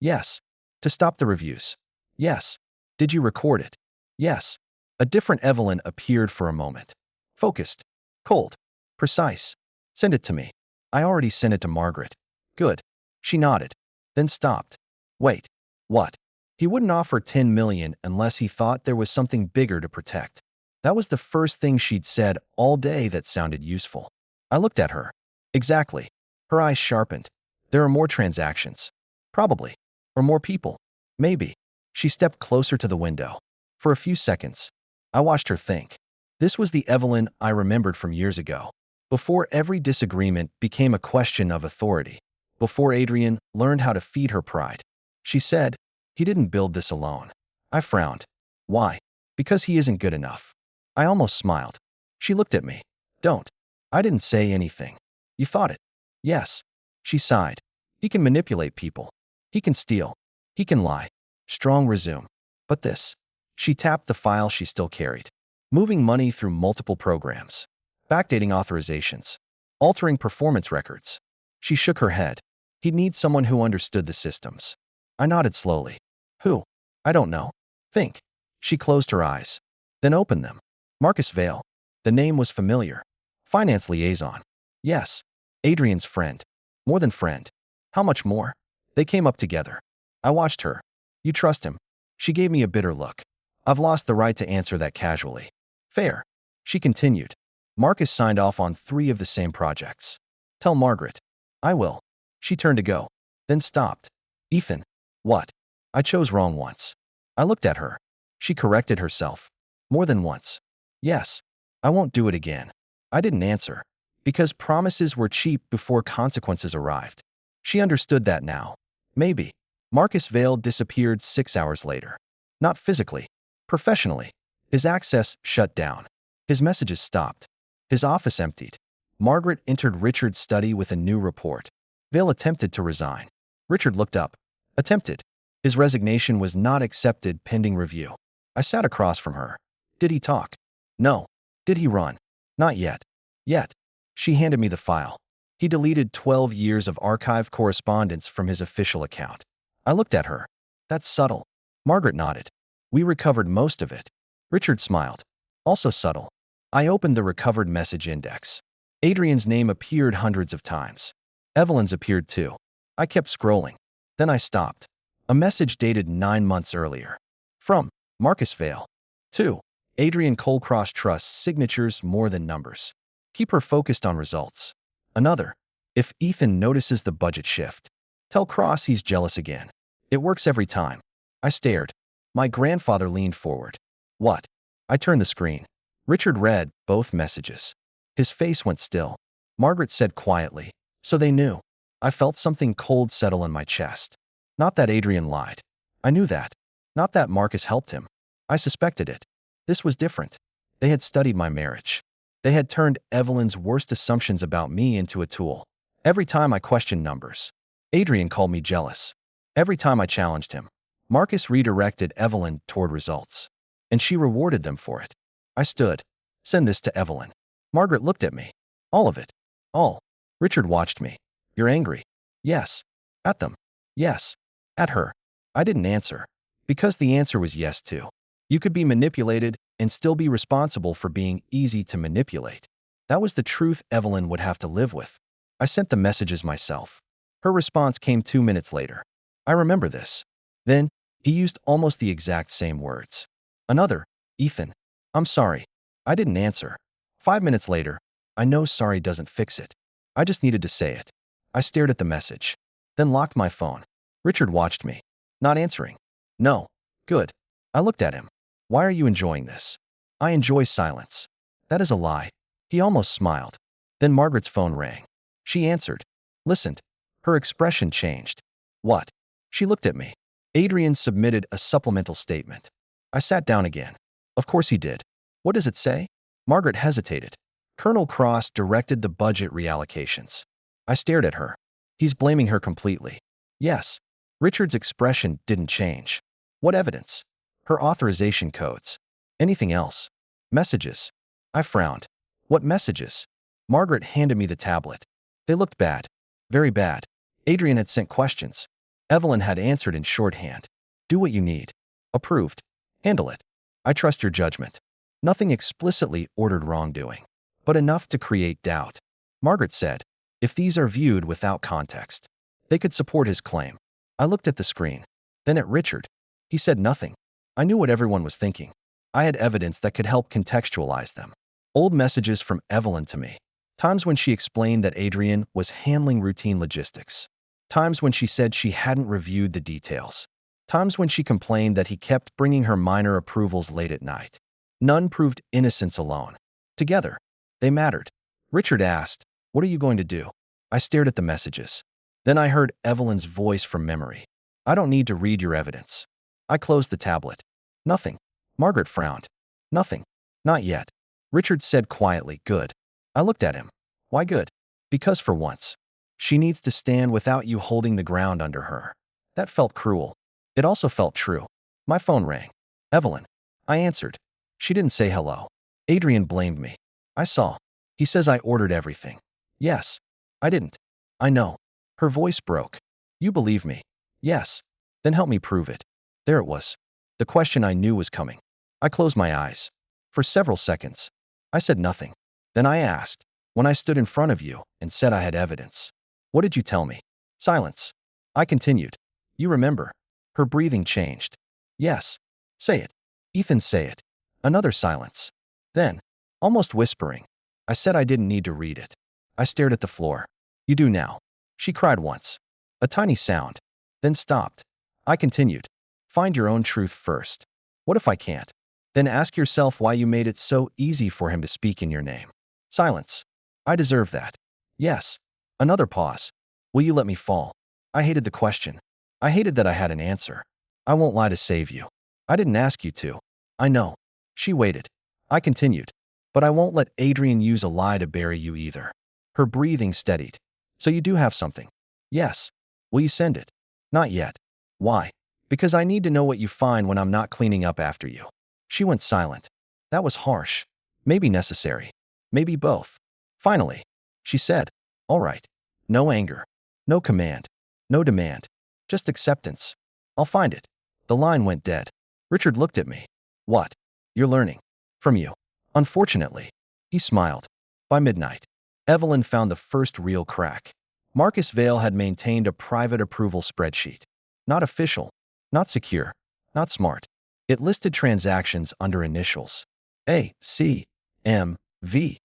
Speaker 1: Yes. To stop the reviews. Yes. Did you record it? Yes. A different Evelyn appeared for a moment. Focused. Cold. Precise. Send it to me. I already sent it to Margaret. Good. She nodded. Then stopped. Wait. What? He wouldn't offer 10 million unless he thought there was something bigger to protect. That was the first thing she'd said all day that sounded useful. I looked at her. Exactly. Her eyes sharpened. There are more transactions. Probably. Or more people. Maybe. She stepped closer to the window. For a few seconds, I watched her think. This was the Evelyn I remembered from years ago. Before every disagreement became a question of authority. Before Adrian learned how to feed her pride. She said, he didn't build this alone. I frowned. Why? Because he isn't good enough. I almost smiled. She looked at me. Don't. I didn't say anything. You thought it. Yes. She sighed. He can manipulate people. He can steal. He can lie. Strong resume. But this. She tapped the file she still carried. Moving money through multiple programs. Backdating authorizations. Altering performance records. She shook her head. He'd need someone who understood the systems. I nodded slowly. Who? I don't know. Think. She closed her eyes, then opened them. Marcus Vale. The name was familiar. Finance liaison. Yes. Adrian's friend. More than friend. How much more? They came up together. I watched her. You trust him? She gave me a bitter look. I've lost the right to answer that casually. Fair. She continued. Marcus signed off on 3 of the same projects. Tell Margaret. I will. She turned to go, then stopped. Ethan. What? I chose wrong once. I looked at her. She corrected herself. More than once. Yes. I won't do it again. I didn't answer. Because promises were cheap before consequences arrived. She understood that now. Maybe. Marcus Vale disappeared 6 hours later. Not physically. Professionally. His access shut down. His messages stopped. His office emptied. Margaret entered Richard's study with a new report. Vale attempted to resign. Richard looked up. Attempted. His resignation was not accepted pending review. I sat across from her. Did he talk? No. Did he run? Not yet. Yet. She handed me the file. He deleted 12 years of archived correspondence from his official account. I looked at her. That's subtle. Margaret nodded. We recovered most of it. Richard smiled. Also subtle. I opened the recovered message index. Adrian's name appeared hundreds of times. Evelyn's appeared too. I kept scrolling. Then I stopped. A message dated 9 months earlier. From Marcus Vale. 2. Adrian Colecross trusts signatures more than numbers. Keep her focused on results. Another. If Ethan notices the budget shift, tell Cross he's jealous again. It works every time. I stared. My grandfather leaned forward. What? I turned the screen. Richard read both messages. His face went still. Margaret said quietly, so they knew. I felt something cold settle in my chest. Not that Adrian lied. I knew that. Not that Marcus helped him. I suspected it. This was different. They had studied my marriage. They had turned Evelyn's worst assumptions about me into a tool. Every time I questioned numbers, Adrian called me jealous. Every time I challenged him, Marcus redirected Evelyn toward results. And she rewarded them for it. I stood. Send this to Evelyn. Margaret looked at me. All of it. All. Richard watched me. You're angry? Yes. At them? Yes. At her? I didn't answer. Because the answer was yes too. You could be manipulated and still be responsible for being easy to manipulate. That was the truth Evelyn would have to live with. I sent the messages myself. Her response came 2 minutes later. I remember this. Then, he used almost the exact same words. Another. Ethan. I'm sorry. I didn't answer. 5 minutes later. I know sorry doesn't fix it. I just needed to say it. I stared at the message. Then locked my phone. Richard watched me. Not answering. No. Good. I looked at him. Why are you enjoying this? I enjoy silence. That is a lie. He almost smiled. Then Margaret's phone rang. She answered. Listened. Her expression changed. What? She looked at me. Adrian submitted a supplemental statement. I sat down again. Of course he did. What does it say? Margaret hesitated. Colonel Cross directed the budget reallocations. I stared at her. He's blaming her completely. Yes. Richard's expression didn't change. What evidence? Her authorization codes. Anything else? Messages. I frowned. What messages? Margaret handed me the tablet. They looked bad. Very bad. Adrian had sent questions. Evelyn had answered in shorthand. Do what you need. Approved. Handle it. I trust your judgment. Nothing explicitly ordered wrongdoing, but enough to create doubt. Margaret said, if these are viewed without context, they could support his claim. I looked at the screen, then at Richard. He said nothing. I knew what everyone was thinking. I had evidence that could help contextualize them. Old messages from Evelyn to me. Times when she explained that Adrian was handling routine logistics. Times when she said she hadn't reviewed the details. Times when she complained that he kept bringing her minor approvals late at night. None proved innocence alone. Together, they mattered. Richard asked, what are you going to do? I stared at the messages. Then I heard Evelyn's voice from memory. I don't need to read your evidence. I closed the tablet. Nothing. Margaret frowned. Nothing. Not yet. Richard said quietly, good. I looked at him. Why good? Because for once, she needs to stand without you holding the ground under her. That felt cruel. It also felt true. My phone rang. Evelyn. I answered. She didn't say hello. Adrian blamed me. I saw. He says I ordered everything. Yes. I didn't. I know. Her voice broke. You believe me? Yes. Then help me prove it. There it was. The question I knew was coming. I closed my eyes. For several seconds, I said nothing. Then I asked, when I stood in front of you and said I had evidence, what did you tell me? Silence. I continued. You remember. Her breathing changed. Yes. Say it. Ethan, say it. Another silence. Then, almost whispering, I said I didn't need to read it. I stared at the floor. You do now. She cried once. A tiny sound. Then stopped. I continued. Find your own truth first. What if I can't? Then ask yourself why you made it so easy for him to speak in your name. Silence. I deserve that. Yes. Another pause. Will you let me fall? I hated the question. I hated that I had an answer. I won't lie to save you. I didn't ask you to. I know. She waited. I continued. But I won't let Adrian use a lie to bury you either. Her breathing steadied. So you do have something? Yes. Will you send it? Not yet. Why? Because I need to know what you find when I'm not cleaning up after you. She went silent. That was harsh. Maybe necessary. Maybe both. Finally, she said, all right. No anger. No command. No demand. Just acceptance. I'll find it. The line went dead. Richard looked at me. What? You're learning. From you. Unfortunately. He smiled. By midnight, Evelyn found the first real crack. Marcus Vale had maintained a private approval spreadsheet. Not official. Not secure. Not smart. It listed transactions under initials. A, C, M, V,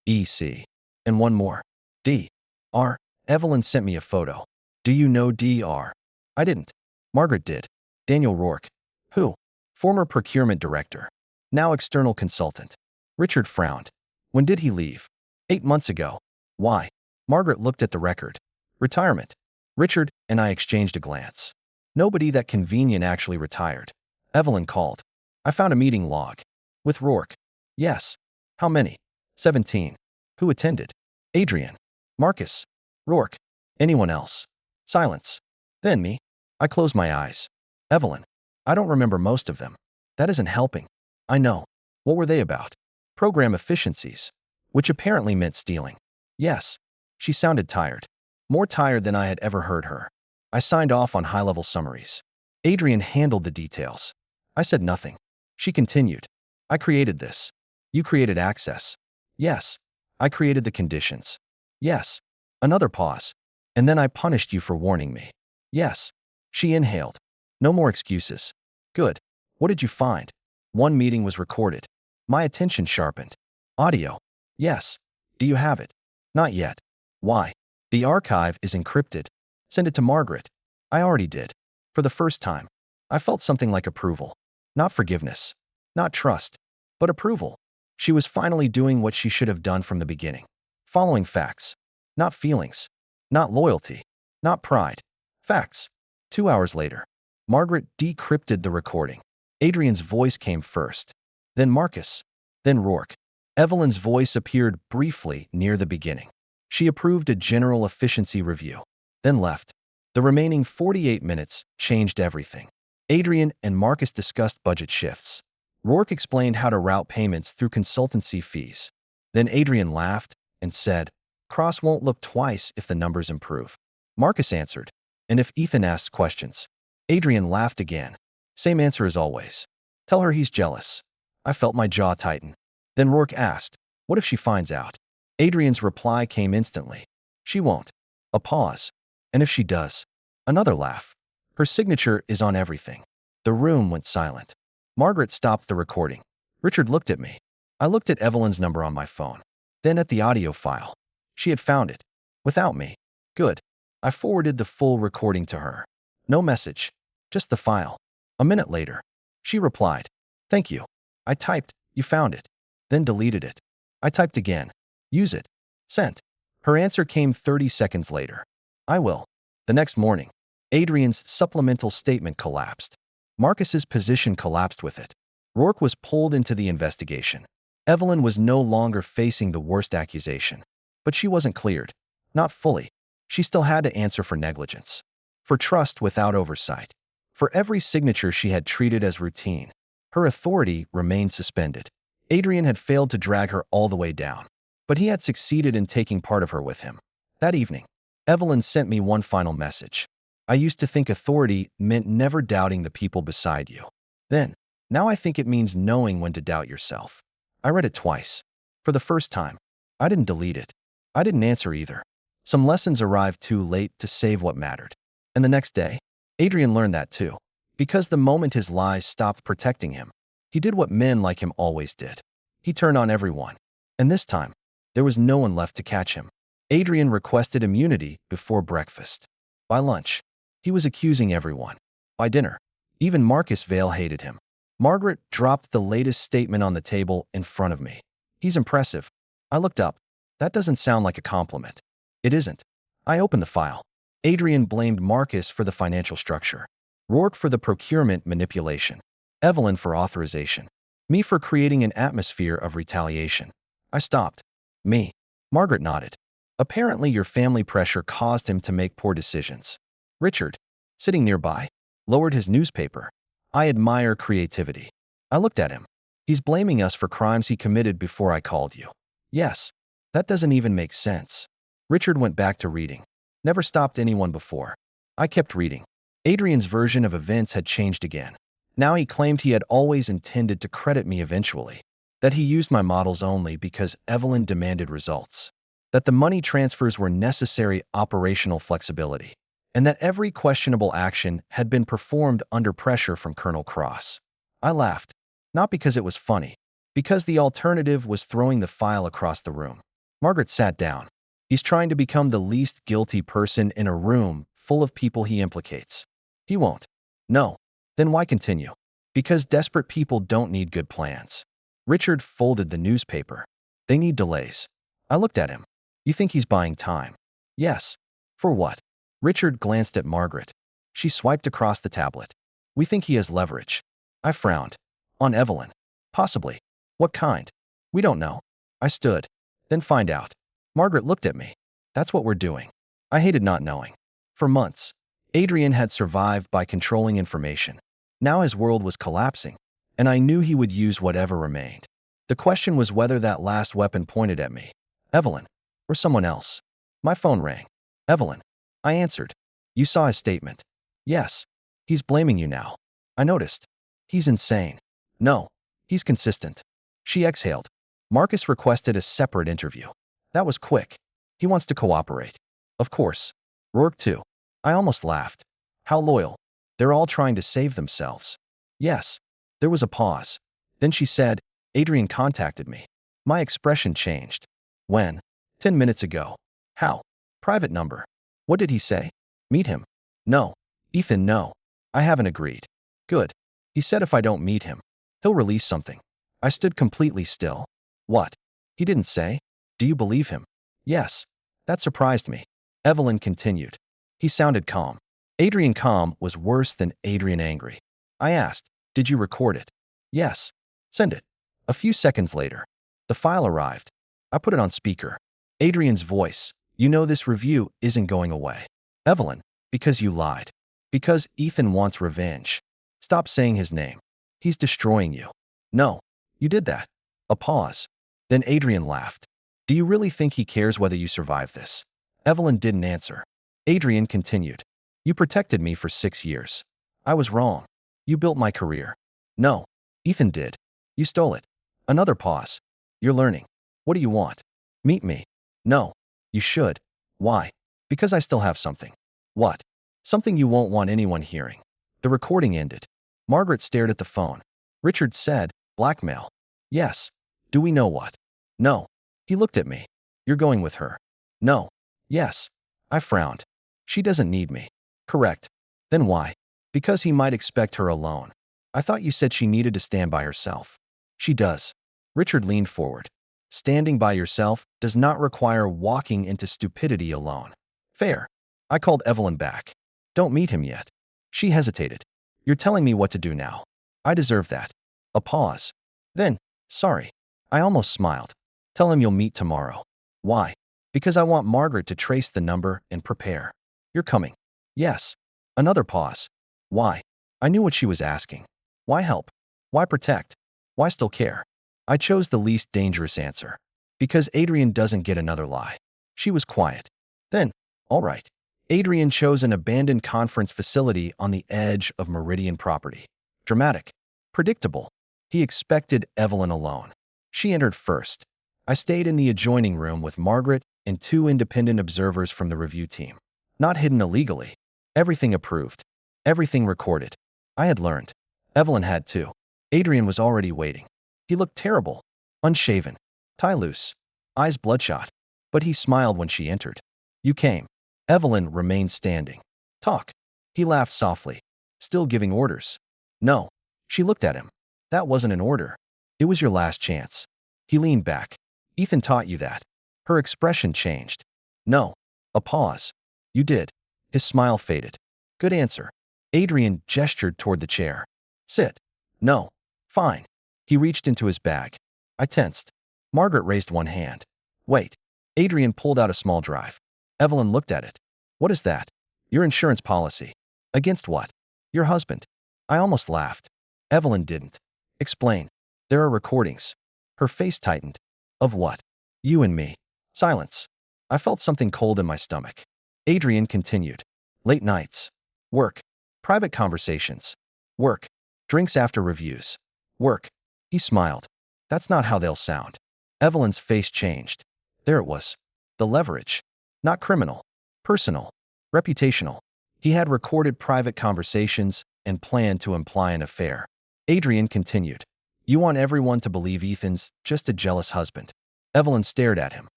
Speaker 1: E, C. And one more. D, R. Evelyn sent me a photo. Do you know DR? I didn't. Margaret did. Daniel Rourke. Who? Former procurement director. Now external consultant. Richard frowned. When did he leave? 8 months ago. Why? Margaret looked at the record. Retirement. Richard and I exchanged a glance. Nobody that convenient actually retired. Evelyn called. I found a meeting log. With Rourke. Yes. How many? 17. Who attended? Adrian. Marcus. Rourke. Anyone else? Silence. Then me. I closed my eyes. Evelyn. I don't remember most of them. That isn't helping. I know. What were they about? Program efficiencies. Which apparently meant stealing. Yes. She sounded tired. More tired than I had ever heard her. I signed off on high-level summaries. Adrian handled the details. I said nothing. She continued. I created this. You created access. Yes. I created the conditions. Yes. Another pause. And then I punished you for warning me. Yes. She inhaled. No more excuses. Good. What did you find? One meeting was recorded. My attention sharpened. Audio. Yes. Do you have it? Not yet. Why? The archive is encrypted. Send it to Margaret. I already did. For the first time, I felt something like approval. Not forgiveness. Not trust. But approval. She was finally doing what she should have done from the beginning. Following facts. Not feelings. Not loyalty. Not pride. Facts. 2 hours later, Margaret decrypted the recording. Adrian's voice came first. Then Marcus. Then Rourke. Evelyn's voice appeared briefly near the beginning. She approved a general efficiency review. Then left. The remaining 48 minutes changed everything. Adrian and Marcus discussed budget shifts. Rourke explained how to route payments through consultancy fees. Then Adrian laughed and said, Cross won't look twice if the numbers improve. Marcus answered, and if Ethan asks questions. Adrian laughed again. Same answer as always. Tell her he's jealous. I felt my jaw tighten. Then Rourke asked, what if she finds out? Adrian's reply came instantly. She won't. A pause. And if she does? Another laugh. Her signature is on everything. The room went silent. Margaret stopped the recording. Richard looked at me. I looked at Evelyn's number on my phone. Then at the audio file. She had found it. Without me. Good. I forwarded the full recording to her. No message. Just the file. A minute later. She replied. Thank you. I typed, you found it. Then deleted it. I typed again. Use it. Sent. Her answer came 30 seconds later. I will. The next morning, Adrian's supplemental statement collapsed. Marcus's position collapsed with it. Rourke was pulled into the investigation. Evelyn was no longer facing the worst accusation. But she wasn't cleared. Not fully. She still had to answer for negligence. For trust without oversight. For every signature she had treated as routine. Her authority remained suspended. Adrian had failed to drag her all the way down. But he had succeeded in taking part of her with him. That evening, Evelyn sent me one final message. I used to think authority meant never doubting the people beside you. Then, Now I think it means knowing when to doubt yourself. I read it twice. For the first time, I didn't delete it. I didn't answer either. Some lessons arrived too late to save what mattered. And the next day, Adrian learned that too. Because the moment his lies stopped protecting him, he did what men like him always did. He turned on everyone. And this time, there was no one left to catch him. Adrian requested immunity before breakfast. By lunch, he was accusing everyone. By dinner, even Marcus Vale hated him. Margaret dropped the latest statement on the table in front of me. He's impressive. I looked up. That doesn't sound like a compliment. It isn't. I opened the file. Adrian blamed Marcus for the financial structure, Rourke for the procurement manipulation, Evelyn for authorization, me for creating an atmosphere of retaliation. I stopped. Me. Margaret nodded. Apparently your family pressure caused him to make poor decisions. Richard, sitting nearby, lowered his newspaper. I admire creativity. I looked at him. He's blaming us for crimes he committed before I called you. Yes. That doesn't even make sense. Richard went back to reading. Never stopped anyone before. I kept reading. Adrian's version of events had changed again. Now he claimed he had always intended to credit me eventually. That he used my models only because Evelyn demanded results. That the money transfers were necessary operational flexibility. And that every questionable action had been performed under pressure from Colonel Cross. I laughed. Not because it was funny. Because the alternative was throwing the file across the room. Margaret sat down. He's trying to become the least guilty person in a room full of people he implicates. He won't. No. Then why continue? Because desperate people don't need good plans. Richard folded the newspaper. They need delays. I looked at him. You think he's buying time? Yes. For what? Richard glanced at Margaret. She swiped across the tablet. We think he has leverage. I frowned. On Evelyn. Possibly. What kind? We don't know. I stood. Then find out. Margaret looked at me. That's what we're doing. I hated not knowing. For months, Adrian had survived by controlling information. Now his world was collapsing, and I knew he would use whatever remained. The question was whether that last weapon pointed at me, Evelyn, or someone else. My phone rang. Evelyn. I answered. You saw his statement. Yes. He's blaming you now. I noticed. He's insane. No. He's consistent. She exhaled. Marcus requested a separate interview. That was quick. He wants to cooperate. Of course. Rourke too. I almost laughed. How loyal. They're all trying to save themselves. Yes. There was a pause. Then she said, Adrian contacted me. My expression changed. When? 10 minutes ago. How? Private number. What did he say? Meet him. No. Ethan, no. I haven't agreed. Good. He said if I don't meet him, he'll release something. I stood completely still. What? He didn't say? Do you believe him? Yes. That surprised me. Evelyn continued. He sounded calm. Adrian calm was worse than Adrian angry. I asked, did you record it? Yes. Send it. A few seconds later, the file arrived. I put it on speaker. Adrian's voice. You know this review isn't going away. Evelyn, because you lied. Because Ethan wants revenge. Stop saying his name. He's destroying you. No. You did that. A pause. Then Adrian laughed. Do you really think he cares whether you survive this? Evelyn didn't answer. Adrian continued. You protected me for 6 years. I was wrong. You built my career. No. Ethan did. You stole it. Another pause. You're learning. What do you want? Meet me. No. You should. Why? Because I still have something. What? Something you won't want anyone hearing. The recording ended. Margaret stared at the phone. Richard said, blackmail. Yes. Do we know what? No. He looked at me. You're going with her. No. Yes. I frowned. She doesn't need me. Correct. Then why? Because he might expect her alone. I thought you said she needed to stand by herself. She does. Richard leaned forward. Standing by yourself does not require walking into stupidity alone. Fair. I called Evelyn back. Don't meet him yet. She hesitated. You're telling me what to do now. I deserve that. A pause. Then, sorry. I almost smiled. Tell him you'll meet tomorrow. Why? Because I want Margaret to trace the number and prepare. You're coming. Yes. Another pause. Why? I knew what she was asking. Why help? Why protect? Why still care? I chose the least dangerous answer. Because Adrian doesn't get another lie. She was quiet. Then, all right. Adrian chose an abandoned conference facility on the edge of Meridian property. Dramatic. Predictable. He expected Evelyn alone. She entered first. I stayed in the adjoining room with Margaret and two independent observers from the review team. Not hidden illegally. Everything approved. Everything recorded. I had learned. Evelyn had too. Adrian was already waiting. He looked terrible. Unshaven. Tie loose. Eyes bloodshot. But he smiled when she entered. You came. Evelyn remained standing. Talk. He laughed softly. Still giving orders. No. She looked at him. That wasn't an order. It was your last chance. He leaned back. Ethan taught you that. Her expression changed. No. A pause. You did. His smile faded. Good answer. Adrian gestured toward the chair. Sit. No. Fine. He reached into his bag. I tensed. Margaret raised one hand. Wait. Adrian pulled out a small drive. Evelyn looked at it. What is that? Your insurance policy. Against what? Your husband. I almost laughed. Evelyn didn't. Explain. There are recordings. Her face tightened. Of what? You and me. Silence. I felt something cold in my stomach. Adrian continued. Late nights. Work. Private conversations. Work. Drinks after reviews. Work. He smiled. That's not how they'll sound. Evelyn's face changed. There it was. The leverage. Not criminal. Personal. Reputational. He had recorded private conversations and planned to imply an affair. Adrian continued. You want everyone to believe Ethan's just a jealous husband. Evelyn stared at him.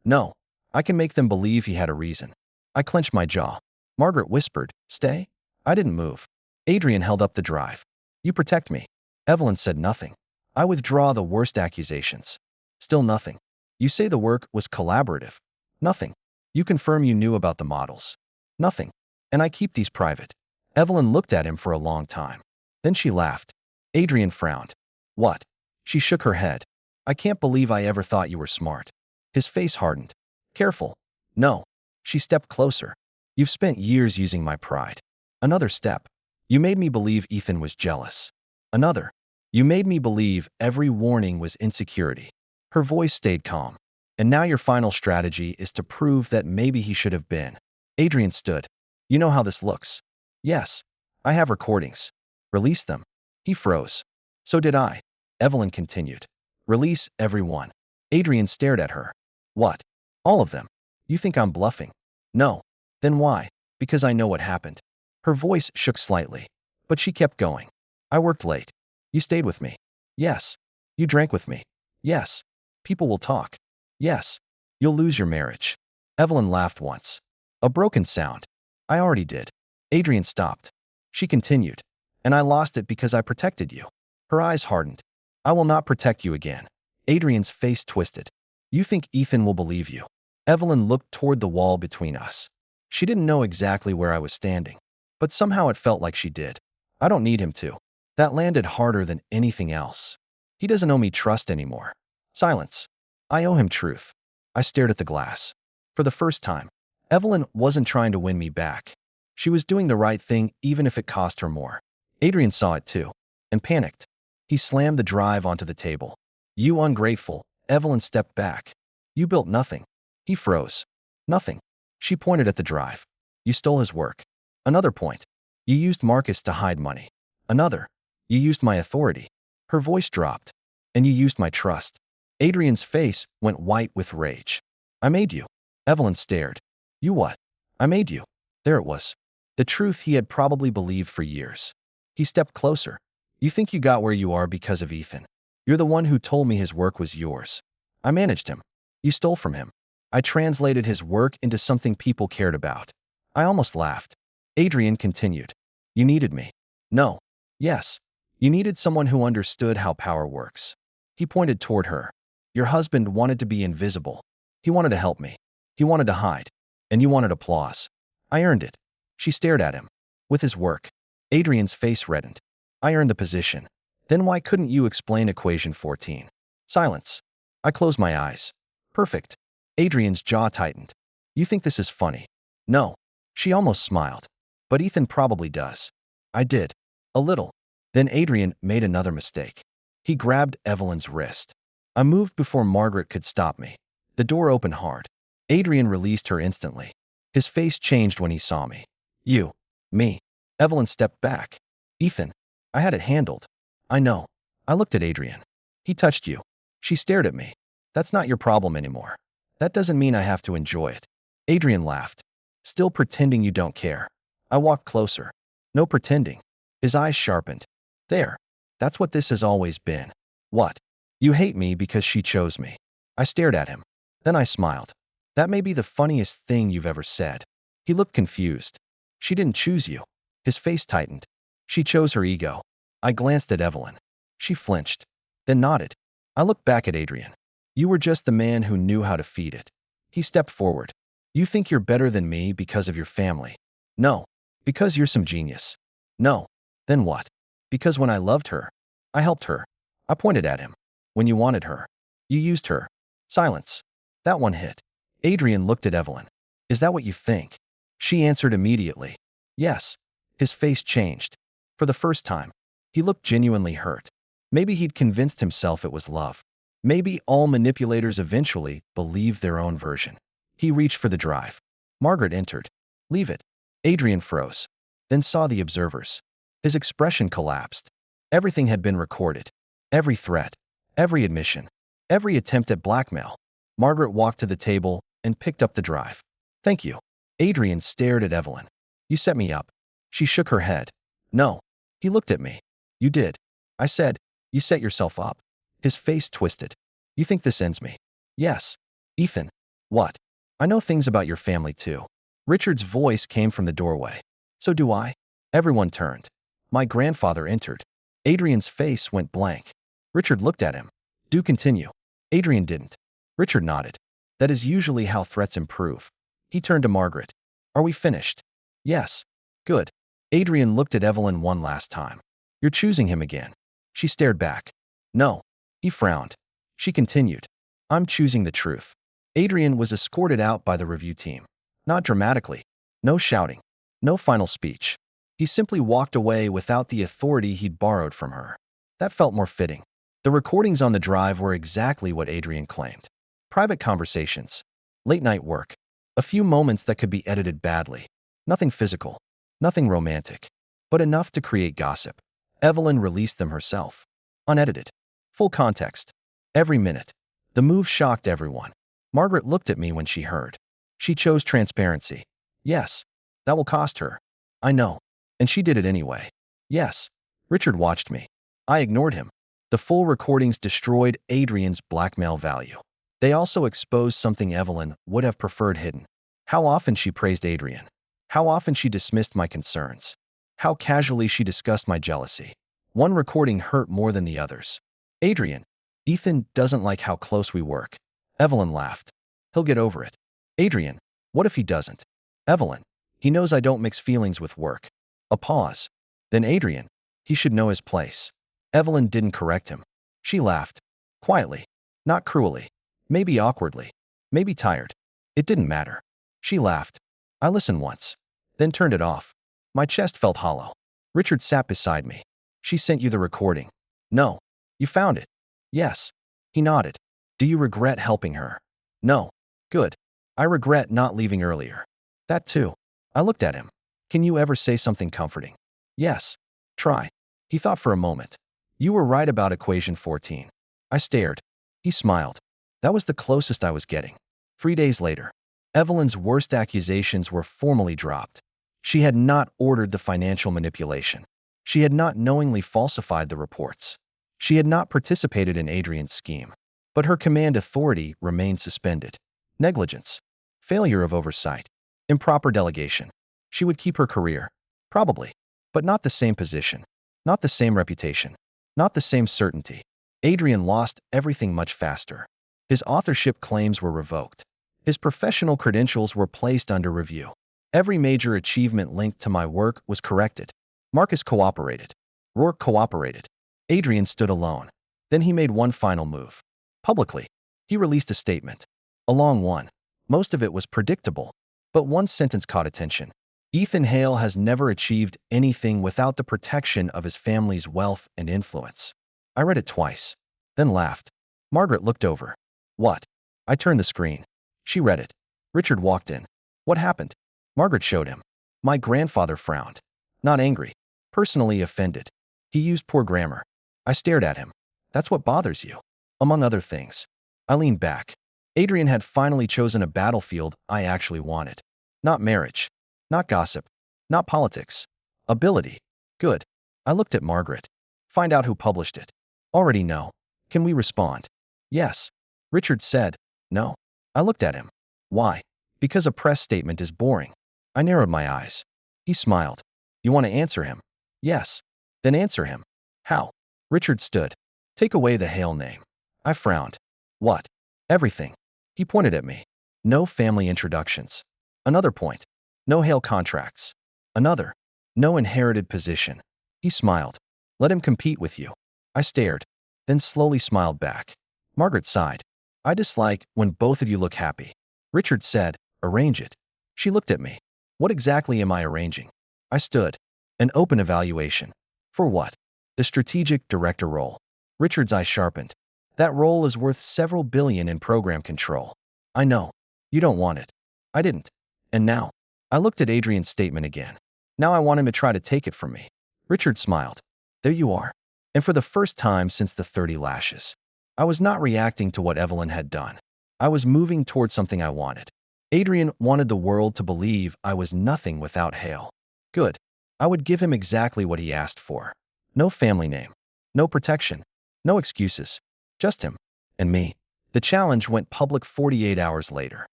Speaker 1: No. I can make them believe he had a reason. I clenched my jaw. Margaret whispered, Stay? I didn't move. Adrian held up the drive. You protect me. Evelyn said nothing. I withdraw the worst accusations. Still nothing. You say the work was collaborative. Nothing. You confirm you knew about the models. Nothing. And I keep these private. Evelyn looked at him for a long time. Then she laughed. Adrian frowned. What? She shook her head. I can't believe I ever thought you were smart. His face hardened. Careful. No. She stepped closer. You've spent years using my pride. Another step. You made me believe Ethan was jealous. Another. You made me believe every warning was insecurity. Her voice stayed calm. And now your final strategy is to prove that maybe he should have been. Adrian stood. You know how this looks. Yes. I have recordings. Release them. He froze. So did I. Evelyn continued. Release everyone. Adrian stared at her. What? All of them. You think I'm bluffing? No. Then why? Because I know what happened. Her voice shook slightly. But she kept going. I worked late. You stayed with me. Yes. You drank with me. Yes. People will talk. Yes. You'll lose your marriage. Evelyn laughed once. A broken sound. I already did. Adrian stopped. She continued. And I lost it because I protected you. Her eyes hardened. I will not protect you again. Adrian's face twisted. You think Ethan will believe you? Evelyn looked toward the wall between us. She didn't know exactly where I was standing, but somehow it felt like she did. I don't need him to. That landed harder than anything else. He doesn't owe me trust anymore. Silence. I owe him truth. I stared at the glass. For the first time, Evelyn wasn't trying to win me back. She was doing the right thing even if it cost her more. Adrian saw it too, and panicked. He slammed the drive onto the table. You ungrateful. Evelyn stepped back. You built nothing. He froze. Nothing. She pointed at the drive. You stole his work. Another point. You used Marcus to hide money. Another. You used my authority. Her voice dropped. And you used my trust. Adrian's face went white with rage. I made you. Evelyn stared. You what? I made you. There it was. The truth he had probably believed for years. He stepped closer. You think you got where you are because of Ethan. You're the one who told me his work was yours. I managed him. You stole from him. I translated his work into something people cared about. I almost laughed. Adrian continued. You needed me. No. Yes. You needed someone who understood how power works. He pointed toward her. Your husband wanted to be invisible. He wanted to help me. He wanted to hide. And you wanted applause. I earned it. She stared at him. With his work. Adrian's face reddened. I earned the position. Then why couldn't you explain equation 14? Silence. I closed my eyes. Perfect. Adrian's jaw tightened. You think this is funny? No. She almost smiled. But Ethan probably does. I did. A little. Then Adrian made another mistake. He grabbed Evelyn's wrist. I moved before Margaret could stop me. The door opened hard. Adrian released her instantly. His face changed when he saw me. You. Me. Evelyn stepped back. Ethan. I had it handled. I know. I looked at Adrian. He touched you. She stared at me. That's not your problem anymore. That doesn't mean I have to enjoy it. Adrian laughed, still pretending you don't care. I walked closer. No pretending. His eyes sharpened. There. That's what this has always been. What? You hate me because she chose me. I stared at him. Then I smiled. That may be the funniest thing you've ever said. He looked confused. She didn't choose you. His face tightened. She chose her ego. I glanced at Evelyn. She flinched, then nodded. I looked back at Adrian. You were just the man who knew how to feed it. He stepped forward. You think you're better than me because of your family? No. Because you're some genius. No. Then what? Because when I loved her, I helped her. I pointed at him. When you wanted her, you used her. Silence. That one hit. Adrian looked at Evelyn. Is that what you think? She answered immediately. Yes. His face changed. For the first time, he looked genuinely hurt. Maybe he'd convinced himself it was love. Maybe all manipulators eventually believe their own version. He reached for the drive. Margaret entered. Leave it. Adrian froze, then saw the observers. His expression collapsed. Everything had been recorded. Every threat, every admission, every attempt at blackmail. Margaret walked to the table and picked up the drive. Thank you. Adrian stared at Evelyn. You set me up. She shook her head. No. He looked at me. You did. I said, you set yourself up. His face twisted. You think this ends me? Yes. Ethan. What? I know things about your family too. Richard's voice came from the doorway. So do I. Everyone turned. My grandfather entered. Adrian's face went blank. Richard looked at him. Do continue. Adrian didn't. Richard nodded. That is usually how threats improve. He turned to Margaret. Are we finished? Yes. Good. Adrian looked at Evelyn one last time. You're choosing him again. She stared back. No. He frowned. She continued. I'm choosing the truth. Adrian was escorted out by the review team. Not dramatically. No shouting. No final speech. He simply walked away without the authority he'd borrowed from her. That felt more fitting. The recordings on the drive were exactly what Adrian claimed. Private conversations. Late-night work. A few moments that could be edited badly. Nothing physical. Nothing romantic. But enough to create gossip. Evelyn released them herself. Unedited. Full context. Every minute. The move shocked everyone. Margaret looked at me when she heard. She chose transparency. Yes. That will cost her. I know. And she did it anyway. Yes. Richard watched me. I ignored him. The full recordings destroyed Adrian's blackmail value. They also exposed something Evelyn would have preferred hidden. How often she praised Adrian. How often she dismissed my concerns. How casually she discussed my jealousy. One recording hurt more than the others. Adrian. Ethan doesn't like how close we work. Evelyn laughed. He'll get over it. Adrian. What if he doesn't? Evelyn. He knows I don't mix feelings with work. A pause. Then Adrian. He should know his place. Evelyn didn't correct him. She laughed. Quietly. Not cruelly. Maybe awkwardly. Maybe tired. It didn't matter. She laughed. I listened once. Then turned it off. My chest felt hollow. Richard sat beside me. She sent you the recording. No. You found it. Yes. He nodded. Do you regret helping her? No. Good. I regret not leaving earlier. That too. I looked at him. Can you ever say something comforting? Yes. Try. He thought for a moment. You were right about equation 14. I stared. He smiled. That was the closest I was getting. 3 days later, Evelyn's worst accusations were formally dropped. She had not ordered the financial manipulation. She had not knowingly falsified the reports. She had not participated in Adrian's scheme. But her command authority remained suspended. Negligence. Failure of oversight. Improper delegation. She would keep her career. Probably. But not the same position. Not the same reputation. Not the same certainty. Adrian lost everything much faster. His authorship claims were revoked. His professional credentials were placed under review. Every major achievement linked to my work was corrected. Marcus cooperated. Rourke cooperated. Adrian stood alone. Then he made one final move. Publicly, he released a statement. A long one. Most of it was predictable. But one sentence caught attention. Ethan Hale has never achieved anything without the protection of his family's wealth and influence. I read it twice. Then laughed. Margaret looked over. What? I turned the screen. She read it. Richard walked in. What happened? Margaret showed him. My grandfather frowned. Not angry. Personally offended. He used poor grammar. I stared at him. That's what bothers you. Among other things. I leaned back. Adrian had finally chosen a battlefield I actually wanted. Not marriage. Not gossip. Not politics. Ability. Good. I looked at Margaret. Find out who published it. Already know. Can we respond? Yes. Richard said. No. I looked at him. Why? Because a press statement is boring. I narrowed my eyes. He smiled. You want to answer him? Yes. Then answer him. How? Richard stood. Take away the Hale name. I frowned. What? Everything. He pointed at me. No family introductions. Another point. No Hale contracts. Another. No inherited position. He smiled. Let him compete with you. I stared, then slowly smiled back. Margaret sighed. I dislike when both of you look happy. Richard said, arrange it. She looked at me. What exactly am I arranging? I stood. An open evaluation. For what? The strategic director role. Richard's eyes sharpened. That role is worth several billion in program control. I know. You don't want it. I didn't. And now? I looked at Adrian's statement again. Now I want him to try to take it from me. Richard smiled. There you are. And for the first time since the 30 lashes. I was not reacting to what Evelyn had done. I was moving towards something I wanted. Adrian wanted the world to believe I was nothing without Hale. Good. I would give him exactly what he asked for. No family name. No protection. No excuses. Just him. And me. The challenge went public 48 hours later.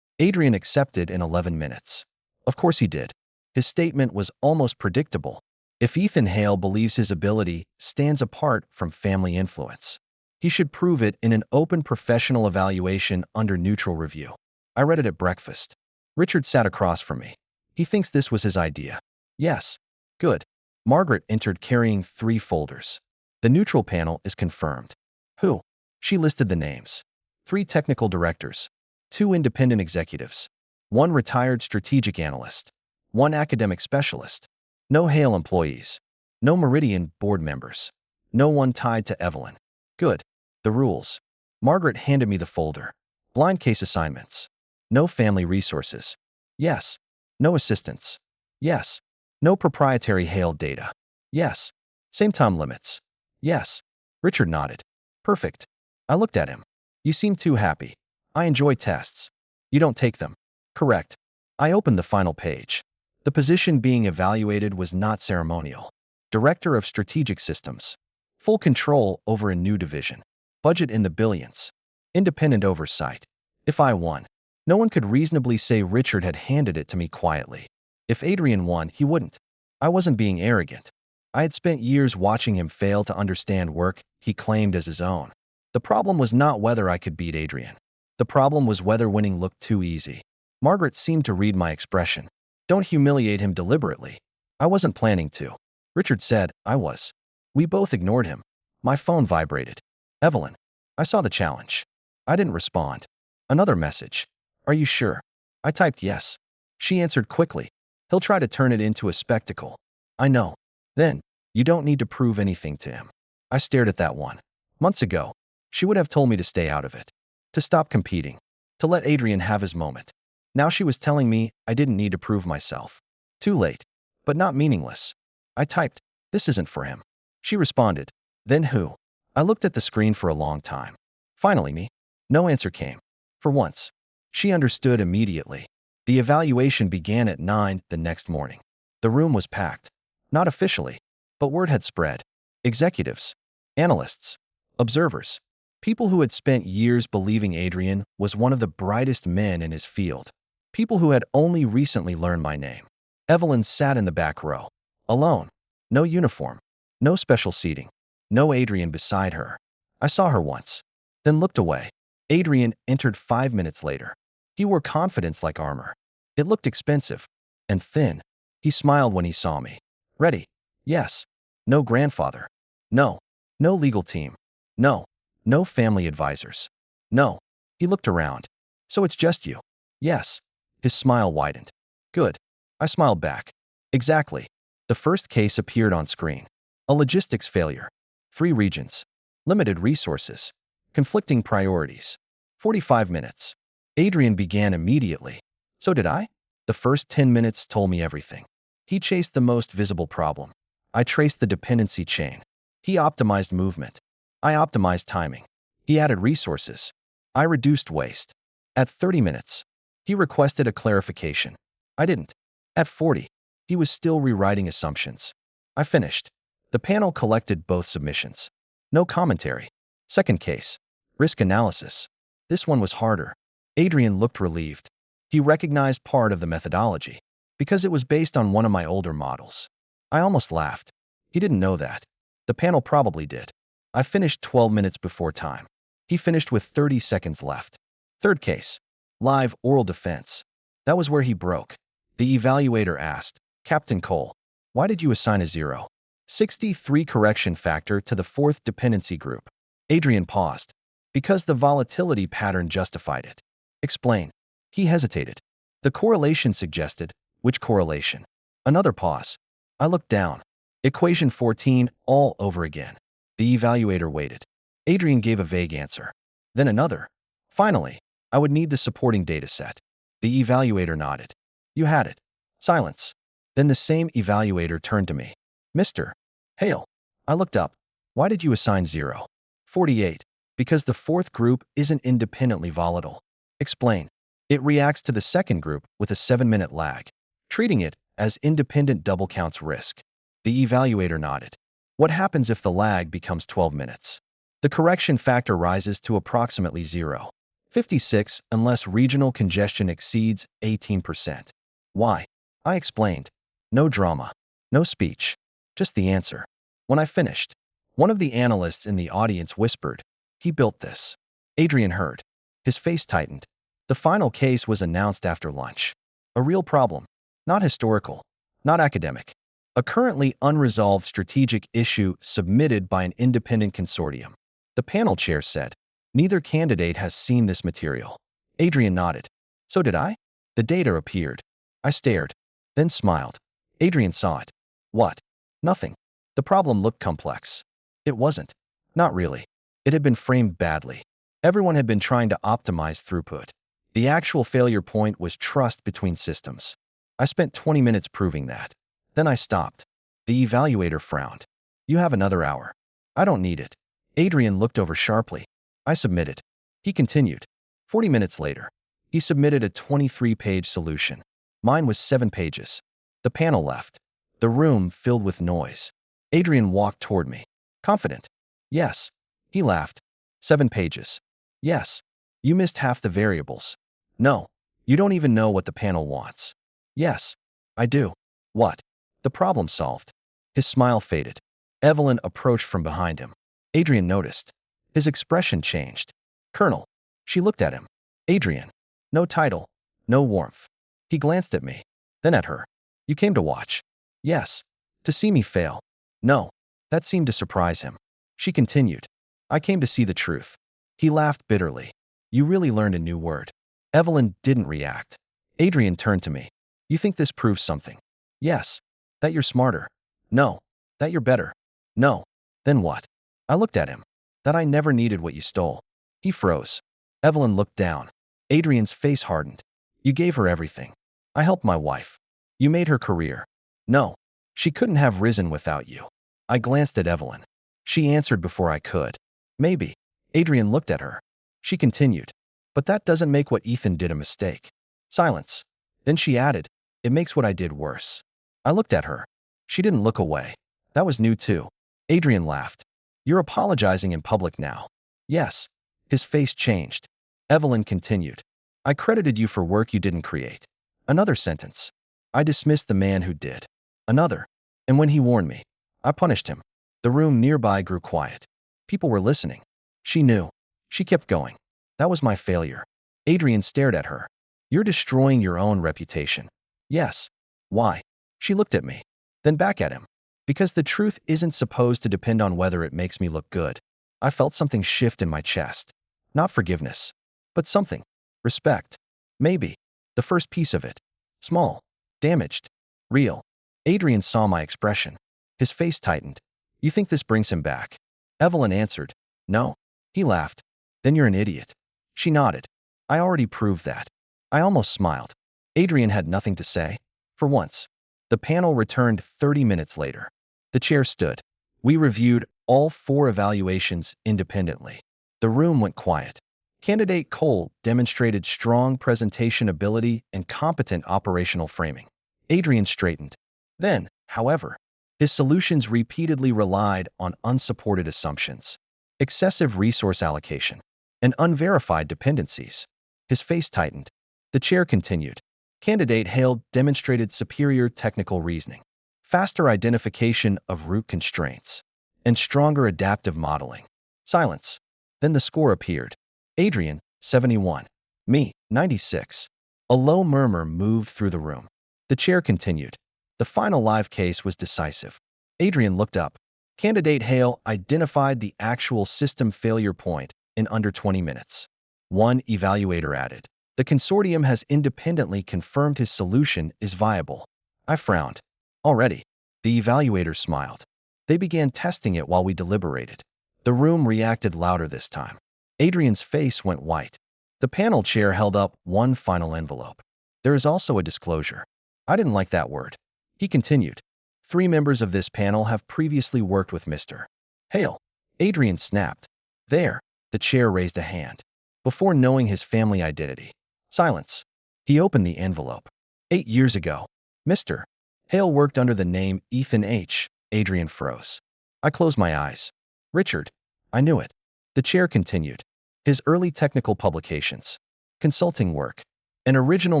Speaker 1: Adrian accepted in 11 minutes. Of course he did. His statement was almost predictable. If Ethan Hale believes his ability stands apart from family influence, he should prove it in an open professional evaluation under neutral review. I read it at breakfast. Richard sat across from me. He thinks this was his idea. Yes. Good. Margaret entered carrying 3 folders. The neutral panel is confirmed. Who? She listed the names. 3 technical directors. 2 independent executives. 1 retired strategic analyst. 1 academic specialist. No Hale employees. No Meridian board members. No one tied to Evelyn. Good. The rules. Margaret handed me the folder. Blind case assignments. No family resources. Yes. No assistants. Yes. No proprietary Hale data. Yes. Same time limits. Yes. Richard nodded. Perfect. I looked at him. You seem too happy. I enjoy tests. You don't take them. Correct. I opened the final page. The position being evaluated was not ceremonial. Director of Strategic Systems. Full control over a new division. Budget in the billions. Independent oversight. If I won, no one could reasonably say Richard had handed it to me quietly. If Adrian won, he wouldn't. I wasn't being arrogant. I had spent years watching him fail to understand work he claimed as his own. The problem was not whether I could beat Adrian. The problem was whether winning looked too easy. Margaret seemed to read my expression. Don't humiliate him deliberately. I wasn't planning to. Richard said I was. We both ignored him. My phone vibrated. Evelyn. I saw the challenge. I didn't respond. Another message. Are you sure? I typed yes. She answered quickly. He'll try to turn it into a spectacle. I know. Then, you don't need to prove anything to him. I stared at that one. Months ago, she would have told me to stay out of it. To stop competing. To let Adrian have his moment. Now she was telling me I didn't need to prove myself. Too late. But not meaningless. I typed, this isn't for him. She responded, then who? I looked at the screen for a long time. Finally me. No answer came. For once. She understood immediately. The evaluation began at 9 the next morning. The room was packed. Not officially, but word had spread. Executives, analysts, observers, people who had spent years believing Adrian was one of the brightest men in his field. People who had only recently learned my name. Evelyn sat in the back row. Alone. No uniform. No special seating. No Adrian beside her. I saw her once. Then looked away. Adrian entered 5 minutes later. He wore confidence like armor. It looked expensive. And thin. He smiled when he saw me. Ready? Yes. No grandfather. No. No legal team. No. No family advisors. No. He looked around. So it's just you. Yes. His smile widened. Good. I smiled back. Exactly. The first case appeared on screen. A logistics failure. 3 regions. Limited resources. Conflicting priorities. 45 minutes. Adrian began immediately. So did I? The first 10 minutes told me everything. He chased the most visible problem. I traced the dependency chain. He optimized movement. I optimized timing. He added resources. I reduced waste. At 30 minutes, he requested a clarification. I didn't. At 40, he was still rewriting assumptions. I finished. The panel collected both submissions. No commentary. Second case. Risk analysis. This one was harder. Adrian looked relieved. He recognized part of the methodology because it was based on one of my older models. I almost laughed. He didn't know that. The panel probably did. I finished 12 minutes before time. He finished with 30 seconds left. Third case. Live oral defense. That was where he broke. The evaluator asked, Captain Cole, why did you assign a 0.63 correction factor to the fourth dependency group? Adrian paused. Because the volatility pattern justified it. Explain. He hesitated. The correlation suggested. Which correlation? Another pause. I looked down. Equation 14 all over again. The evaluator waited. Adrian gave a vague answer. Then another. Finally, I would need the supporting data set. The evaluator nodded. You had it. Silence. Then the same evaluator turned to me. Mr. Hale. I looked up. Why did you assign 0.48? Because the fourth group isn't independently volatile. Explain. It reacts to the second group with a 7-minute lag, treating it as independent double counts risk. The evaluator nodded. What happens if the lag becomes 12 minutes? The correction factor rises to approximately 0.56 unless regional congestion exceeds 18%. Why? I explained. No drama. No speech. Just the answer. When I finished, one of the analysts in the audience whispered, he built this. Adrian heard. His face tightened. The final case was announced after lunch. A real problem. Not historical. Not academic. A currently unresolved strategic issue submitted by an independent consortium. The panel chair said, neither candidate has seen this material. Adrian nodded. So did I? The data appeared. I stared, then smiled. Adrian saw it. What? Nothing. The problem looked complex. It wasn't. Not really. It had been framed badly. Everyone had been trying to optimize throughput. The actual failure point was trust between systems. I spent 20 minutes proving that. Then I stopped. The evaluator frowned. You have another hour. I don't need it. Adrian looked over sharply. I submitted. He continued. 40 minutes later, he submitted a 23-page solution. Mine was 7 pages. The panel left. The room filled with noise. Adrian walked toward me. Confident. Yes. He laughed. 7 pages. Yes. You missed half the variables. No. You don't even know what the panel wants. Yes. I do. What? The problem solved. His smile faded. Evelyn approached from behind him. Adrian noticed. His expression changed. Colonel. She looked at him. Adrian. No title. No warmth. He glanced at me. Then at her. You came to watch. Yes. To see me fail. No. That seemed to surprise him. She continued. I came to see the truth. He laughed bitterly. You really learned a new word. Evelyn didn't react. Adrian turned to me. You think this proves something? Yes. That you're smarter. No. That you're better. No. Then what? I looked at him. That I never needed what you stole. He froze. Evelyn looked down. Adrian's face hardened. You gave her everything. I helped my wife. You made her career. No. She couldn't have risen without you. I glanced at Evelyn. She answered before I could. Maybe. Adrian looked at her. She continued. But that doesn't make what Ethan did a mistake. Silence. Then she added, it makes what I did worse. I looked at her. She didn't look away. That was new too. Adrian laughed. You're apologizing in public now. Yes. His face changed. Evelyn continued. I credited you for work you didn't create. Another sentence. I dismissed the man who did. Another. And when he warned me, I punished him. The room nearby grew quiet. People were listening. She knew. She kept going. That was my failure. Adrian stared at her. You're destroying your own reputation. Yes. Why? She looked at me. Then back at him. Because the truth isn't supposed to depend on whether it makes me look good. I felt something shift in my chest. Not forgiveness. But something. Respect. Maybe. The first piece of it. Small. Damaged. Real. Adrian saw my expression. His face tightened. You think this brings him back? Evelyn answered. No. He laughed. Then you're an idiot. She nodded. I already proved that. I almost smiled. Adrian had nothing to say. For once. The panel returned 30 minutes later. The chair stood. We reviewed all 4 evaluations independently. The room went quiet. Candidate Cole demonstrated strong presentation ability and competent operational framing. Adrian straightened. Then, however, his solutions repeatedly relied on unsupported assumptions, excessive resource allocation, and unverified dependencies. His face tightened. The chair continued. Candidate Hale demonstrated superior technical reasoning, faster identification of root constraints, and stronger adaptive modeling. Silence. Then the score appeared. Adrian, 71. Me, 96. A low murmur moved through the room. The chair continued. The final live case was decisive. Adrian looked up. Candidate Hale identified the actual system failure point in under 20 minutes. One evaluator added, "The consortium has independently confirmed his solution is viable." I frowned. Already. The evaluators smiled. They began testing it while we deliberated. The room reacted louder this time. Adrian's face went white. The panel chair held up one final envelope. "There is also a disclosure." I didn't like that word. He continued. 3 members of this panel have previously worked with Mr. Hale. Adrian snapped. There. The chair raised a hand. Before knowing his family identity. Silence. He opened the envelope. 8 years ago. Mr. Hale worked under the name Ethan H. Adrian froze. I closed my eyes. Richard. I knew it. The chair continued. His early technical publications, consulting work, and original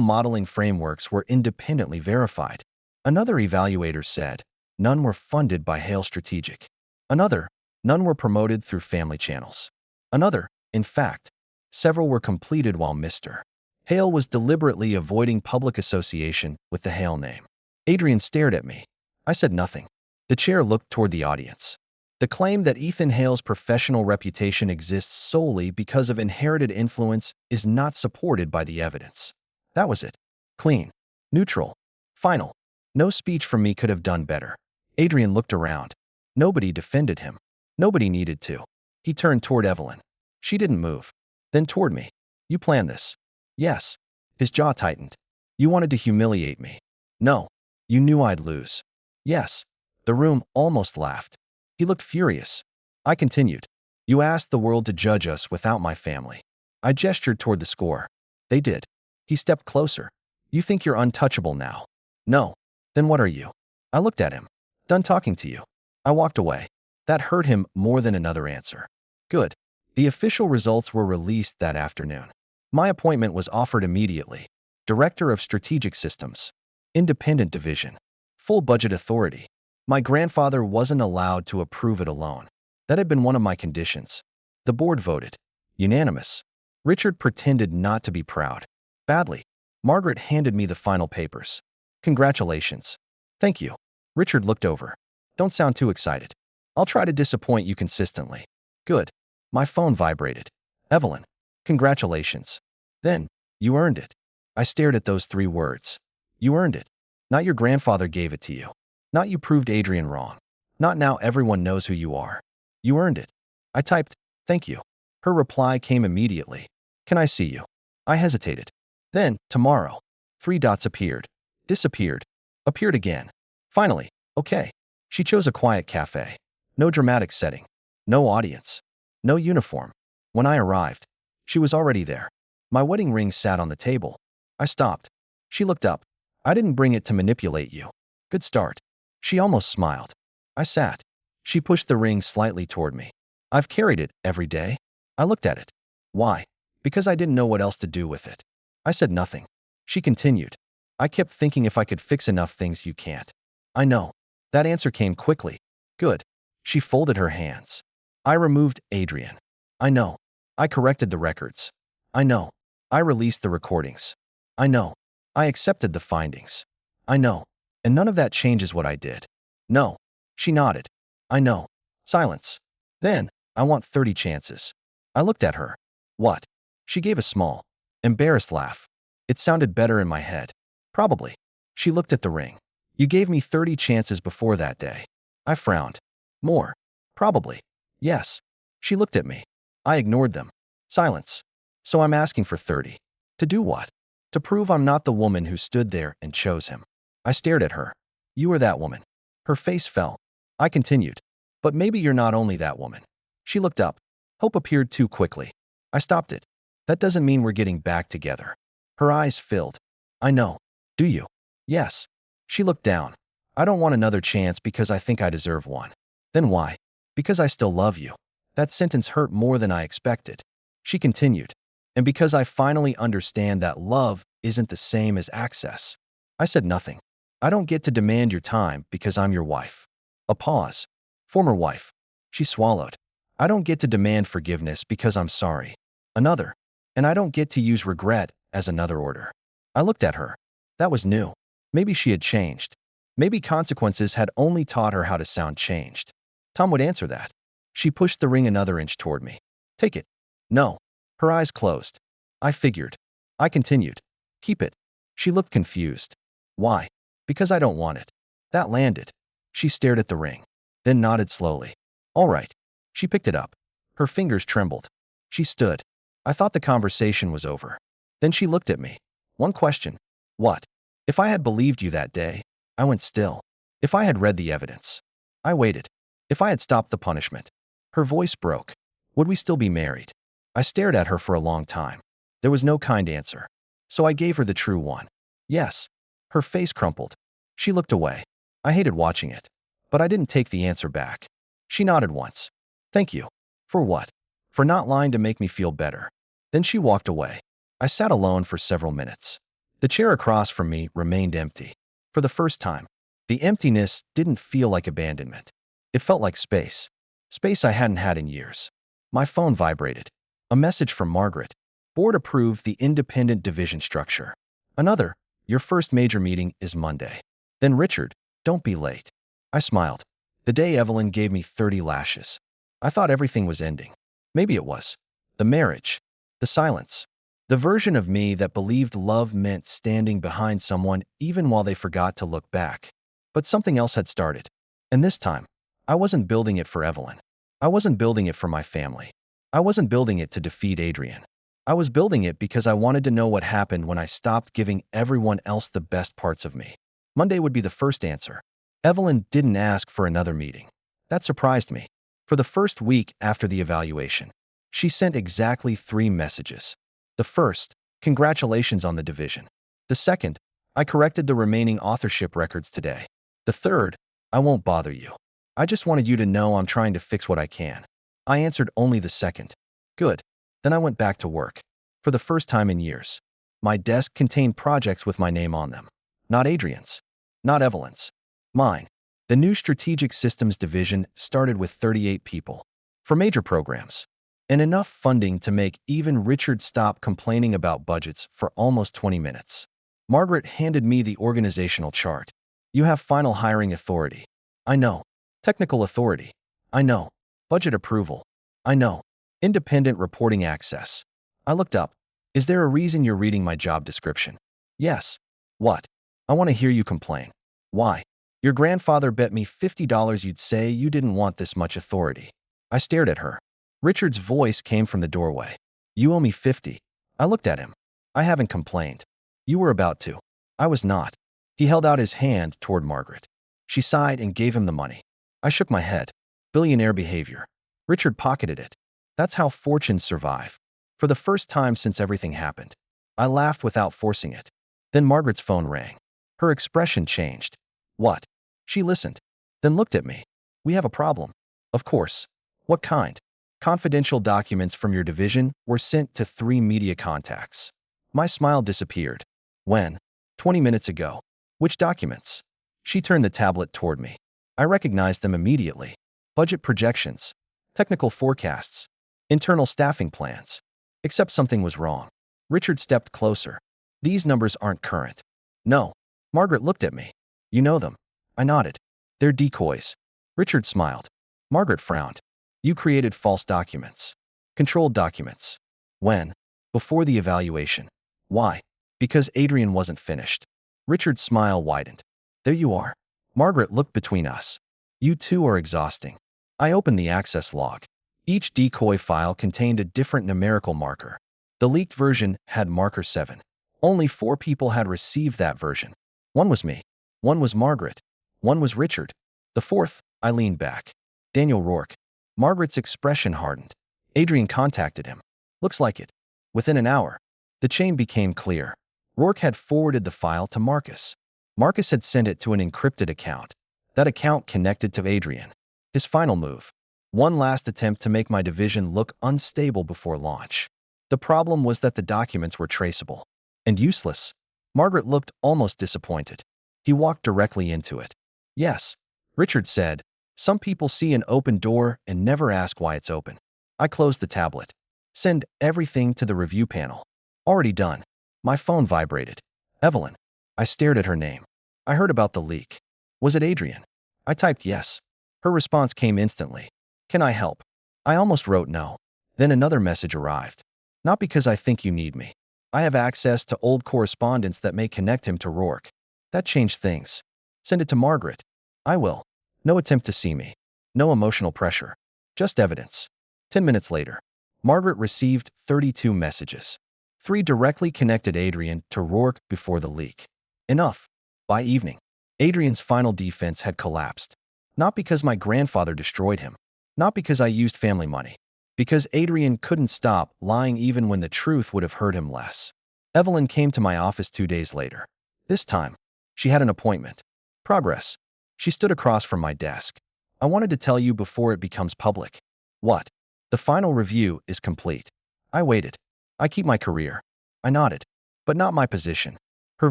Speaker 1: modeling frameworks were independently verified. Another evaluator said, none were funded by Hale Strategic. Another, none were promoted through family channels. Another, in fact, several were completed while Mr. Hale was deliberately avoiding public association with the Hale name. Adrian stared at me. I said nothing. The chair looked toward the audience. The claim that Ethan Hale's professional reputation exists solely because of inherited influence is not supported by the evidence. That was it. Clean. Neutral. Final. No speech from me could have done better. Adrian looked around. Nobody defended him. Nobody needed to. He turned toward Evelyn. She didn't move. Then toward me. You planned this. Yes. His jaw tightened. You wanted to humiliate me. No. You knew I'd lose. Yes. The room almost laughed. He looked furious. I continued. You asked the world to judge us without my family. I gestured toward the score. They did. He stepped closer. You think you're untouchable now? No. Then what are you? I looked at him. Done talking to you. I walked away. That hurt him more than another answer. Good. The official results were released that afternoon. My appointment was offered immediately. Director of Strategic Systems. Independent Division. Full budget authority. My grandfather wasn't allowed to approve it alone. That had been one of my conditions. The board voted. Unanimous. Richard pretended not to be proud. Badly. Margaret handed me the final papers. Congratulations. Thank you. Richard looked over. Don't sound too excited. I'll try to disappoint you consistently. Good. My phone vibrated. Evelyn. Congratulations. Then, you earned it. I stared at those 3 words. You earned it. Not your grandfather gave it to you. Not you proved Adrian wrong. Not now everyone knows who you are. You earned it. I typed, thank you. Her reply came immediately. Can I see you? I hesitated. Then, tomorrow. 3 dots appeared. Disappeared. Appeared again. Finally, okay. She chose a quiet cafe. No dramatic setting. No audience. No uniform. When I arrived, she was already there. My wedding ring sat on the table. I stopped. She looked up. I didn't bring it to manipulate you. Good start. She almost smiled. I sat. She pushed the ring slightly toward me. I've carried it every day. I looked at it. Why? Because I didn't know what else to do with it. I said nothing. She continued. I kept thinking if I could fix enough things you can't. I know. That answer came quickly. Good. She folded her hands. I removed Adrian. I know. I corrected the records. I know. I released the recordings. I know. I accepted the findings. I know. And none of that changes what I did. No. She nodded. I know. Silence. Then, I want 30 chances. I looked at her. What? She gave a small, embarrassed laugh. It sounded better in my head. Probably. She looked at the ring. You gave me 30 chances before that day. I frowned. More. Probably. Yes. She looked at me. I ignored them. Silence. So I'm asking for 30. To do what? To prove I'm not the woman who stood there and chose him. I stared at her. You are that woman. Her face fell. I continued. But maybe you're not only that woman. She looked up. Hope appeared too quickly. I stopped it. That doesn't mean we're getting back together. Her eyes filled. I know. Do you? Yes. She looked down. I don't want another chance because I think I deserve one. Then why? Because I still love you. That sentence hurt more than I expected. She continued. And because I finally understand that love isn't the same as access. I said nothing. I don't get to demand your time because I'm your wife. A pause. Former wife. She swallowed. I don't get to demand forgiveness because I'm sorry. Another. And I don't get to use regret as another order. I looked at her. That was new. Maybe she had changed. Maybe consequences had only taught her how to sound changed. Tom would answer that. She pushed the ring another inch toward me. Take it. No. Her eyes closed. I figured. I continued. Keep it. She looked confused. Why? Because I don't want it. That landed. She stared at the ring, then nodded slowly. All right. She picked it up. Her fingers trembled. She stood. I thought the conversation was over. Then she looked at me. One question. What? If I had believed you that day, I went still. If I had read the evidence, I waited. If I had stopped the punishment. Her voice broke. Would we still be married? I stared at her for a long time. There was no kind answer. So I gave her the true one. Yes. Her face crumpled. She looked away. I hated watching it. But I didn't take the answer back. She nodded once. Thank you. For what? For not lying to make me feel better. Then she walked away. I sat alone for several minutes. The chair across from me remained empty. For the first time, the emptiness didn't feel like abandonment. It felt like space. Space I hadn't had in years. My phone vibrated. A message from Margaret. Board approved the independent division structure. Another. Your first major meeting is Monday. Then Richard, don't be late. I smiled. The day Evelyn gave me 30 lashes. I thought everything was ending. Maybe it was. The marriage. The silence. The version of me that believed love meant standing behind someone even while they forgot to look back. But something else had started. And this time, I wasn't building it for Evelyn. I wasn't building it for my family. I wasn't building it to defeat Adrian. I was building it because I wanted to know what happened when I stopped giving everyone else the best parts of me. Monday would be the first answer. Evelyn didn't ask for another meeting. That surprised me. For the first week after the evaluation, she sent exactly 3 messages. The first, congratulations on the division. The second, I corrected the remaining authorship records today. The third, I won't bother you. I just wanted you to know I'm trying to fix what I can. I answered only the second. Good. Then I went back to work. For the first time in years, my desk contained projects with my name on them. Not Adrian's. Not Evelyn's. Mine. The new Strategic Systems Division started with 38 people. For major programs. And enough funding to make even Richard stop complaining about budgets for almost 20 minutes. Margaret handed me the organizational chart. You have final hiring authority. I know. Technical authority. I know. Budget approval. I know. Independent reporting access. I looked up. Is there a reason you're reading my job description? Yes. What? I want to hear you complain. Why? Your grandfather bet me $50 you'd say you didn't want this much authority. I stared at her. Richard's voice came from the doorway. You owe me 50. I looked at him. I haven't complained. You were about to. I was not. He held out his hand toward Margaret. She sighed and gave him the money. I shook my head. Billionaire behavior. Richard pocketed it. That's how fortunes survive. For the first time since everything happened, I laughed without forcing it. Then Margaret's phone rang. Her expression changed. What? She listened, then looked at me. We have a problem. Of course. What kind? Confidential documents from your division were sent to 3 media contacts. My smile disappeared. When? 20 minutes ago. Which documents? She turned the tablet toward me. I recognized them immediately. Budget projections. Technical forecasts. Internal staffing plans. Except something was wrong. Richard stepped closer. These numbers aren't current. No. Margaret looked at me. You know them. I nodded. They're decoys. Richard smiled. Margaret frowned. You created false documents. Controlled documents. When? Before the evaluation. Why? Because Adrian wasn't finished. Richard's smile widened. There you are. Margaret looked between us. You two are exhausting. I opened the access log. Each decoy file contained a different numerical marker. The leaked version had marker 7. Only 4 people had received that version. One was me. One was Margaret. One was Richard. The fourth, I leaned back. Daniel Rourke. Margaret's expression hardened. Adrian contacted him. Looks like it. Within an hour, the chain became clear. Rourke had forwarded the file to Marcus. Marcus had sent it to an encrypted account. That account connected to Adrian. His final move. One last attempt to make my division look unstable before launch. The problem was that the documents were traceable. And useless. Margaret looked almost disappointed. He walked directly into it. Yes, Richard said. Some people see an open door and never ask why it's open. I closed the tablet. Send everything to the review panel. Already done. My phone vibrated. Evelyn. I stared at her name. I heard about the leak. Was it Adrian? I typed yes. Her response came instantly. Can I help? I almost wrote no. Then another message arrived. Not because I think you need me. I have access to old correspondence that may connect him to Rourke. That changed things. Send it to Margaret. I will. No attempt to see me. No emotional pressure. Just evidence. 10 minutes later, Margaret received 32 messages. 3 directly connected Adrian to Rourke before the leak. Enough. By evening, Adrian's final defense had collapsed. Not because my grandfather destroyed him. Not because I used family money. Because Adrian couldn't stop lying even when the truth would have hurt him less. Evelyn came to my office 2 days later. This time, she had an appointment. Progress. She stood across from my desk. I wanted to tell you before it becomes public. What? The final review is complete. I waited. I keep my career. I nodded. But not my position. Her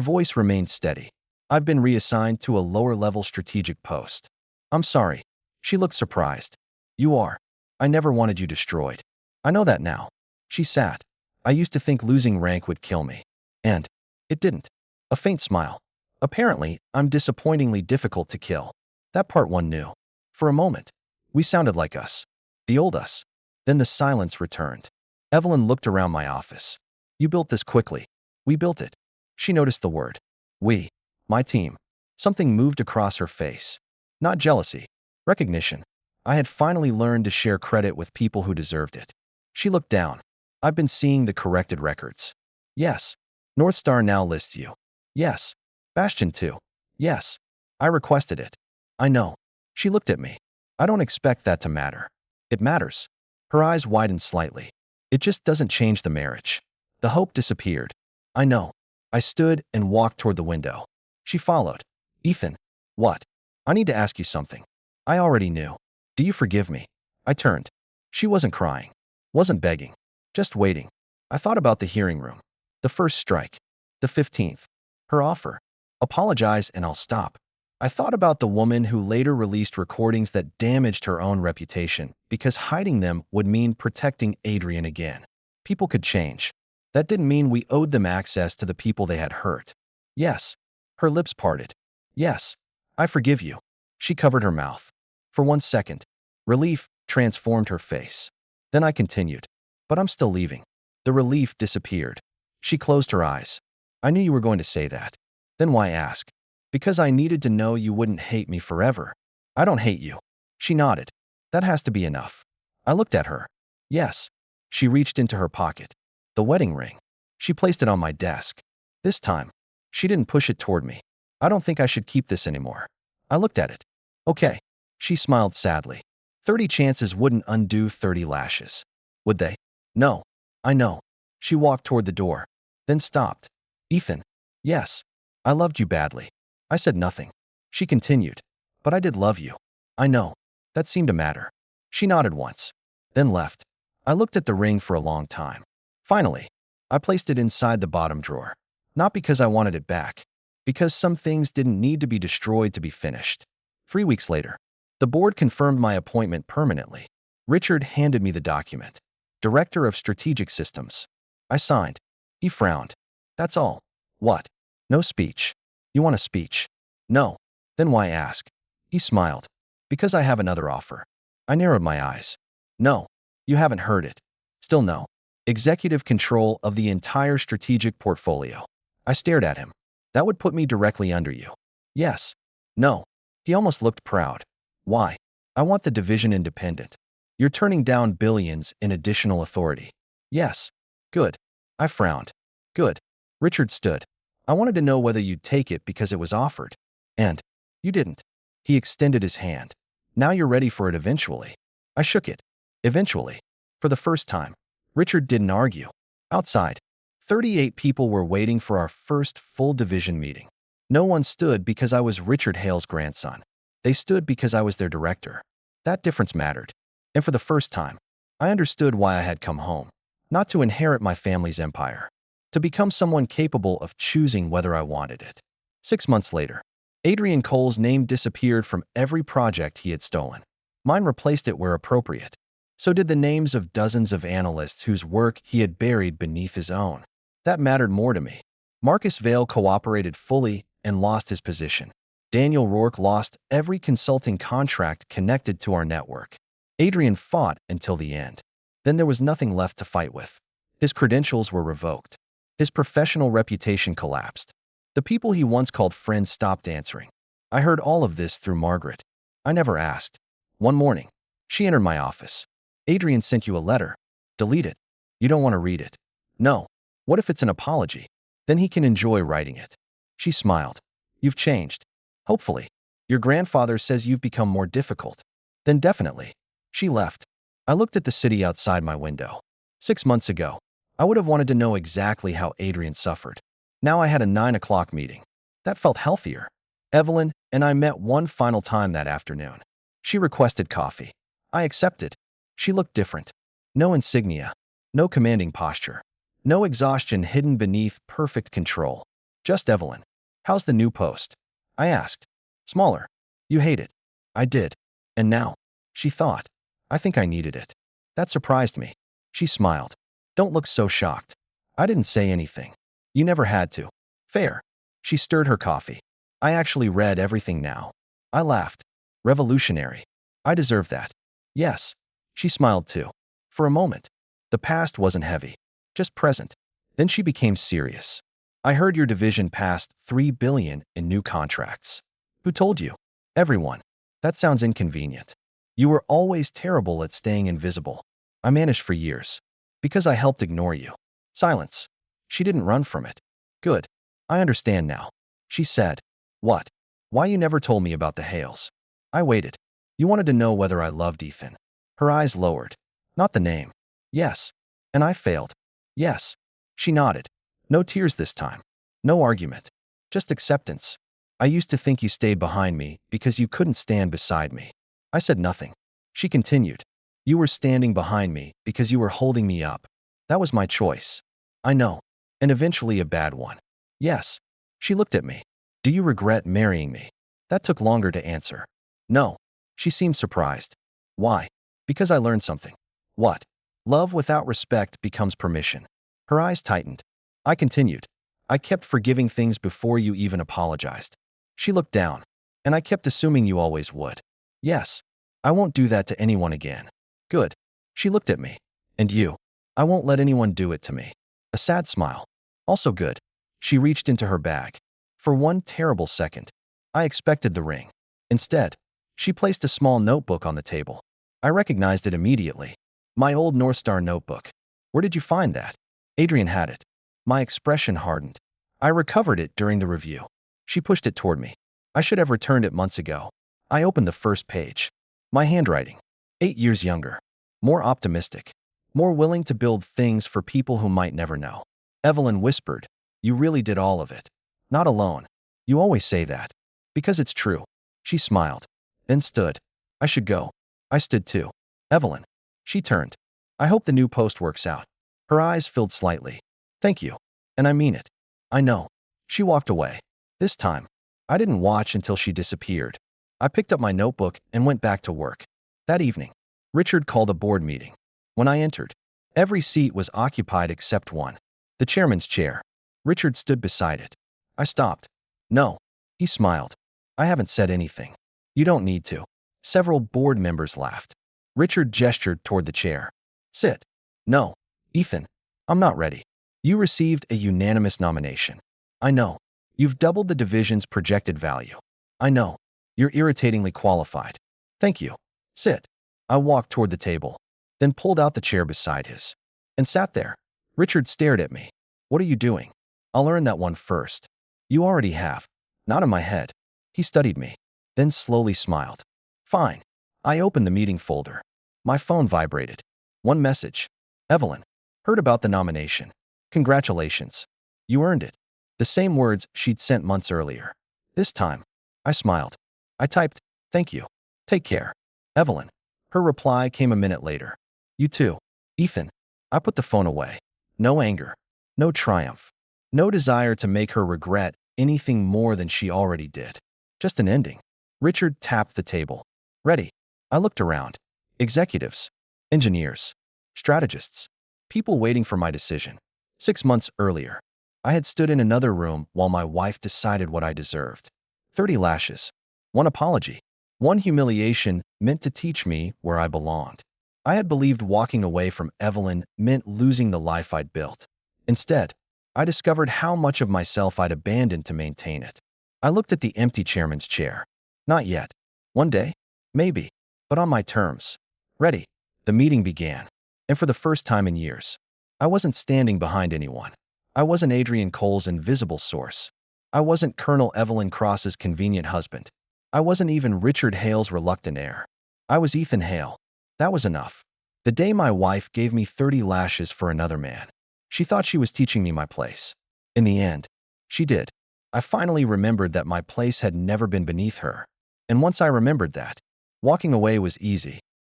Speaker 1: voice remained steady. I've been reassigned to a lower-level strategic post. I'm sorry. She looked surprised. You are. I never wanted you destroyed. I know that now. She sat. I used to think losing rank would kill me. And it didn't. A faint smile. Apparently, I'm disappointingly difficult to kill. That part one knew. For a moment, we sounded like us. The old us. Then the silence returned. Evelyn looked around my office. You built this quickly. We built it. She noticed the word. We. My team. Something moved across her face. Not jealousy. Recognition. I had finally learned to share credit with people who deserved it. She looked down. I've been seeing the corrected records. Yes. North Star now lists you. Yes. Bastion too. Yes. I requested it. I know. She looked at me. I don't expect that to matter. It matters. Her eyes widened slightly. It just doesn't change the marriage. The hope disappeared. I know. I stood and walked toward the window. She followed. Ethan. What? I need to ask you something. I already knew. Do you forgive me? I turned. She wasn't crying. Wasn't begging. Just waiting. I thought about the hearing room. The first strike. The 15th. Her offer. Apologize and I'll stop. I thought about the woman who later released recordings that damaged her own reputation because hiding them would mean protecting Adrian again. People could change. That didn't mean we owed them access to the people they had hurt. Yes. Her lips parted. Yes. I forgive you. She covered her mouth. For 1 second, relief transformed her face. Then I continued. But I'm still leaving. The relief disappeared. She closed her eyes. I knew you were going to say that. Then why ask? Because I needed to know you wouldn't hate me forever. I don't hate you. She nodded. That has to be enough. I looked at her. Yes. She reached into her pocket. The wedding ring. She placed it on my desk. This time, she didn't push it toward me. I don't think I should keep this anymore. I looked at it. Okay. She smiled sadly. 30 chances wouldn't undo 30 lashes. Would they? No. I know. She walked toward the door. Then stopped. Ethan. Yes. I loved you badly. I said nothing. She continued. But I did love you. I know. That seemed to matter. She nodded once. Then left. I looked at the ring for a long time. Finally, I placed it inside the bottom drawer. Not because I wanted it back. Because some things didn't need to be destroyed to be finished. 3 weeks later, the board confirmed my appointment permanently. Richard handed me the document. Director of Strategic Systems. I signed. He frowned. That's all. What? No speech. You want a speech? No. Then why ask? He smiled. Because I have another offer. I narrowed my eyes. No. You haven't heard it. Still no. Executive control of the entire strategic portfolio. I stared at him. That would put me directly under you. Yes. No. He almost looked proud. Why? I want the division independent. You're turning down billions in additional authority. Yes. Good. I frowned. Good. Richard stood. I wanted to know whether you'd take it because it was offered. And you didn't. He extended his hand. Now you're ready for it eventually. I shook it. Eventually. For the first time. Richard didn't argue. Outside, 38 people were waiting for our first full division meeting. No one stood because I was Richard Hale's grandson. They stood because I was their director. That difference mattered. And for the first time, I understood why I had come home. Not to inherit my family's empire. To become someone capable of choosing whether I wanted it. 6 months later, Adrian Cole's name disappeared from every project he had stolen. Mine replaced it where appropriate. So did the names of dozens of analysts whose work he had buried beneath his own. That mattered more to me. Marcus Vail cooperated fully and lost his position. Daniel Rourke lost every consulting contract connected to our network. Adrian fought until the end. Then there was nothing left to fight with. His credentials were revoked. His professional reputation collapsed. The people he once called friends stopped answering. I heard all of this through Margaret. I never asked. One morning, she entered my office. Adrian sent you a letter. Delete it. You don't want to read it. No. What if it's an apology? Then he can enjoy writing it. She smiled. You've changed. Hopefully. Your grandfather says you've become more difficult. Then definitely. She left. I looked at the city outside my window. 6 months ago, I would have wanted to know exactly how Adrian suffered. Now I had a 9 o'clock meeting. That felt healthier. Evelyn and I met one final time that afternoon. She requested coffee. I accepted. She looked different. No insignia. No commanding posture. No exhaustion hidden beneath perfect control. Just Evelyn. How's the new post? I asked. Smaller. You hate it. I did. And now? She thought. I think I needed it. That surprised me. She smiled. Don't look so shocked. I didn't say anything. You never had to. Fair. She stirred her coffee. I actually read everything now. I laughed. Revolutionary. I deserve that. Yes. She smiled too. For a moment. The past wasn't heavy. Just present. Then she became serious. I heard your division passed $3 billion in new contracts. Who told you? Everyone. That sounds inconvenient. You were always terrible at staying invisible. I managed for years. Because I helped ignore you. Silence. She didn't run from it. Good. I understand now. She said. What? Why you never told me about the Hales? I waited. You wanted to know whether I loved Ethan. Her eyes lowered. Not the name. Yes. And I failed. Yes. She nodded. No tears this time. No argument. Just acceptance. I used to think you stayed behind me because you couldn't stand beside me. I said nothing. She continued. You were standing behind me because you were holding me up. That was my choice. I know. And eventually a bad one. Yes. She looked at me. Do you regret marrying me? That took longer to answer. No. She seemed surprised. Why? Because I learned something. What? Love without respect becomes permission. Her eyes tightened. I continued. I kept forgiving things before you even apologized. She looked down. And I kept assuming you always would. Yes. I won't do that to anyone again. Good. She looked at me. And you? I won't let anyone do it to me. A sad smile. Also good. She reached into her bag. For one terrible second, I expected the ring. Instead, she placed a small notebook on the table. I recognized it immediately. My old North Star notebook. Where did you find that? Adrian had it. My expression hardened. I recovered it during the review. She pushed it toward me. I should have returned it months ago. I opened the first page. My handwriting. 8 years younger. More optimistic. More willing to build things for people who might never know. Evelyn whispered, you really did all of it. Not alone. You always say that. Because it's true. She smiled. Then stood. I should go. I stood too. Evelyn. She turned. I hope the new post works out. Her eyes filled slightly. Thank you. And I mean it. I know. She walked away. This time, I didn't watch until she disappeared. I picked up my notebook and went back to work. That evening, Richard called a board meeting. When I entered, every seat was occupied except one. The chairman's chair. Richard stood beside it. I stopped. No. He smiled. I haven't said anything. You don't need to. Several board members laughed. Richard gestured toward the chair. Sit. No. Ethan. I'm not ready. You received a unanimous nomination. I know. You've doubled the division's projected value. I know. You're irritatingly qualified. Thank you. Sit. I walked toward the table, then pulled out the chair beside his, and sat there. Richard stared at me. What are you doing? I'll earn that one first. You already have. Not in my head. He studied me, then slowly smiled. Fine. I opened the meeting folder. My phone vibrated. One message. Evelyn. Heard about the nomination. Congratulations. You earned it. The same words she'd sent months earlier. This time, I smiled. I typed, thank you. Take care. Evelyn. Her reply came a minute later. You too. Ethan. I put the phone away. No anger. No triumph. No desire to make her regret anything more than she already did. Just an ending. Richard tapped the table. Ready. I looked around. Executives. Engineers. Strategists. People waiting for my decision. 6 months earlier, I had stood in another room while my wife decided what I deserved. 30 lashes. One apology. One humiliation meant to teach me where I belonged. I had believed walking away from Evelyn meant losing the life I'd built. Instead, I discovered how much of myself I'd abandoned to maintain it. I looked at the empty chairman's chair. Not yet. One day? Maybe. But on my terms. Ready. The meeting began. And for the first time in years, I wasn't standing behind anyone. I wasn't Adrian Cole's invisible source. I wasn't Colonel Evelyn Cross's convenient husband. I wasn't even Richard Hale's reluctant heir. I was Ethan Hale. That was enough. The day my wife gave me 30 lashes for another man, she thought she was teaching me my place. In the end, she did. I finally remembered that my place had never been beneath her. And once I remembered that, walking away was easy.